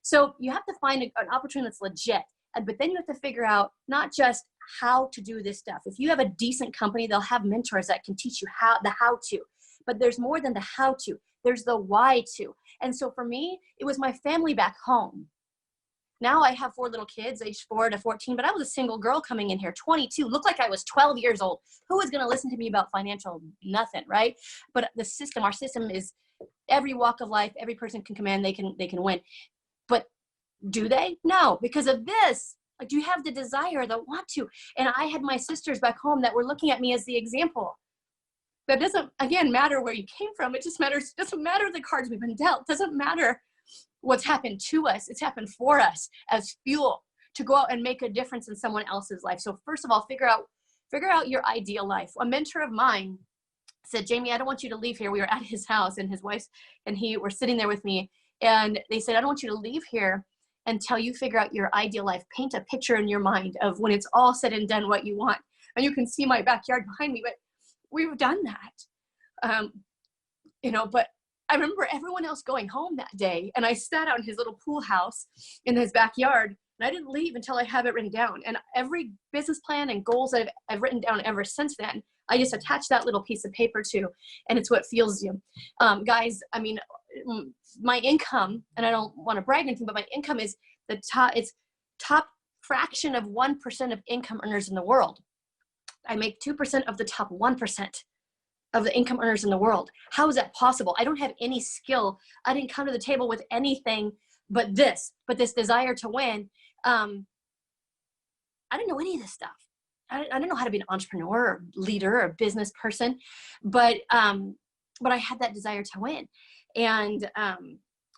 So you have to find an opportunity that's legit. But then you have to figure out not just how to do this stuff. If you have a decent company, they'll have mentors that can teach you the how to. But there's more than the how to. There's the why to. And so for me, it was my family back home. Now I have 4 little kids, age 4 to 14, but I was a single girl coming in here, 22, looked like I was 12 years old. Who was going to listen to me about financial? Nothing, right? But our system is every walk of life, every person can come in, they can win. But do they? No, because of this. Like, do you have the desire, the want to? And I had my sisters back home that were looking at me as the example. That doesn't, again, matter where you came from. It just matters, doesn't matter the cards we've been dealt. It doesn't matter what's happened to us. It's happened for us as fuel to go out and make a difference in someone else's life. So first of all, figure out your ideal life. A mentor of mine said, Jamie, I don't want you to leave here. We were at his house, and his wife and he were sitting there with me. And they said, I don't want you to leave here until you figure out your ideal life. Paint a picture in your mind of when it's all said and done what you want. And you can see my backyard behind me, but we've done that. But I remember everyone else going home that day, and I sat out in his little pool house in his backyard, and I didn't leave until I have it written down. And every business plan and goals that I've written down ever since then, I just attach that little piece of paper to, and it's what fuels you. Guys, I mean, my income, and I don't want to brag anything, but my income is it's top fraction of 1% of income earners in the world. I make 2% of the top 1% of the income earners in the world. How is that possible? I don't have any skill. I didn't come to the table with anything but this desire to win. I didn't know any of this stuff. I didn't know how to be an entrepreneur or leader or business person, but I had that desire to win. And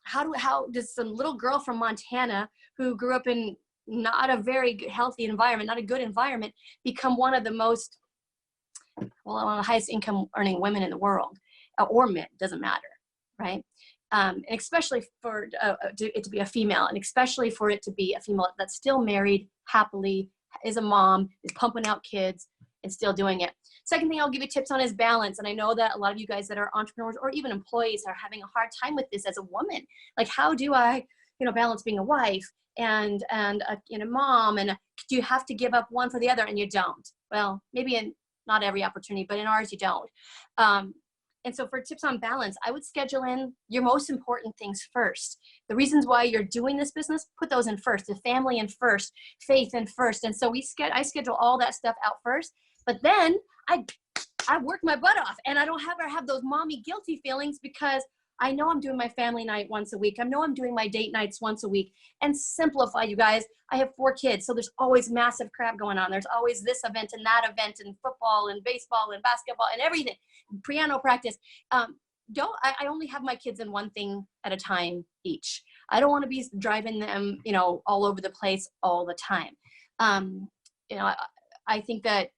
how does some little girl from Montana who grew up in not a very healthy environment, not a good environment, become one of the most, one of the highest income earning women in the world, or men, doesn't matter, right? And especially for it to be a female, and especially for it to be a female that's still married happily, is a mom, is pumping out kids, and still doing it. Second thing I'll give you tips on is balance. And I know that a lot of you guys that are entrepreneurs or even employees are having a hard time with this as a woman. Like, how do I, balance being a wife and a mom? And do you have to give up one for the other? And you don't. Well, maybe in not every opportunity, but in ours, you don't. And so for tips on balance, I would schedule in your most important things first. The reasons why you're doing this business, put those in first. The family in first, faith in first. And so I schedule all that stuff out first. But then I work my butt off, and I don't ever have those mommy guilty feelings because I know I'm doing my family night once a week. I know I'm doing my date nights once a week. And simplify, you guys. I have 4 kids, so there's always massive crap going on. There's always this event and that event and football and baseball and basketball and everything. Piano practice. I only have my kids in one thing at a time each. I don't want to be driving them, all over the place all the time. I think that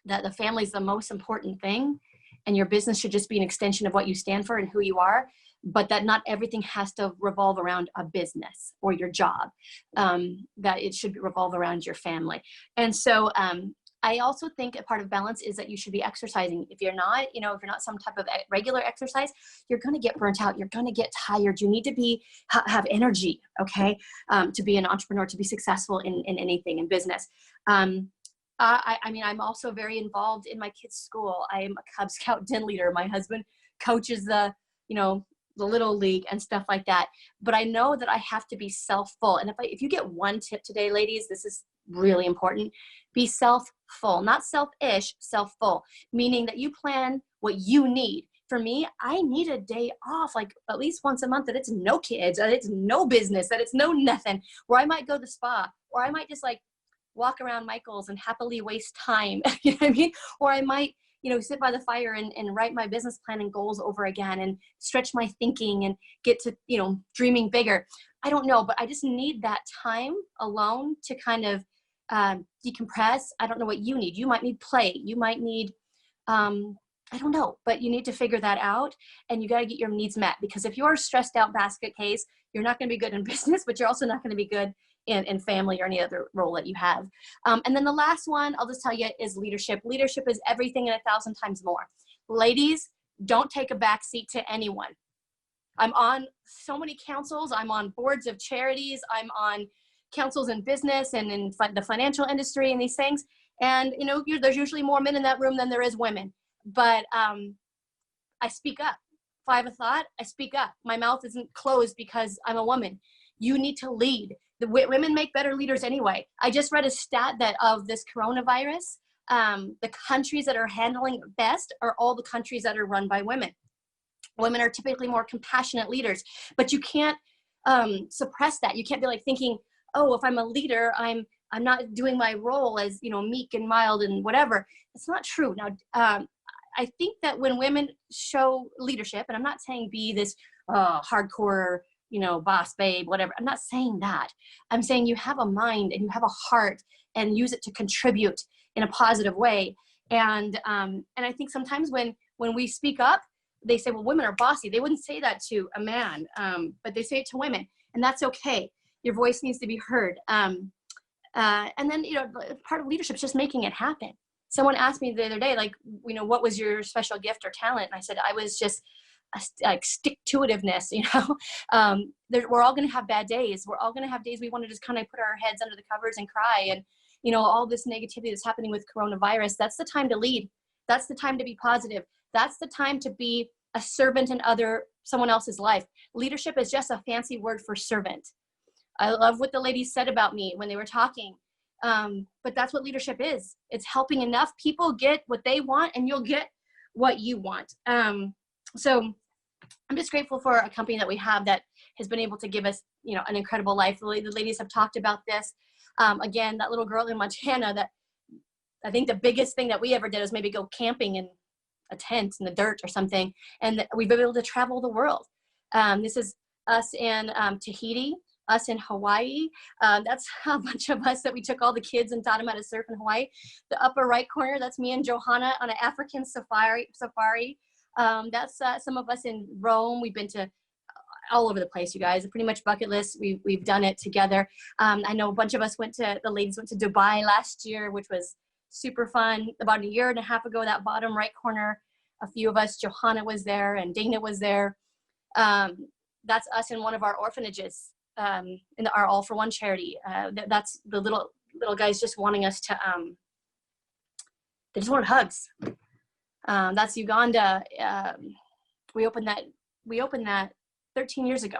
the family is the most important thing, and your business should just be an extension of what you stand for and who you are, but that not everything has to revolve around a business or your job, that it should revolve around your family. And so I also think a part of balance is that you should be exercising. If you're not, if you're not some type of regular exercise, you're going to get burnt out. You're going to get tired. You need to have energy, okay, to be an entrepreneur, to be successful in anything in business. I'm also very involved in my kids' school. I am a Cub Scout den leader. My husband coaches the Little League and stuff like that. But I know that I have to be self-full. And if you get one tip today, ladies, this is really important. Be self-full, not selfish, self-full, meaning that you plan what you need. For me, I need a day off, like at least once a month, that it's no kids, that it's no business, that it's no nothing, where I might go to the spa, or I might just walk around Michael's and happily waste time. You know what I mean? Or I might, sit by the fire and write my business plan and goals over again and stretch my thinking and get to, dreaming bigger. I don't know, but I just need that time alone to kind of decompress. I don't know what you need. You might need play. You might need, I don't know, but you need to figure that out, and you got to get your needs met, because if you're a stressed out basket case, you're not going to be good in business, but you're also not going to be good in family or any other role that you have. And then the last one, I'll just tell you, is leadership. Leadership is everything and 1,000 times more. Ladies, don't take a back seat to anyone. I'm on so many councils. I'm on boards of charities. I'm on councils in business and in the financial industry and these things. And, there's usually more men in that room than there is women. But I speak up. If I have a thought, I speak up. My mouth isn't closed because I'm a woman. You need to lead. The women make better leaders anyway. I just read a stat that of this coronavirus, the countries that are handling it best are all the countries that are run by women. Women are typically more compassionate leaders, but you can't suppress that. You can't be thinking, oh, if I'm a leader, I'm not doing my role as, meek and mild and whatever. It's not true. Now, I think that when women show leadership, and I'm not saying be this hardcore, boss babe, whatever. I'm not saying that. I'm saying you have a mind and you have a heart and use it to contribute in a positive way. And I think sometimes when we speak up, they say, well, women are bossy. They wouldn't say that to a man, but they say it to women, and that's okay. Your voice needs to be heard. And then, part of leadership is just making it happen. Someone asked me the other day, what was your special gift or talent? And I said, I was just stick-to-itiveness, we're all going to have bad days. We're all going to have days we want to just kind of put our heads under the covers and cry. And, all this negativity that's happening with coronavirus, that's the time to lead. That's the time to be positive. That's the time to be a servant in someone else's life. Leadership is just a fancy word for servant. I love what the ladies said about me when they were talking. But that's what leadership is. It's helping enough people get what they want, and you'll get what you want. So I'm just grateful for a company that we have that has been able to give us, an incredible life. The ladies have talked about this. Again, that little girl in Montana, that I think the biggest thing that we ever did was maybe go camping in a tent in the dirt or something. And we've been able to travel the world. This is us in Tahiti, us in Hawaii. That's a bunch of us that we took all the kids and taught them how to surf in Hawaii. The upper right corner, that's me and Johanna on an African safari. That's some of us in Rome. We've been to all over the place, you guys. Pretty much bucket list. We've done it together. I know a bunch of us the ladies went to Dubai last year, which was super fun. About a year and a half ago, that bottom right corner, a few of us, Johanna was there and Dana was there. That's us in one of our orphanages, in our All for One charity. That's the little guys just wanting us to, they just wanted hugs. That's Uganda. We opened that 13 years ago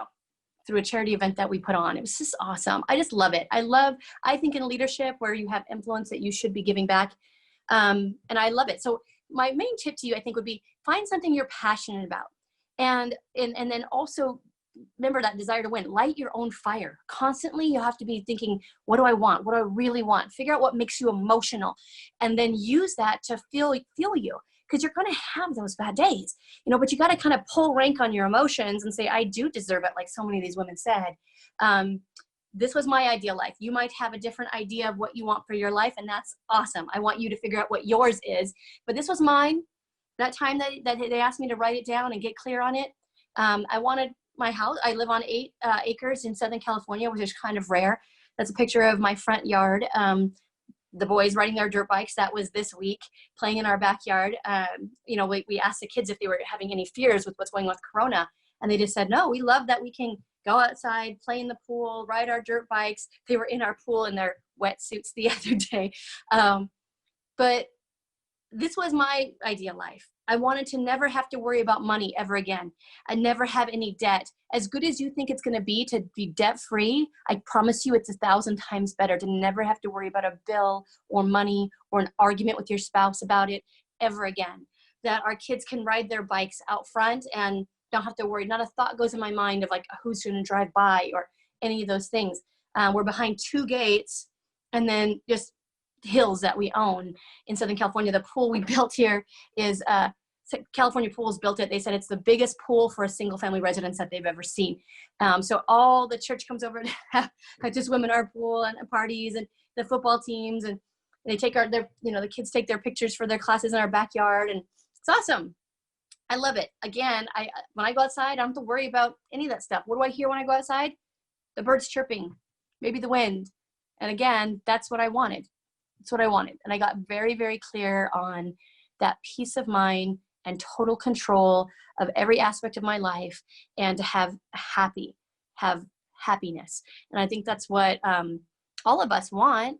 through a charity event that we put on. It was just awesome. I just love it. I think in leadership where you have influence that you should be giving back. And I love it. So my main tip to you, I think, would be find something you're passionate about. And then also remember that desire to win. Light your own fire. Constantly, you have to be thinking, what do I want? What do I really want? Figure out what makes you emotional. And then use that to fuel you. Because you're going to have those bad days, but you got to kind of pull rank on your emotions and say, I do deserve it. Like so many of these women said, this was my ideal life. You might have a different idea of what you want for your life. And that's awesome. I want you to figure out what yours is, but this was mine. That time that they asked me to write it down and get clear on it. I wanted my house. I live on 8 acres in Southern California, which is kind of rare. That's a picture of my front yard. The boys riding their dirt bikes, that was this week, playing in our backyard. We asked the kids if they were having any fears with what's going on with Corona. And they just said, no, we love that we can go outside, play in the pool, ride our dirt bikes. They were in our pool in their wetsuits the other day. But this was my ideal life. I wanted to never have to worry about money ever again. I never have any debt. As good as you think it's going to be debt-free, I promise you it's 1,000 times better to never have to worry about a bill or money or an argument with your spouse about it ever again. That our kids can ride their bikes out front and don't have to worry. Not a thought goes in my mind of like who's going to drive by or any of those things. We're behind 2 gates and then just hills that we own in Southern California. The pool we built here is California Pools built it. They said it's the biggest pool for a single family residence that they've ever seen. So all the church comes over to have just swim in our pool and parties and the football teams, and they take the kids take their pictures for their classes in our backyard, and it's awesome. I love it. Again, when I go outside, I don't have to worry about any of that stuff. What do I hear when I go outside? The birds chirping, maybe the wind. And again, that's what I wanted. That's what I wanted. And I got very, very clear on that peace of mind and total control of every aspect of my life, and to have happiness. And I think that's what all of us want.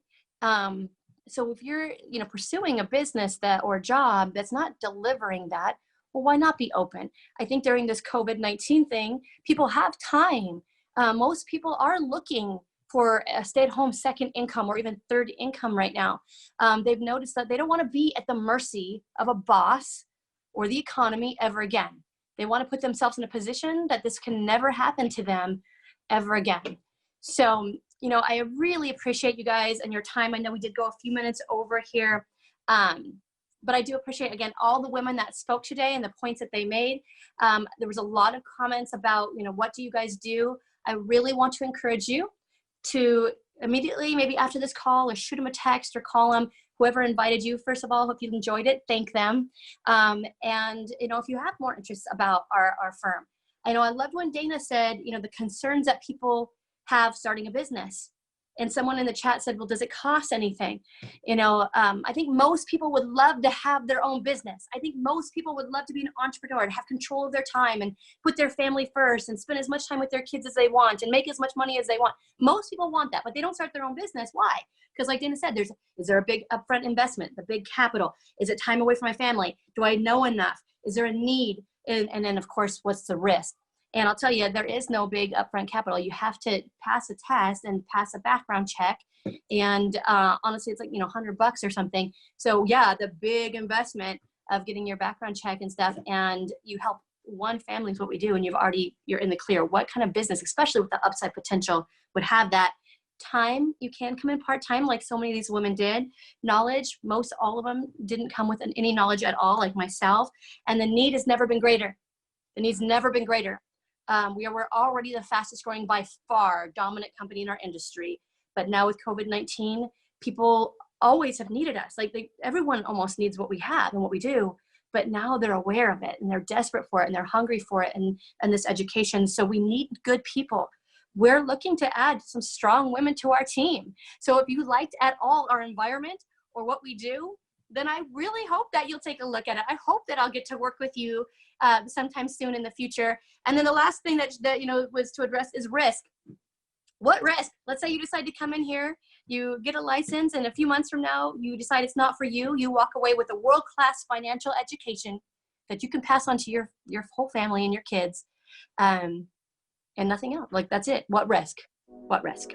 So if you're, pursuing a business or a job that's not delivering that, well, why not be open? I think during this COVID-19 thing, people have time. Most people are looking for a stay-at-home second income or even third income right now. They've noticed that they don't want to be at the mercy of a boss or the economy ever again. They want to put themselves in a position that this can never happen to them ever again. So, I really appreciate you guys and your time. I know we did go a few minutes over here, but I do appreciate, again, all the women that spoke today and the points that they made. There was a lot of comments about, what do you guys do? I really want to encourage you to immediately, maybe after this call, or shoot them a text or call them, whoever invited you. First of all, hope you enjoyed it. Thank them. And, if you have more interests about our firm, I loved when Dana said, the concerns that people have starting a business. And someone in the chat said, well, does it cost anything? I think most people would love to have their own business. I think most people would love to be an entrepreneur, to have control of their time and put their family first and spend as much time with their kids as they want and make as much money as they want. Most people want that, but they don't start their own business. Why? Because like Dana said, is there a big upfront investment, the big capital? Is it time away from my family? Do I know enough? Is there a need? And then of course, what's the risk? And I'll tell you, there is no big upfront capital. You have to pass a test and pass a background check. And honestly, it's like, $100 or something. So yeah, the big investment of getting your background check and stuff, and you help one family is what we do. And you're in the clear. What kind of business, especially with the upside potential, would have that time? You can come in part-time like so many of these women did. Knowledge, most all of them didn't come with any knowledge at all, like myself. And the need has never been greater. The need's never been greater. We're already the fastest growing by far dominant company in our industry. But now with COVID-19, people always have needed us. Everyone almost needs what we have and what we do, but now they're aware of it and they're desperate for it and they're hungry for it and this education. So we need good people. We're looking to add some strong women to our team. So if you liked at all our environment, or what we do, then I really hope that you'll take a look at it. I hope that I'll get to work with you sometime soon in the future. And then the last thing that you know was to address is risk. What risk? Let's say you decide to come in here, you get a license, and a few months from now, you decide it's not for you. You walk away with a world-class financial education that you can pass on to your whole family and your kids, and nothing else. Like, that's it. What risk? What risk?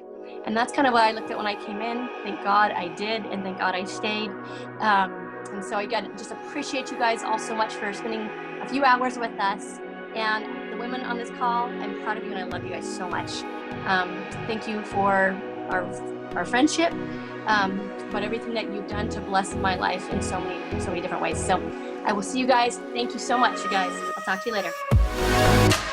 And that's kind of what I looked at when I came in. Thank God I did, and thank God I stayed. And so again, just appreciate you guys all so much for spending a few hours with us. And the women on this call, I'm proud of you and I love you guys so much. Thank you for our friendship, but everything that you've done to bless my life in so many different ways. So I will see you guys. Thank you so much, you guys. I'll talk to you later.